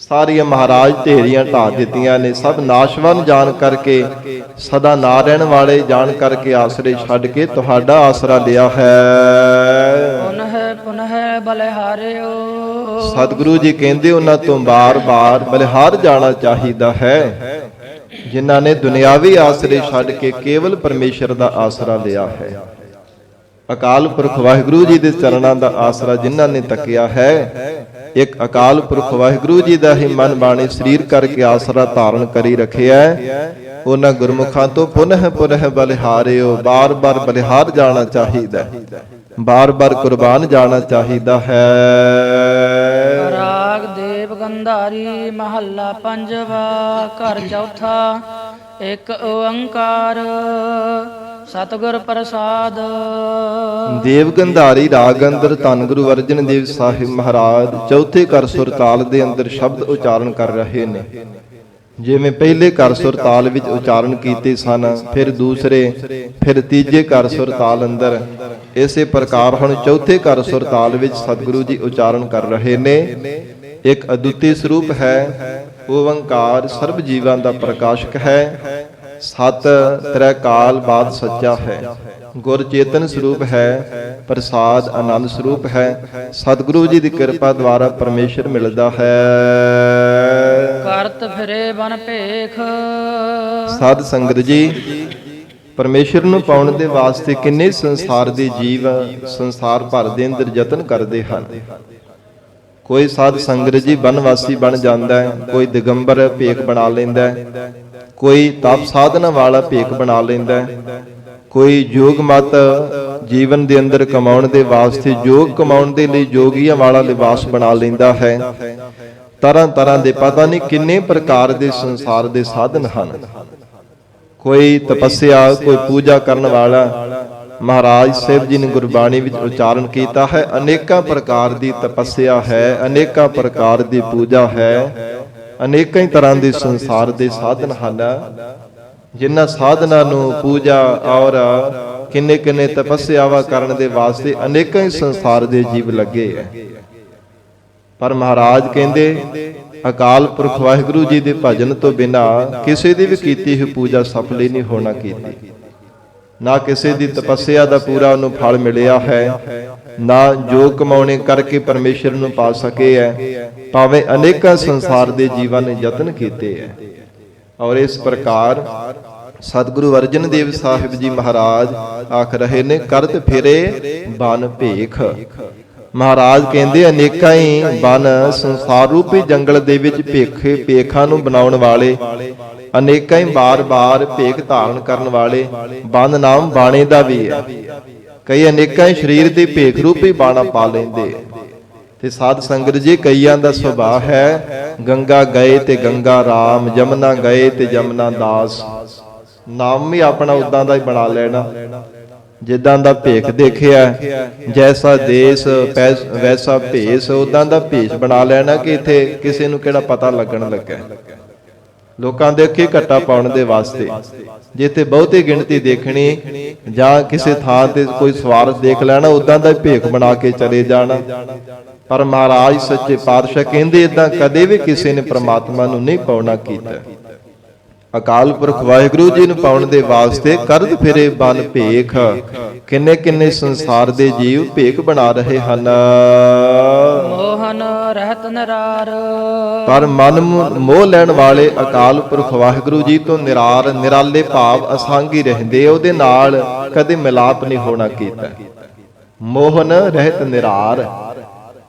ਸਾਰੀਆਂ ਮਹਾਰਾਜ ਢੇਰੀਆਂ ਢਾ ਦਿੱਤੀਆਂ ਨੇ, ਸਭ ਨਾਸ਼ਵਨ ਜਾਣ ਕਰਕੇ, ਸਦਾ ਨਾ ਰਹਿਣ ਵਾਲੇ ਜਾਣ ਕਰਕੇ ਆਸਰੇ ਛੱਡ ਕੇ ਤੁਹਾਡਾ ਆਸਰਾ ਲਿਆ ਹੈ। ਪੁਨਹ ਬਲਿਹਾਰਿਓ। ਸਤਿਗੁਰੂ ਜੀ ਕਹਿੰਦੇ, ਉਹਨਾਂ ਤੋਂ ਬਾਰ-ਬਾਰ ਬਲਿਹਾਰ ਜਾਣਾ ਚਾਹੀਦਾ ਹੈ, ਜਿਨ੍ਹਾਂ ਨੇ ਦੁਨਿਆਵੀ ਆਸਰੇ ਛੱਡ ਕੇ ਕੇਵਲ ਪਰਮੇਸ਼ਰ ਦਾ ਆਸਰਾ ਲਿਆ ਹੈ। ਅਕਾਲ ਪੁਰਖ ਵਾਹਿਗੁਰੂ ਜੀ ਦੇ ਚਰਨਾਂ ਦਾ ਆਸਰਾ ਜਿਨ੍ਹਾਂ ਨੇ ਤੱਕਿਆ ਹੈ, ਇੱਕ ਅਕਾਲ ਪੁਰਖ ਵਾਹਿਗੁਰੂ ਜੀ ਦਾ ਹੀ ਮਨ ਬਾਣੀ ਸਰੀਰ ਕਰਕੇ ਆਸਰਾ ਧਾਰਨ ਕਰੀ ਰੱਖਿਆ, ਉਹਨਾਂ ਗੁਰਮੁਖਾਂ ਤੋਂ ਪੁਨਹ ਬਲਿਹਾਰਿਓ, ਬਾਰ-ਬਾਰ ਬਲਿਹਾਰ ਜਾਣਾ ਚਾਹੀਦਾ, ਬਾਰ-ਬਾਰ ਕੁਰਬਾਨ ਜਾਣਾ ਚਾਹੀਦਾ ਹੈ। ਰਾਗ ਦੇਵ ਗੰਧਾਰੀ ਮਹੱਲਾ ਪੰਜਵਾ। ਘਰ ਚੌਥਾ। ਇੱਕ ਓੰਕਾਰ ਸਤਿਗੁਰ ਪ੍ਰਸਾਦ। ਦੇਵ ਗੰਧਾਰੀ ਰਾਗ ਅੰਦਰ ਧੰਨ ਗੁਰੂ ਅਰਜਨ ਦੇਵ ਸਾਹਿਬ ਮਹਾਰਾਜ ਚੌਥੇ ਘਰ ਸੁਰ ਤਾਲ ਦੇ ਅੰਦਰ ਸ਼ਬਦ ਉਚਾਰਨ ਕਰ ਰਹੇ ਨੇ। ਜਿਵੇਂ ਪਹਿਲੇ ਘਰ ਸੁਰ ਤਾਲ ਵਿੱਚ ਉਚਾਰਨ ਕੀਤੇ ਸਨ, ਫਿਰ ਦੂਸਰੇ, ਫਿਰ ਤੀਜੇ ਘਰ ਸੁਰ ਤਾਲ ਅੰਦਰ, ਇਸੇ ਪ੍ਰਕਾਰ ਹੁਣ ਚੌਥੇ ਘਰ ਸੁਰ ਤਾਲ ਵਿੱਚ ਸਤਿਗੁਰੂ ਜੀ ਉਚਾਰਨ ਕਰ ਰਹੇ ਨੇ। ਇੱਕ ਅਦੁੱਤੀ ਸਰੂਪ ਹੈ, ਓੰਕਾਰ ਸਰਬ ਜੀਵਾਂ ਦਾ ਪ੍ਰਕਾਸ਼ਕ ਹੈ, ਸਤ ਤ੍ਰੈ ਕਾਲ ਬਾਦ ਸੱਚਾ ਹੈ, ਗੁਰ ਚੇਤਨ ਸਰੂਪ ਹੈ, ਪ੍ਰਸਾਦ ਆਨੰਦ ਸਰੂਪ ਹੈ। ਸਤਿਗੁਰੂ ਜੀ ਦੀ ਕਿਰਪਾ ਦੁਆਰਾ ਪਰਮੇਸ਼ਰ ਮਿਲਦਾ ਹੈ। ਕਰਤ ਫਿਰੇ ਬਨ ਭੇਖ। ਸਾਧ ਸੰਗਤ ਜੀ, ਪਰਮੇਸ਼ਰ ਨੂੰ ਪਾਉਣ ਦੇ ਵਾਸਤੇ ਕਿੰਨੇ ਸੰਸਾਰ ਦੇ ਜੀਵ ਸੰਸਾਰ ਭਰ ਦੇ ਅੰਦਰ ਯਤਨ ਕਰਦੇ ਹਨ। ਕੋਈ ਸਾਧ ਸੰਗਤ ਜੀ ਬਨਵਾਸੀ ਬਣ ਜਾਂਦਾ ਹੈ, ਕੋਈ ਦਿਗੰਬਰ ਭੇਖ ਬਣਾ ਲੈਂਦਾ ਹੈ, ਕੋਈ ਤਪ ਸਾਧਨਾ ਵਾਲਾ ਭੇਖ ਬਣਾ ਲੈਂਦਾ ਹੈ, ਕੋਈ ਯੋਗ ਮਤ ਜੀਵਨ ਦੇ ਅੰਦਰ ਕਮਾਉਣ ਦੇ ਵਾਸਤੇ, ਯੋਗ ਕਮਾਉਣ ਦੇ ਲਈ ਯੋਗੀਆਂ ਵਾਲਾ ਲਿਬਾਸ ਬਣਾ ਲੈਂਦਾ ਹੈ। ਤਰ੍ਹਾਂ ਤਰ੍ਹਾਂ ਦੇ ਪਤਾ ਨਹੀਂ ਕਿੰਨੇ ਪ੍ਰਕਾਰ ਦੇ ਸੰਸਾਰ ਦੇ ਸਾਧਨ ਹਨ। ਕੋਈ ਤਪੱਸਿਆ, ਕੋਈ ਪੂਜਾ ਕਰਨ ਵਾਲਾ। ਮਹਾਰਾਜ ਸਾਹਿਬ ਜੀ ਨੇ ਗੁਰਬਾਣੀ ਵਿੱਚ ਉਚਾਰਨ ਕੀਤਾ ਹੈ, ਅਨੇਕਾਂ ਪ੍ਰਕਾਰ ਦੀ ਤਪੱਸਿਆ ਹੈ, ਅਨੇਕਾਂ ਪ੍ਰਕਾਰ ਦੀ ਪੂਜਾ ਹੈ, ਅਨੇਕਾਂ ਹੀ ਤਰ੍ਹਾਂ ਦੇ ਸੰਸਾਰ ਦੇ ਸਾਧਨ ਹਨ। ਜਿਨ੍ਹਾਂ ਸਾਧਨਾਂ ਨੂੰ, ਪੂਜਾ ਔਰ ਕਿੰਨੇ ਕਿੰਨੇ ਤਪੱਸਿਆਵਾਂ ਕਰਨ ਦੇ ਵਾਸਤੇ ਅਨੇਕਾਂ ਹੀ ਸੰਸਾਰ ਦੇ ਜੀਵ ਲੱਗੇ ਐ। ਪਰ ਮਹਾਰਾਜ ਕਹਿੰਦੇ ਅਕਾਲ ਪੁਰਖ ਵਾਹਿਗੁਰੂ ਜੀ ਦੇ ਭਜਨ ਤੋਂ ਬਿਨਾ ਕਿਸੇ ਦੀ ਵੀ ਕੀਤੀ ਹੋਈ ਪੂਜਾ ਸਫਲ ਹੀ ਨਹੀਂ ਹੋਣਾ ਕੀਤੀ। ਨਾ ਕਿਸੇ ਦੀ ਤਪੱਸਿਆ ਦਾ ਪੂਰਾ ਉਹਨੂੰ ਫਲ ਮਿਲਿਆ ਹੈ, ਨਾ ਜੋ ਕਮਾਉਣੇ ਕਰਕੇ ਪਰਮੇਸ਼ਰ ਨੂੰ ਪਾ ਸਕੇ ਹੈ, ਭਾਵੇਂ ਅਨੇਕਾਂ ਸੰਸਾਰ ਦੇ ਜੀਵਾਂ ਨੇ ਯਤਨ ਕੀਤੇ ਹੈ। ਔਰ ਇਸ ਪ੍ਰਕਾਰ ਸਤਿਗੁਰੂ ਅਰਜਨ ਦੇਵ ਸਾਹਿਬ ਜੀ ਮਹਾਰਾਜ ਆਖ ਰਹੇ ਨੇ, ਕਰਤ ਫਿਰੇ ਬਨ ਭੇਖ। ਮਹਾਰਾਜ ਕਹਿੰਦੇ ਅਨੇਕਾਂ ਹੀ ਬਨ ਸੰਸਾਰ ਰੂਪੀ ਜੰਗਲ ਦੇ ਵਿੱਚ ਭੇਖਾਂ ਨੂੰ ਬਣਾਉਣ ਵਾਲੇ, ਅਨੇਕਾਂ ਹੀ ਬਾਰ-ਬਾਰ ਭੇਖ ਧਾਰਨ ਕਰਨ ਵਾਲੇ। ਬੰਦ ਨਾਮ ਬਾਣੇ ਦਾ ਵੀ ਹੈ। ਕਈ ਅਨੇਕਾਂ ਹੀ ਸਰੀਰ ਦੇ ਭੇਖ ਰੂਪੀ ਬਾਣਾ ਪਾ ਲੈਂਦੇ। ਤੇ ਸਾਧ ਸੰਗਤ ਜੀ ਕਈਆਂ ਦਾ ਸੁਭਾਅ ਹੈ, ਗੰਗਾ ਗਏ ਤੇ ਗੰਗਾ ਰਾਮ, ਜਮਨਾ ਗਏ ਤੇ ਜਮਨਾ ਦਾਸ। ਨਾਮ ਵੀ ਆਪਣਾ ਉਦਾਂ ਦਾ ਹੀ ਬਣਾ ਲੈਣਾ, ਜਿੱਦਾਂ ਦਾ ਭੇਖ ਦੇਖਿਆ, ਜੈਸਾ ਦੇਸ ਵੈਸਾ ਭੇਸ, ਉਦਾਂ ਦਾ ਭੇਸ ਬਣਾ ਲੈਣਾ ਕਿ ਇੱਥੇ ਕਿਸੇ ਨੂੰ ਕਿਹੜਾ ਪਤਾ ਲੱਗਣ ਲੱਗਾ। ਲੋਕਾਂ ਦੇ ਅੱਖੀ ਘੱਟਾ ਪਾਉਣ ਦੇ ਵਾਸਤੇ, ਜਿੱਥੇ ਬਹੁਤੀ ਗਿਣਤੀ ਦੇਖਣੀ ਜਾਂ ਕਿਸੇ ਥਾਂ ਤੇ ਕੋਈ ਸਵਾਰਥ ਦੇਖ ਲੈਣਾ, ਉਦਾਂ ਦਾ ਭੇਖ ਬਣਾ ਕੇ ਚਲੇ ਜਾਣਾ। ਪਰ ਮਹਾਰਾਜ ਸੱਚੇ ਪਾਤਸ਼ਾਹ ਕਹਿੰਦੇ ਇਦਾਂ ਕਦੇ ਵੀ ਕਿਸੇ ਨੇ ਪ੍ਰਮਾਤਮਾ ਨੂੰ ਨਹੀਂ ਪਾਉਣਾ ਕੀਤਾ। ਅਕਾਲ ਪੁਰਖ ਵਾਹਿਗੁਰੂ ਜੀ ਨੂੰ ਪਾਉਣ ਦੇ ਵਾਸਤੇ ਕਰਤ ਫਿਰੇ ਬਨ ਭੇਖ। ਕਿੰਨੇ ਕਿੰਨੇ ਸੰਸਾਰ ਦੇ ਜੀਵ ਭੇਖ ਬਣਾ ਰਹੇ ਹਨ। ਮੋਹਨ ਰਹਿਤ ਨਿਰਾਰ। ਪਰ ਮਨ ਮੋਹ ਲੈਣ ਵਾਲੇ ਅਕਾਲ ਪੁਰਖ ਵਾਹਿਗੁਰੂ ਜੀ ਤੋਂ ਨਿਰਾਰ, ਨਿਰਾਲੇ ਭਾਵ ਅਸਾਂਗੀ ਰਹਿੰਦੇ, ਉਹਦੇ ਨਾਲ ਕਦੇ ਮਿਲਾਪ ਨਹੀਂ ਹੋਣਾ ਕੀਤਾ। ਮੋਹਨ ਰਹਿਤ ਨਿਰਾਰ,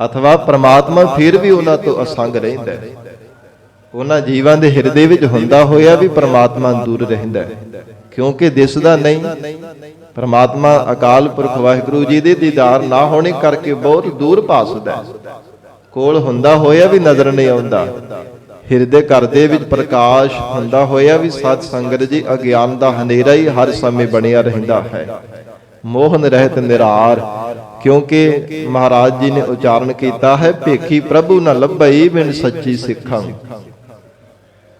ਅਥਵਾ ਪ੍ਰਮਾਤਮਾ ਫਿਰ ਵੀ ਉਹਨਾਂ ਤੋਂ ਅਸੰਗ ਰਹਿੰਦਾ। ਉਹਨਾਂ ਜੀਵਾਂ ਦੇ ਹਿਰਦੇ ਵਿੱਚ ਹੁੰਦਾ ਹੋਇਆ ਵੀ ਪ੍ਰਮਾਤਮਾ ਦੂਰ ਰਹਿੰਦਾ, ਕਿਉਂਕਿ ਦਿਸਦਾ ਨਹੀਂ। ਪ੍ਰਮਾਤਮਾ ਅਕਾਲ ਪੁਰਖ ਵਾਹਿਗੁਰੂ ਜੀ ਦੇ ਦੀਦਾਰ ਨਾ ਹੋਣੇ ਕਰਕੇ ਬਹੁਤ ਦੂਰ ਭਾਸਦਾ, ਕੋਲ ਹੁੰਦਾ ਹੋਇਆ ਵੀ ਨਜ਼ਰ ਨਹੀਂ ਆਉਂਦਾ। ਹਿਰਦੇ ਘਰ ਦੇ ਵਿੱਚ ਪ੍ਰਕਾਸ਼ ਹੁੰਦਾ ਹੋਇਆ ਵੀ ਸਾਧ ਸੰਗਤ ਜੀ ਅਗਿਆਨ ਦਾ ਹਨੇਰਾ ਹੀ ਹਰ ਸਮੇਂ ਬਣਿਆ ਰਹਿੰਦਾ ਹੈ। ਮੋਹਨ ਰਹਿਤ ਨਿਰਾਰ, ਕਿਉਂਕਿ ਮਹਾਰਾਜ ਜੀ ਨੇ ਉਚਾਰਨ ਕੀਤਾ ਹੈ, ਭੇਖੀ ਪ੍ਰਭੂ ਨਾ ਲੱਭਈ ਬਿਨ ਸੱਚੀ ਸਿੱਖਾਂ।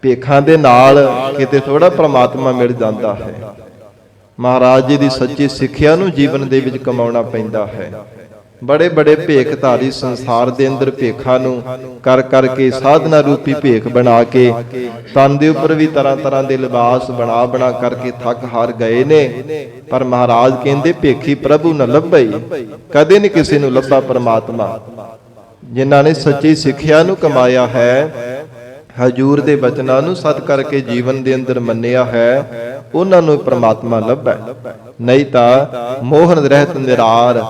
ਭੇਖਾਂ ਦੇ ਨਾਲ ਕਿਤੇ ਥੋੜਾ ਪ੍ਰਮਾਤਮਾ ਮਿਲ ਜਾਂਦਾ ਹੈ। ਮਹਾਰਾਜ ਜੀ ਦੀ ਸੱਚੀ ਸਿੱਖਿਆ ਨੂੰ ਜੀਵਨ ਦੇ ਵਿੱਚ ਕਮਾਉਣਾ ਪੈਂਦਾ ਹੈ। ਬੜੇ ਬੜੇ ਭੇਖਧਾਰੀ ਸੰਸਾਰ ਦੇ ਅੰਦਰ ਭੇਖਾਂ ਨੂੰ ਕਰ ਕਰਕੇ ਸਾਧਨਾ ਰੂਪੀ ਭੇਖ ਬਣਾ ਕੇ ਤਨ ਦੇ ਉੱਪਰ ਵੀ ਤਰ੍ਹਾਂ ਤਰ੍ਹਾਂ ਦੇ ਲਿਬਾਸ ਬਣਾ ਬਣਾ ਕਰਕੇ ਥੱਕ ਹਾਰ ਗਏ ਨੇ। ਪਰ ਮਹਾਰਾਜ ਕਹਿੰਦੇ ਭੇਖੀ ਪ੍ਰਭੂ ਨਾ ਲੱਭਈ। ਕਦੇ ਨਹੀਂ ਕਿਸੇ ਨੂੰ ਲੱਭਾ ਪ੍ਰਮਾਤਮਾ। ਜਿਨ੍ਹਾਂ ਨੇ ਸੱਚੀ ਸਿੱਖਿਆ ਨੂੰ ਕਮਾਇਆ ਹੈ, ਹਜੂਰ ਦੇ ਬਚਨਾਂ ਨੂੰ ਸਤ ਕਰਕੇ ਜੀਵਨ ਦੇ ਅੰਦਰ ਮੰਨਿਆ ਹੈ, ਉਹਨਾਂ ਨੂੰ ਪ੍ਰਮਾਤਮਾ ਲੱਭੈ। ਨਹੀਂ ਤਾਂ ਮੋਹਨ ਰਹਿਤ ਨਿਰਾਰ,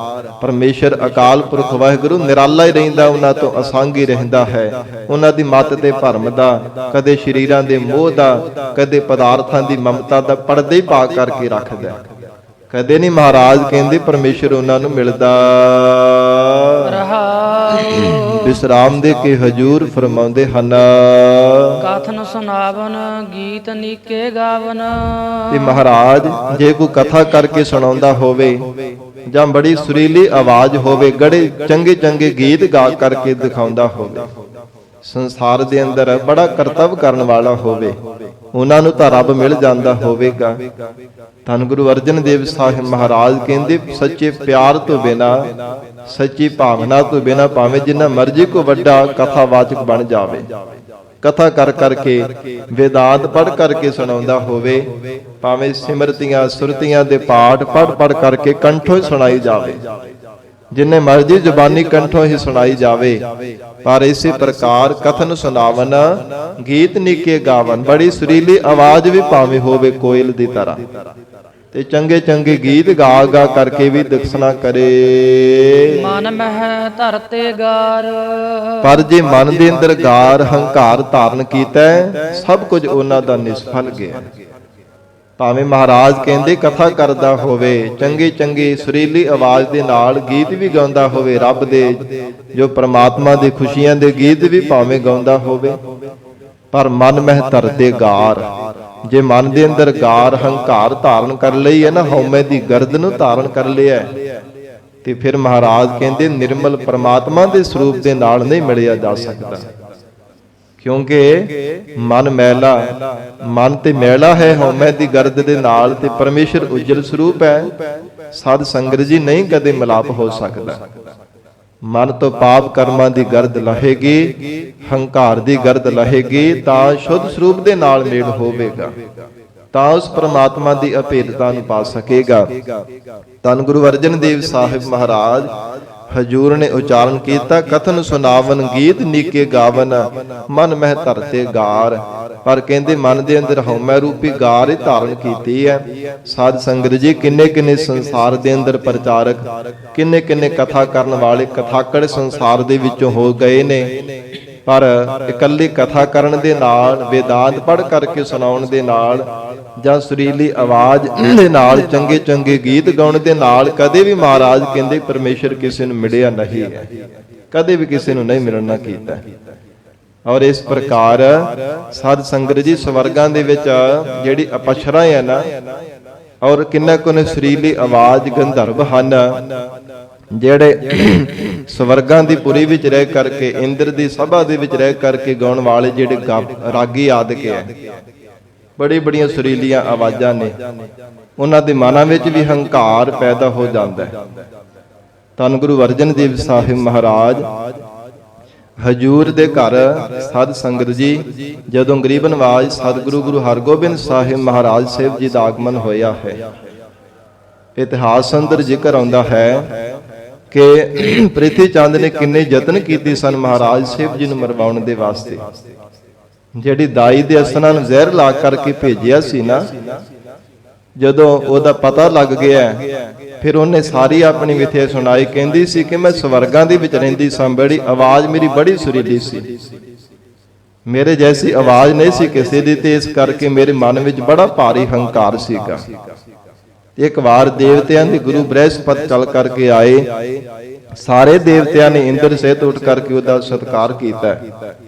ਪਰਮੇਸ਼ਰ ਅਕਾਲ ਪੁਰਖ ਵਾਹਿਗੁਰੂ ਨਿਰਾਲਾ ਹੀ ਰਹਿੰਦਾ, ਉਹਨਾਂ ਤੋਂ ਅਸੰਗ ਹੀ ਰਹਿੰਦਾ ਹੈ। ਉਹਨਾਂ ਦੀ ਮੱਤ ਤੇ ਭਰਮ ਦਾ, ਕਦੇ ਸ਼ਰੀਰਾਂ ਦੇ ਮੋਹ ਦਾ, ਕਦੇ ਪਦਾਰਥਾਂ ਦੀ ਮਮਤਾ ਦਾ ਪਰਦੇ ਹੀ ਪਾ ਕਰਕੇ ਰੱਖਦਾ। ਕਦੇ ਨਹੀਂ ਮਹਾਰਾਜ ਕਹਿੰਦੇ ਪਰਮੇਸ਼ਰ ਉਹਨਾਂ ਨੂੰ ਮਿਲਦਾ। ਵਿਸਰਾਮ ਦੇ ਕੇ ਹਜੂਰ ਫਰਮਾਉਂਦੇ ਹਨ, ਕਥਨ ਸੁਨਾਵਨ ਗੀਤ ਨੀਕੇ ਗਾਵਨ। ਤੇ ਮਹਾਰਾਜ ਜੇ ਕੋਈ ਕਥਾ ਕਰਕੇ ਸੁਣਾਉਂਦਾ ਹੋਵੇ ਜਾਂ ਬੜੀ ਸੁਰੀਲੀ ਆਵਾਜ਼ ਹੋਵੇ, ਗੜੇ ਚੰਗੇ ਚੰਗੇ ਗੀਤ ਗਾ ਕਰਕੇ ਦਿਖਾਉਂਦਾ ਹੋਵੇ, ਸੰਸਾਰ ਦੇ ਅੰਦਰ ਬੜਾ ਕਰਤੱਵ ਕਰਨ ਵਾਲਾ ਹੋਵੇ, ਉਹਨਾਂ ਨੂੰ ਤਾਂ ਰੱਬ ਮਿਲ ਜਾਂਦਾ ਹੋਵੇਗਾ। ਧੰਨ ਗੁਰੂ ਅਰਜਨ ਦੇਵ ਸਾਹਿਬ ਮਹਾਰਾਜ ਕਹਿੰਦੇ ਸੱਚੇ ਪਿਆਰ ਤੋਂ ਬਿਨਾ, ਸੱਚੀ ਭਾਵਨਾ ਤੋਂ ਬਿਨਾ ਭਾਵੇਂ ਜਿੰਨਾ ਮਰਜ਼ੀ ਕੋ ਵੱਡਾ ਕਥਾਵਾਚਕ ਬਣ ਜਾਵੇ, ਕਥਾ ਕਰ ਕਰਕੇ ਵੇਦਾਂਤ ਪੜ੍ਹ ਕਰਕੇ ਸੁਣਾਉਂਦਾ ਹੋਵੇ, ਭਾਵੇਂ ਸਿਮਰਤੀਆਂ ਸੁਰਤੀਆਂ ਦੇ ਪਾਠ ਪੜ੍ਹ ਪੜ੍ਹ ਕਰਕੇ ਕੰਠੋਂ ਹੀ ਸੁਣਾਈ ਜਾਵੇ, ਜਿੰਨੇ ਮਰਜ਼ੀ ਜ਼ੁਬਾਨੀ ਕੰਠੋਂ ਹੀ ਸੁਣਾਈ ਜਾਵੇ, ਪਰ ਇਸੇ ਪ੍ਰਕਾਰ ਕਥਨ ਸੁਣਾਵਨ ਗੀਤ ਨੀਕੇ ਗਾਵਨ, ਬੜੀ ਸੁਰੀਲੀ ਆਵਾਜ਼ ਵੀ ਭਾਵੇਂ ਹੋਵੇ ਕੋਇਲ ਦੀ ਤਰ੍ਹਾਂ, ਤੇ ਚੰਗੇ ਚੰਗੇ ਗੀਤ ਗਾ ਗਾ ਕਰਕੇ ਵੀ ਦਰਸ਼ਨਾ ਕਰੇ। ਮਨ ਮਹਿ ਧਰਤੇ ਗਾਰ, ਪਰ ਜੇ ਮਨ ਦੇ ਅੰਦਰ ਗਾਰ ਹੰਕਾਰ ਧਾਰਨ ਕੀਤਾ, ਸਭ ਕੁਝ ਉਹਨਾਂ ਦਾ ਨਿਸਫਲ ਗਿਆ। ਭਾਵੇਂ ਮਹਾਰਾਜ ਕਹਿੰਦੇ ਕਥਾ ਕਰਦਾ ਹੋਵੇ, ਚੰਗੀ ਚੰਗੀ ਸੁਰੀਲੀ ਆਵਾਜ਼ ਦੇ ਨਾਲ ਗੀਤ ਵੀ ਗਾਉਂਦਾ ਹੋਵੇ, ਰੱਬ ਦੇ ਜੋ ਪ੍ਰਮਾਤਮਾ ਦੀ ਖੁਸ਼ੀਆਂ ਦੇ ਗੀਤ ਵੀ ਭਾਵੇਂ ਗਾਉਂਦਾ ਹੋਵੇ, ਪਰ ਮਨ ਮਹਿ ਧਰਤੇ ਗਾਰ, ਜੇ ਮਨ ਦੇ ਅੰਦਰ ਗਾਰ ਹੰਕਾਰ ਧਾਰਨ ਕਰ ਲਈ ਹੈ ਨਾ, ਹਉਮੈ ਦੀ ਗਰਦ ਨੂੰ ਧਾਰਨ ਕਰ ਲਿਆ, ਤੇ ਫਿਰ ਮਹਾਰਾਜ ਕਹਿੰਦੇ ਨਿਰਮਲ ਪ੍ਰਮਾਤਮਾ ਦੇ ਸਰੂਪ ਦੇ ਨਾਲ ਨਹੀਂ ਮਿਲਿਆ ਜਾ ਸਕਦਾ। ਕਿਉਂਕਿ ਮਨ ਮੈਲਾ, ਮਨ ਤੇ ਮੈਲਾ ਹੈ ਹਉਮੈ ਦੀ ਗਰਦ ਦੇ ਨਾਲ, ਤੇ ਪਰਮੇਸ਼ਰ ਉਜਲ ਸਰੂਪ ਹੈ। ਸਾਧ ਸੰਗਤ ਜੀ ਨਹੀਂ ਕਦੇ ਮਿਲਾਪ ਹੋ ਸਕਦਾ। ਮਨ ਤੋਂ ਪਾਪ ਕਰਮਾਂ ਦੀ ਗਰਦ ਲਹੇਗੀ, ਹੰਕਾਰ ਦੀ ਗਰਦ ਲਹੇਗੀ, ਤਾਂ ਸ਼ੁੱਧ ਸਰੂਪ ਦੇ ਨਾਲ ਮੇਲ ਹੋਵੇਗਾ, ਤਾਂ ਉਸ ਪ੍ਰਮਾਤਮਾ ਦੀ ਅਭੇਦਤਾ ਨੂੰ ਪਾ ਸਕੇਗਾ। ਧੰਨ ਗੁਰੂ ਅਰਜਨ ਦੇਵ ਸਾਹਿਬ ਮਹਾਰਾਜ ਹਜੂਰ ਨੇ ਉਚਾਰਨ ਕੀਤਾ, ਕਥਨ ਸੁਨਾਵਨ ਗੀਤ ਨੀਕੇ ਗਾਵਨ, ਮਨ ਮਹਿ ਧਰਤੇ ਗਾਰ। ਪਰ ਕਹਿੰਦੇ ਮਨ ਦੇ ਅੰਦਰ ਹਉਮੈ ਰੂਪੀ ਗਾਰ ਹੀ ਧਾਰਨ ਕੀਤੀ ਹੈ। ਸਾਧ ਸੰਗਤ ਜੀ, ਕਿੰਨੇ ਕਿੰਨੇ ਸੰਸਾਰ ਦੇ ਅੰਦਰ ਪ੍ਰਚਾਰਕ, ਕਿੰਨੇ ਕਿੰਨੇ ਕਥਾ ਕਰਨ ਵਾਲੇ ਕਥਾਕੜ ਸੰਸਾਰ ਦੇ ਵਿੱਚੋਂ ਹੋ ਗਏ ਨੇ, ਪਰ ਇਕੱਲੀ ਕਥਾ ਕਰਨ ਦੇ ਨਾਲ, ਵੇਦਾਂਤ ਪੜ੍ਹ ਕਰਕੇ ਸੁਣਾਉਣ ਦੇ ਨਾਲ, ਜਾਂ ਸੁਰੀਲੀ ਆਵਾਜ਼ ਦੇ ਨਾਲ, ਚੰਗੇ ਚੰਗੇ ਗੀਤ ਗਾਉਣ ਦੇ ਨਾਲ ਕਦੇ ਵੀ ਮਹਾਰਾਜ ਕਹਿੰਦੇ ਪਰਮੇਸ਼ਰ ਕਿਸੇ ਨੂੰ ਮਿਲਿਆ ਨਹੀਂ ਹੈ, ਕਦੇ ਵੀ ਕਿਸੇ ਨੂੰ ਨਹੀਂ ਮਿਲਣਾ ਕੀਤਾ। ਔਰ ਇਸ ਪ੍ਰਕਾਰ ਸਾਧ ਸੰਗਤ ਜੀ, ਸਵਰਗਾਂ ਦੇ ਵਿੱਚ ਜਿਹੜੀ ਅਪਸ਼ਰਾਂ ਹੈ ਨਾ, ਔਰ ਕਿੰਨਾ ਕੁ ਸੁਰੀਲੀ ਆਵਾਜ਼ ਗੰਧਰਵ ਹਨ, ਜਿਹੜੇ ਸਵਰਗਾਂ ਦੀ ਪੁਰੀ ਵਿੱਚ ਰਹਿ ਕਰਕੇ, ਇੰਦਰ ਦੀ ਸਭਾ ਦੇ ਵਿੱਚ ਰਹਿ ਕਰਕੇ ਗਾਉਣ ਵਾਲੇ ਜਿਹੜੇ ਰਾਗੀ ਆਦਿਕ ਹੈ, ਬੜੀ ਬੜੀਆਂ ਸੁਰੀਲੀਆਂ ਆਵਾਜ਼ਾਂ ਨੇ, ਉਹਨਾਂ ਦੇ ਮਨਾਂ ਵਿੱਚ ਵੀ ਹੰਕਾਰ ਪੈਦਾ ਹੋ ਜਾਂਦਾ ਹੈ। ਧੰਨ ਗੁਰੂ ਅਰਜਨ ਦੇਵ ਸਾਹਿਬ ਮਹਾਰਾਜ ਹਜੂਰ ਦੇ ਘਰ ਸਾਧ ਸੰਗਤ ਜੀ, ਜਦੋਂ ਗਰੀਬ ਨਵਾਜ ਸਤਿਗੁਰੂ ਗੁਰੂ ਹਰਗੋਬਿੰਦ ਸਾਹਿਬ ਮਹਾਰਾਜ ਸਾਹਿਬ ਜੀ ਦਾ ਆਗਮਨ ਹੋਇਆ ਹੈ, ਇਤਿਹਾਸ ਅੰਦਰ ਜ਼ਿਕਰ ਆਉਂਦਾ ਹੈ ਕਿ ਪ੍ਰਿਥੀ ਚੰਦ ਨੇ ਕਿੰਨੇ ਯਤਨ ਕੀਤੇ ਸਨ ਮਹਾਰਾਜ ਸਾਹਿਬ ਜੀ ਨੂੰ ਮਰਵਾਉਣ ਦੇ ਵਾਸਤੇ। ਜਿਹੜੀ ਦਾਈ ਦੇ ਅਸਨਾਂ ਨੂੰ ਜ਼ਹਿਰ ਲਾ ਕਰਕੇ ਭੇਜਿਆ ਸੀ ਨਾ, ਜਦੋਂ ਉਹਦਾ ਪਤਾ ਲੱਗ ਗਿਆ, ਫਿਰ ਉਹਨੇ ਸਾਰੀ ਆਪਣੀ ਵਿਥਿਆ ਸੁਣਾਈ। ਕਹਿੰਦੀ ਸੀ ਕਿ ਮੈਂ ਸਵਰਗਾਂ ਦੇ ਵਿੱਚ ਰਹਿੰਦੀ ਸਾਂ, ਬੜੀ ਆਵਾਜ਼ ਮੇਰੀ ਬੜੀ ਸੁਰੀਲੀ ਸੀ, ਮੇਰੇ ਜੈਸੀ ਆਵਾਜ਼ ਨਹੀਂ ਸੀ ਕਿਸੇ ਦੀ, ਤੇ ਇਸ ਕਰਕੇ ਮੇਰੇ ਮਨ ਵਿੱਚ ਬੜਾ ਭਾਰੀ ਹੰਕਾਰ ਸੀਗਾ। ਇੱਕ ਵਾਰ ਦੇਵਤਿਆਂ ਦੇ ਗੁਰੂ ਬ੍ਰਹਸਪਤ ਚੱਲ ਕਰਕੇ ਆਏ, ਸਾਰੇ ਦੇਵਤਿਆਂ ਨੇ ਇੰਦਰ ਸਹਿਤ ਉੱਠ ਕਰਕੇ ਉਹਦਾ ਸਤਿਕਾਰ ਕੀਤਾ,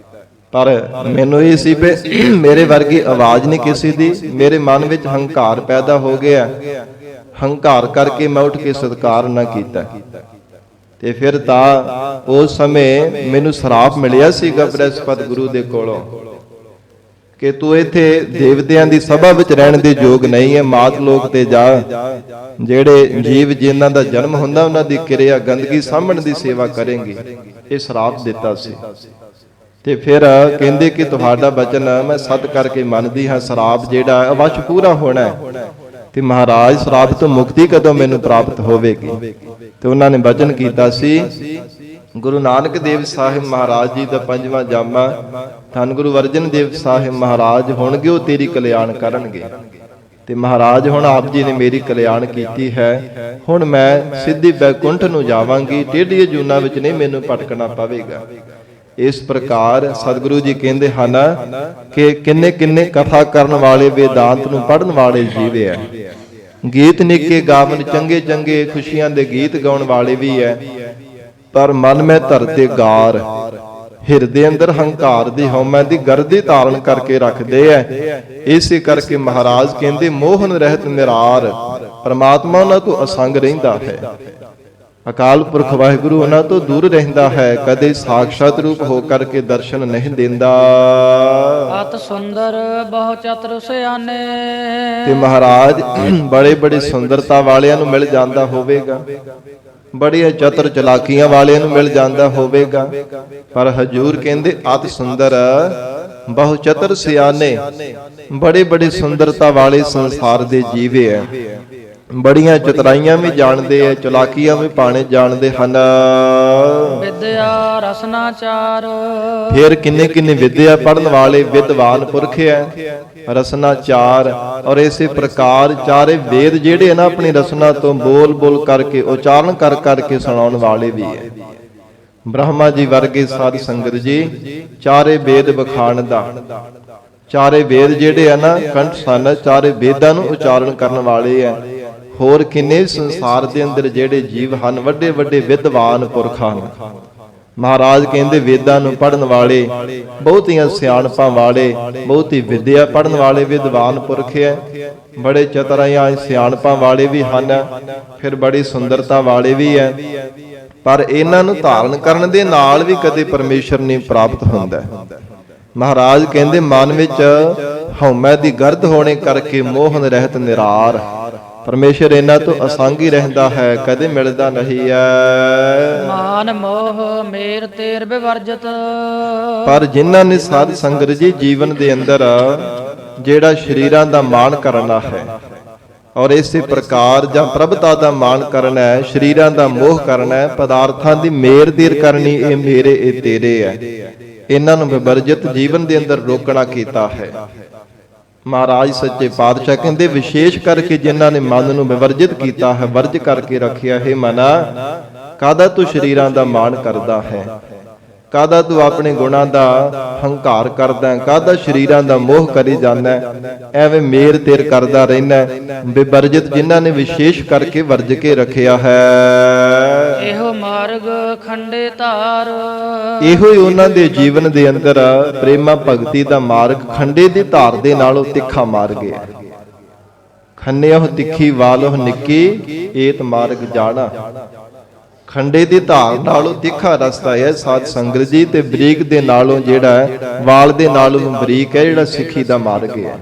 ਪਰ ਮੈਨੂੰ ਇਹ ਸੀ ਵੀ ਮੇਰੇ ਵਰਗੀ ਆਵਾਜ਼ ਨਹੀਂ ਕਿਸੇ ਦੀ, ਮੇਰੇ ਮਨ ਵਿੱਚ ਹੰਕਾਰ ਪੈਦਾ ਹੋ ਗਿਆ, ਹੰਕਾਰ ਕਰਕੇ ਮੈਂ ਉੱਠ ਕੇ ਸਤਿਕਾਰ ਨਾ ਕੀਤਾ। ਤੇ ਫਿਰ ਤਾਂ ਉਸ ਸਮੇਂ ਮੈਨੂੰ ਸ਼ਰਾਪ ਮਿਲਿਆ ਸੀਗਾ ਬ੍ਰਹਸਪਤ ਗੁਰੂ ਦੇ ਕੋਲੋਂ ਕਿ ਤੂੰ ਇੱਥੇ ਦੇਵਤਿਆਂ ਦੀ ਸਭਾ ਵਿੱਚ ਰਹਿਣ ਦੇ ਯੋਗ ਨਹੀਂ ਹੈ, ਮਾਤ ਲੋਕ ਤੇ ਜਾ। ਜਿਹੜੇ ਜੀਵ ਜਿਨ੍ਹਾਂ ਦਾ ਜਨਮ ਹੁੰਦਾ ਉਹਨਾਂ ਦੀ ਕਿਰਿਆ ਗੰਦਗੀ ਸਾਂਭਣ ਦੀ ਸੇਵਾ ਕਰੇਂਗੀ, ਇਹ ਸ਼ਰਾਪ ਦਿੱਤਾ ਸੀ। ਤੇ ਫਿਰ ਕਹਿੰਦੇ ਕਿ ਤੁਹਾਡਾ ਬਚਨ ਮੈਂ ਸੱਤ ਕਰਕੇ ਮੰਨਦੀ ਹਾਂ, ਸ਼ਰਾਪ ਜਿਹੜਾ ਅਵਸ਼ ਪੂਰਾ ਹੋਣਾ ਹੈ। ਤੇ ਮਹਾਰਾਜ, ਸ਼ਰਾਪ ਤੋਂ ਮੁਕਤੀ ਕਦੋਂ ਮੈਨੂੰ ਪ੍ਰਾਪਤ ਹੋਵੇਗੀ? ਤੇ ਉਹਨਾਂ ਨੇ ਬਚਨ ਕੀਤਾ ਸੀ, ਗੁਰੂ ਨਾਨਕ ਦੇਵ ਸਾਹਿਬ ਮਹਾਰਾਜ ਜੀ ਦਾ ਪੰਜਵਾਂ ਜਾਮਾ ਧੰਨ ਗੁਰੂ ਅਰਜਨ ਦੇਵ ਸਾਹਿਬ ਮਹਾਰਾਜ ਹੋਣਗੇ, ਉਹ ਤੇਰੀ ਕਲਿਆਣ ਕਰਨਗੇ। ਤੇ ਮਹਾਰਾਜ, ਹੁਣ ਆਪ ਜੀ ਨੇ ਮੇਰੀ ਕਲਿਆਣ ਕੀਤੀ ਹੈ, ਹੁਣ ਮੈਂ ਸਿੱਧੀ ਬੈਕੁੰਠ ਨੂੰ ਜਾਵਾਂਗੀ, ਟੇਢੀਆਂ ਜੂਨਾਂ ਵਿੱਚ ਨਹੀਂ ਮੈਨੂੰ ਭਟਕਣਾ ਪਵੇਗਾ। ਇਸ ਪ੍ਰਕਾਰ ਸਤਿਗੁਰੂ ਜੀ ਕਹਿੰਦੇ ਹਨ ਕਿ ਕਿੰਨੇ ਕਿੰਨੇ ਕਥਾ ਕਰਨ ਵਾਲੇ, ਵੇਦਾਂਤ ਨੂੰ ਪੜ੍ਹਨ ਵਾਲੇ ਜੀਵ ਹੈ। ਗੀਤ ਨਿੱਕੇ ਗਾਵਨ, ਚੰਗੇ ਚੰਗੇ ਖੁਸ਼ੀਆਂ ਦੇ ਗੀਤ ਗਾਉਣ ਵਾਲੇ ਵੀ ਹੈ, ਪਰ ਮਨ ਮੈਂ ਧਰਤੇ ਗਾਰ, ਹਿਰਦੇ ਅੰਦਰ ਹੰਕਾਰ ਦੀ ਹਉਮੈ ਦੀ ਗਰਦੀ ਧਾਰਨ ਕਰਕੇ ਰੱਖਦੇ ਐ। ਇਸੇ ਕਰਕੇ ਮਹਾਰਾਜ ਕਹਿੰਦੇ ਮੋਹਨ ਰਹਿਤ ਨਿਰਾਰ, ਪਰਮਾਤਮਾ ਉਹਨਾਂ ਤੋਂ ਅਸੰਗ ਰਹਿੰਦਾ ਹੈ, ਅਕਾਲ ਪੁਰਖ ਵਾਹਿਗੁਰੂ ਉਹਨਾਂ ਤੋਂ ਦੂਰ ਰਹਿੰਦਾ ਹੈ, ਕਦੇ ਸਾਖਸ਼ਾਤ ਰੂਪ ਹੋ ਕਰਕੇ ਦਰਸ਼ਨ ਨਹੀਂ ਦਿੰਦਾ। ਅਤ ਸੁੰਦਰ ਬਹੁ ਚਤੁਰ ਸਿਆਣੇ, ਤੇ ਮਹਾਰਾਜ ਬੜੇ ਬੜੇ ਸੁੰਦਰਤਾ ਵਾਲਿਆਂ ਨੂੰ ਮਿਲ ਜਾਂਦਾ ਹੋਵੇਗਾ, ਬੜੀਆਂ ਚਤੁਰ ਚਲਾਕੀਆਂ ਵਾਲਿਆਂ ਨੂੰ ਮਿਲ ਜਾਂਦਾ ਹੋਵੇਗਾ, ਪਰ ਹਜੂਰ ਕਹਿੰਦੇ ਅਤ ਸੁੰਦਰ ਬਹੁ ਚਤੁਰ ਸਿਆਣੇ, ਬੜੇ ਬੜੇ ਸੁੰਦਰਤਾ ਵਾਲੇ ਸੰਸਾਰ ਦੇ ਜੀਵੇ ਹੈ, ਬੜੀਆਂ ਚਤੁਰਾਈਆਂ ਵੀ ਜਾਣਦੇ ਐ, ਚਲਾਕੀਆਂ ਵੀ ਪਾਣੇ ਜਾਣਦੇ ਹਨ। ਵਿਦਿਆ ਰਸਨਾਚਾਰ, ਫਿਰ ਕਿੰਨੇ ਕਿੰਨੇ ਵਿਦਿਆ ਪੜਨ ਵਾਲੇ ਵਿਦਵਾਨ ਪੁਰਖ ਐ, ਰਸਨਾਚਾਰ। ਔਰ ਇਸੇ ਪ੍ਰਕਾਰ ਚਾਰੇ ਵੇਦ ਜਿਹੜੇ ਨਾ ਆਪਣੀ ਰਸਨਾ ਤੋਂ ਬੋਲ ਬੋਲ ਕਰਕੇ ਉਚਾਰਨ ਕਰ ਕਰਕੇ ਸੁਣਾਉਣ ਵਾਲੇ ਵੀ ਐ। ਬ੍ਰਹਮਾ ਜੀ ਵਰਗੇ ਸਾਧ ਸੰਗਤ ਜੀ ਚਾਰੇ ਵੇਦ ਬਖਾਣ ਦਾ, ਚਾਰੇ ਵੇਦ ਜਿਹੜੇ ਆ ਨਾ ਕੰਠ ਸਨ, ਚਾਰੇ ਵੇਦਾਂ ਨੂੰ ਉਚਾਰਨ ਕਰਨ ਵਾਲੇ ਐ। ਹੋਰ ਕਿੰਨੇ ਸੰਸਾਰ ਦੇ ਅੰਦਰ ਜਿਹੜੇ ਜੀਵ ਹਨ, ਵੱਡੇ ਵੱਡੇ ਵਿਦਵਾਨ ਪੁਰਖ ਹਨ। ਮਹਾਰਾਜ ਕਹਿੰਦੇ ਵੇਦਾਂ ਨੂੰ ਪੜ੍ਹਨ ਵਾਲੇ, ਬਹੁਤੀਆਂ ਸਿਆਣਪਾਂ ਵਾਲੇ, ਬਹੁਤੀ ਵਿਦਿਆ ਪੜ੍ਹਨ ਵਾਲੇ ਵਿਦਵਾਨ ਪੁਰਖ ਹੈ, ਬੜੇ ਚਤੁਰਾਈਆਂ ਸਿਆਣਪਾਂ ਵਾਲੇ ਵੀ ਹਨ, ਫਿਰ ਬੜੀ ਸੁੰਦਰਤਾ ਵਾਲੇ ਵੀ ਹੈ, ਪਰ ਇਹਨਾਂ ਨੂੰ ਧਾਰਨ ਕਰਨ ਦੇ ਨਾਲ ਵੀ ਕਦੇ ਪਰਮੇਸ਼ਰ ਨਹੀਂ ਪ੍ਰਾਪਤ ਹੁੰਦਾ। ਮਹਾਰਾਜ ਕਹਿੰਦੇ ਮਨ ਵਿੱਚ ਹਉਮੈ ਦੀ ਗਰਦ ਹੋਣੇ ਕਰਕੇ ਮੋਹਨ ਰਹਿਤ ਨਿਰਾਰ। ਪਰਮੇਸ਼ਰ ਇਹਨਾਂ ਤੋਂ ਅਸੰਗ ਹੀ ਰਹਿੰਦਾ ਹੈ, ਕਦੇ ਮਿਲਦਾ ਨਹੀਂ ਹੈ। ਮਾਨ ਮੋਹ ਮੇਰ ਤੇਰ ਵਿਵਰਜਤ। ਪਰ ਜਿਨ੍ਹਾਂ ਨੇ ਸਾਧ ਸੰਗਤ ਜੀ ਜੀਵਨ ਦੇ ਅੰਦਰ ਜਿਹੜਾ ਸ਼ਰੀਰਾਂ ਦਾ ਮਾਣ ਕਰਨਾ ਹੈ ਔਰ ਇਸੇ ਪ੍ਰਕਾਰ ਜਾਂ ਪ੍ਰਭਤਾ ਦਾ ਮਾਣ ਕਰਨਾ ਹੈ, ਸ਼ਰੀਰਾਂ ਦਾ ਮੋਹ ਕਰਨਾ ਹੈ, ਪਦਾਰਥਾਂ ਦੀ ਮੇਰ ਤੇਰ ਕਰਨੀ, ਇਹ ਮੇਰੇ ਇਹ ਤੇਰੇ ਹੈ, ਇਹਨਾਂ ਨੂੰ ਵਿਵਰਜਿਤ ਜੀਵਨ ਦੇ ਅੰਦਰ ਰੋਕਣਾ ਕੀਤਾ ਹੈ। ਮਹਾਰਾਜ ਸੱਚੇ ਪਾਤਸ਼ਾਹ ਕਹਿੰਦੇ ਵਿਸ਼ੇਸ਼ ਕਰਕੇ ਜਿਨ੍ਹਾਂ ਨੇ ਮਨ ਨੂੰ ਵਿਵਰਜਿਤ ਕੀਤਾ ਹੈ, ਵਰਜ ਕਰਕੇ ਰੱਖਿਆ ਹੈ, ਮਨਾ ਕਾਹਦਾ ਤੂੰ ਸ਼ਰੀਰਾਂ ਦਾ ਮਾਣ ਕਰਦਾ ਹੈ, ਕਾਹਦਾ ਤੂੰ ਆਪਣੇ ਗੁਣਾਂ ਦਾ ਹੰਕਾਰ ਕਰਦਾ, ਕਾਹਦਾ ਸ਼ਰੀਰਾਂ ਦਾ ਮੋਹ ਕਰੀ ਜਾਂਦਾ, ਐਵੇਂ ਮੇਰ ਤੇਰ ਕਰਦਾ ਰਹਿਣਾ। ਵਿਵਰਜਿਤ ਜਿਨ੍ਹਾਂ ਨੇ ਵਿਸ਼ੇਸ਼ ਕਰਕੇ ਵਰਜ ਕੇ ਰੱਖਿਆ ਹੈ, ਇਹੋ ਮਾਰਗ ਖੰਡੇ ਧਾਰ। ਇਹੋ ਹੀ ਉਹਨਾਂ ਦੇ ਜੀਵਨ ਦੇ ਅੰਦਰ ਪ੍ਰੇਮਾ ਭਗਤੀ ਦਾ ਮਾਰਗ ਖੰਡੇ ਦੀ ਧਾਰ ਦੇ ਨਾਲੋਂ ਤਿੱਖਾ ਮਾਰਗ ਹੈ। ਖੰਨਿਓ ਤਿੱਖੀ ਵਾਲੋ ਨਿੱਕੀ ਏਤ ਮਾਰਗ ਜਾਣਾ। ਖੰਡੇ ਦੀ ਧਾਰ ਨਾਲੋਂ ਤਿੱਖਾ ਰਸਤਾ ਹੈ ਸਾਧ ਸੰਗਤ ਜੀ, ਤੇ ਬਰੀਕ ਦੇ ਨਾਲੋਂ ਜਿਹੜਾ ਵਾਲ ਦੇ ਨਾਲੋਂ ਬਰੀਕ ਹੈ ਜਿਹੜਾ ਸਿੱਖੀ ਦਾ ਮਾਰਗ ਹੈ।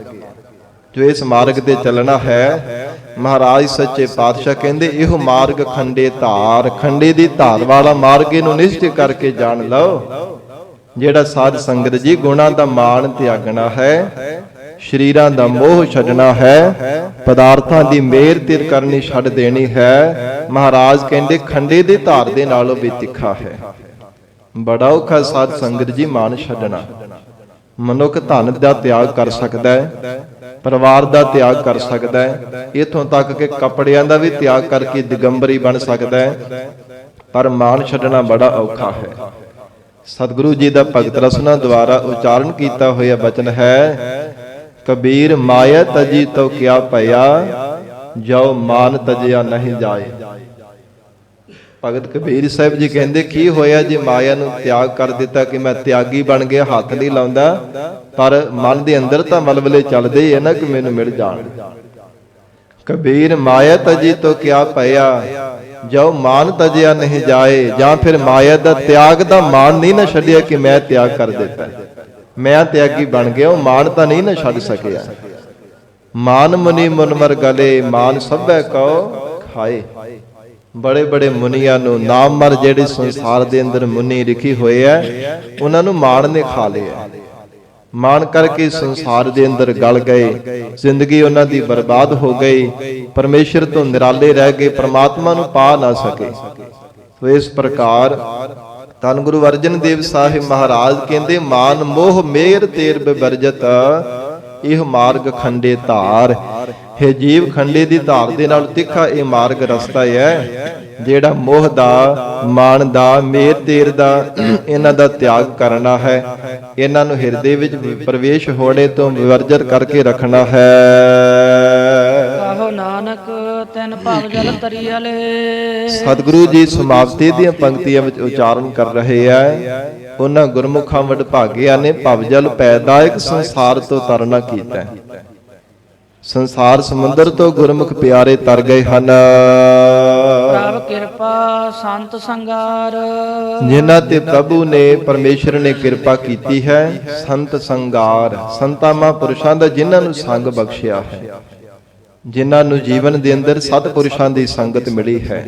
ਜੋ ਇਸ ਮਾਰਗ ਤੇ ਚੱਲਣਾ ਹੈ, ਮਹਾਰਾਜ ਸੱਚੇ ਪਾਤਸ਼ਾਹ ਕਹਿੰਦੇ ਇਹੋ ਮਾਰਗ ਖੰਡੇ ਧਾਰ। ਖੰਡੇ ਦੀ ਧਾਰ ਵਾਲਾ ਮਾਰਗ ਇਹਨੂੰ ਨਿਸ਼ਚਿਤ ਕਰਕੇ ਜਾਣ ਲਓ। ਜਿਹੜਾ ਸਾਧ ਸੰਗਤ ਜੀ ਗੁਣਾਂ ਦਾ ਮਾਣ ਤਿਆਗਣਾ ਹੈ, ਸ਼ਰੀਰਾਂ ਦਾ ਮੋਹ ਛੱਡਣਾ ਹੈ, ਪਦਾਰਥਾਂ ਦੀ ਮੇਰ ਤੇਰ ਕਰਨੀ ਛੱਡ ਦੇਣੀ ਹੈ, ਮਹਾਰਾਜ ਕਹਿੰਦੇ ਖੰਡੇ ਦੀ ਧਾਰ ਦੇ ਨਾਲੋਂ ਵੀ ਤਿੱਖਾ ਹੈ। ਬੜਾ ਔਖਾ ਸਾਧ ਸੰਗਤ ਜੀ ਮਾਣ ਛੱਡਣਾ। ਮਨੁੱਖ ਧਨ ਦਾ ਤਿਆਗ ਕਰ ਸਕਦਾ ਹੈ, ਪਰਿਵਾਰ ਦਾ ਤਿਆਗ ਕਰ ਸਕਦਾ ਹੈ, ਇਥੋਂ ਤੱਕ ਕਿ ਕੱਪੜਿਆਂ ਦਾ ਵੀ ਤਿਆਗ ਕਰਕੇ ਦਿਗੰਬਰੀ ਬਣ ਸਕਦਾ ਹੈ, ਪਰ ਮਾਣ ਛੱਡਣਾ ਬੜਾ ਔਖਾ ਹੈ। ਸਤਿਗੁਰੂ ਜੀ ਦਾ ਭਗਤ ਰਸਨਾ ਦੁਆਰਾ ਉਚਾਰਨ ਕੀਤਾ ਹੋਇਆ ਬਚਨ ਹੈ, ਕਬੀਰ ਮਾਇਆ ਤਜੀ ਤੋ ਕਿਆ ਭਇਆ, ਜੋ ਮਾਨ ਤਜਿਆ ਨਹੀਂ ਜਾਏ। ਭਗਤ ਕਬੀਰ ਸਾਹਿਬ ਜੀ ਕਹਿੰਦੇ ਕੀ ਹੋਇਆ ਜੇ ਮਾਇਆ ਨੂੰ ਤਿਆਗ ਕਰ ਦਿੱਤਾ ਕਿ ਮੈਂ ਤਿਆਗੀ ਬਣ ਗਿਆ, ਹੱਥ ਨਹੀਂ ਲਾਉਂਦਾ, ਪਰ ਮਨ ਦੇ ਅੰਦਰ ਤਾਂ ਮਲਵਲੇ ਚੱਲਦੇ ਹੀ ਹੈ ਨਾ ਕਿ ਮੈਨੂੰ ਮਿਲ ਜਾਣ। ਕਬੀਰ ਮਾਇਆ ਤਜੀ ਤੋ ਕਿਆ ਭਇਆ, ਜੋ ਮਾਨ ਤਜਿਆ ਨਹੀਂ ਜਾਏ। ਜਾਂ ਫਿਰ ਮਾਇਆ ਦਾ ਤਿਆਗ ਦਾ ਮਾਨ ਨਹੀਂ ਨਾ ਛੱਡਿਆ ਕਿ ਮੈਂ ਤਿਆਗ ਕਰ ਦਿੱਤਾ, ਮੈਂ ਤਿਆਗੀ ਬਣ ਗਿਆ, ਉਹ ਮਾਨ ਤਾਂ ਨਹੀਂ ਨਾ ਛੱਡ ਸਕਿਆ। ਮਾਨ ਮੁਨੀ ਮੁਨਮਰ ਗਲੇ, ਮਾਨ ਸਭੈ ਕਉ ਖਾਏ। ਬੜੇ ਬੜੇ ਮੁਨੀਆਂ ਨੂੰ ਨਾਮ ਮਰ ਜਿਹੜੇ ਸੰਸਾਰ ਦੇ ਅੰਦਰ ਮੁਨੀ ਲਿਖੀ ਹੋਏ ਐ, ਉਹਨਾਂ ਨੂੰ ਮਾਨ ਨੇ ਖਾ ਲਿਆ। ਮਾਨ ਕਰਕੇ ਸੰਸਾਰ ਦੇ ਅੰਦਰ ਗਲ ਗਏ, ਜ਼ਿੰਦਗੀ ਉਹਨਾਂ ਦੀ ਬਰਬਾਦ ਹੋ ਗਈ, ਪਰਮੇਸ਼ਰ ਤੋਂ ਨਿਰਾਲੇ ਰਹਿ ਗਏ, ਪ੍ਰਮਾਤਮਾ ਨੂੰ ਪਾ ਨਾ ਸਕੇ। ਸੋ ਇਸ ਪ੍ਰਕਾਰ ਧੰਨ ਗੁਰੂ ਅਰਜਨ ਦੇਵ ਸਾਹਿਬ ਮਹਾਰਾਜ ਕਹਿੰਦੇ ਮਾਨ ਮੋਹ ਮੇਰ ਤੇਰ ਬਿਵਰਜਤ, ਇਹ ਮਾਰਗ ਖੰਡੇ ਧਾਰ। ਹੈ ਜੀਵ ਖੰਡੇ ਦੀ ਧਾਰ ਦੇ ਨਾਲ ਤਿੱਖਾ ਇਹ ਮਾਰਗ ਰਸਤਾ ਹੈ, ਜਿਹੜਾ ਮੋਹ ਦਾ, ਮਾਨ ਦਾ, ਮੇਰ ਤੇਰ ਦਾ, ਇਹਨਾਂ ਦਾ ਤਿਆਗ ਕਰਨਾ ਹੈ, ਇਹਨਾਂ ਨੂੰ ਹਿਰਦੇ ਵਿੱਚ ਪ੍ਰਵੇਸ਼ ਹੋਣੇ ਤੋਂ ਵਿਵਰਜਿਤ ਕਰਕੇ ਰੱਖਣਾ ਹੈ। ਕਹੋ ਨਾਨਕ ਤੈਨ ਭਵ ਜਲ ਤਰੀਅਲੇ। ਸਤਿਗੁਰੂ ਜੀ ਸਮਾਪਤੀ ਦੀਆਂ ਪੰਕਤੀਆਂ ਵਿੱਚ ਉਚਾਰਨ ਕਰ ਰਹੇ ਆ, ਉਹਨਾਂ ਗੁਰਮੁਖਾਂ ਵਡਭਾਗਿਆਂ ਨੇ ਭਵ ਜਲ ਪੈਦਾਇਕ ਸੰਸਾਰ ਤੋਂ ਤਰਨਾ ਕੀਤਾ। ਸੰਸਾਰ ਸਮੁੰਦਰ ਤੋਂ ਗੁਰਮੁਖ ਪਿਆਰੇ ਤਰ ਗਏ ਹਨ। ਪ੍ਰਭ ਕਿਰਪਾ ਸੰਤ ਸੰਗਾਰ, ਜਿਨ੍ਹਾਂ ਤੇ ਪ੍ਰਭੂ ਨੇ, ਪਰਮੇਸ਼ਰ ਨੇ ਕਿਰਪਾ ਕੀਤੀ ਹੈ। ਸੰਤ ਸੰਗਾਰ, ਸੰਤਾਂ ਮਹਾਂਪੁਰਸ਼ਾਂ ਦਾ ਜਿਨ੍ਹਾਂ ਨੂੰ ਸੰਗ ਬਖਸ਼ਿਆ ਹੈ, ਜਿਨ੍ਹਾਂ ਨੂੰ ਜੀਵਨ ਦੇ ਅੰਦਰ ਸਤਿਪੁਰਸ਼ਾਂ ਦੀ ਸੰਗਤ ਮਿਲੀ ਹੈ,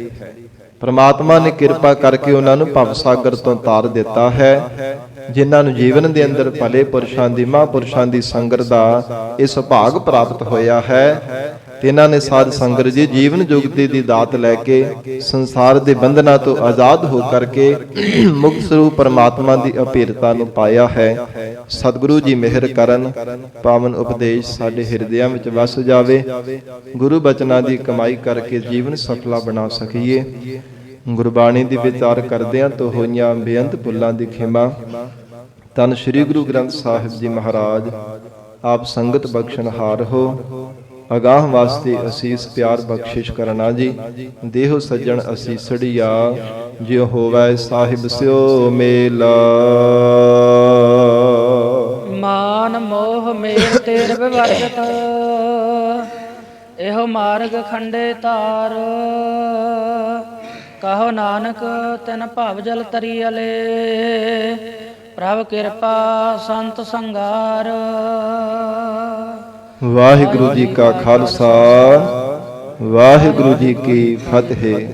ਪ੍ਰਮਾਤਮਾ ਨੇ ਕਿਰਪਾ ਕਰਕੇ ਉਹਨਾਂ ਨੂੰ ਭਵ ਸਾਗਰ ਤੋਂ ਤਾਰ ਦਿੱਤਾ ਹੈ। ਜਿਨ੍ਹਾਂ ਨੂੰ ਜੀਵਨ ਦੇ ਅੰਦਰ ਭਲੇ ਪੁਰਸ਼ਾਂ ਦੀ, ਮਹਾਂਪੁਰਸ਼ਾਂ ਦੀ ਸੰਗਤ ਦਾ ਇਹ ਸੁਭਾਗ ਪ੍ਰਾਪਤ ਹੋਇਆ ਹੈ, ਤੇ ਇਹਨਾਂ ਨੇ ਸਾਧ ਸੰਗਤ ਜੀ ਜੀਵਨ ਜੁਗਤੀ ਦੀ ਦਾਤ ਲੈ ਕੇ ਸੰਸਾਰ ਦੇ ਬੰਧਨਾਂ ਤੋਂ ਆਜ਼ਾਦ ਹੋ ਕਰਕੇ ਮੁਕਤ ਸਰੂਪ ਪਰਮਾਤਮਾ ਦੀ ਅਭੇਰਤਾ ਨੂੰ ਪਾਇਆ ਹੈ। ਸਤਿਗੁਰੂ ਜੀ ਮਿਹਰ ਕਰਨ, ਪਾਵਨ ਉਪਦੇਸ਼ ਸਾਡੇ ਹਿਰਦਿਆਂ ਵਿੱਚ ਵਸ ਜਾਵੇ, ਗੁਰੂ ਬਚਨਾਂ ਦੀ ਕਮਾਈ ਕਰਕੇ ਜੀਵਨ ਸਫਲਾ ਬਣਾ ਸਕੀਏ। ਗੁਰਬਾਣੀ ਦੀ ਵਿਚਾਰ ਕਰਦਿਆਂ ਤੋਂ ਹੋਈਆਂ ਬੇਅੰਤ ਭੁੱਲਾਂ ਦੀ ਖਿਮਾ ਧੰਨ ਸ੍ਰੀ ਗੁਰੂ ਗ੍ਰੰਥ ਸਾਹਿਬ ਜੀ ਮਹਾਰਾਜ ਆਪ ਸੰਗਤ ਬਖਸ਼ਣਹਾਰ ਹੋ। ਅਗਾਹ ਵਾਸਤੇ ਅਸੀਸ ਪਿਆਰ ਬਖਸ਼ਿਸ਼ ਕਰਨਾ ਜੀ। ਦੇਹੋ ਸੱਜਣ ਅਸੀਸੜੀਆ, ਜਿਉ ਹੋਵੈ ਸਾਹਿਬ ਸਿਓ ਮੇਲਾ। ਮਾਨ ਮੋਹ ਮੇਰ ਤੇਰ ਵਿਵਰਜਤ, ਇਹੋ ਮਾਰਗ ਖੰਡੇ ਧਾਰ। ਕਹੋ ਨਾਨਕ ਤੈਨ ਭਵ ਜਲ ਤਰੀਅਲੇ, ਪ੍ਰਭ ਕਿਰਪਾ ਸੰਤ ਸੰਗਾਰ। ਵਾਹਿਗੁਰੂ ਜੀ ਕਾ ਖਾਲਸਾ, ਵਾਹਿਗੁਰੂ ਜੀ ਕੀ ਫਤਿਹ।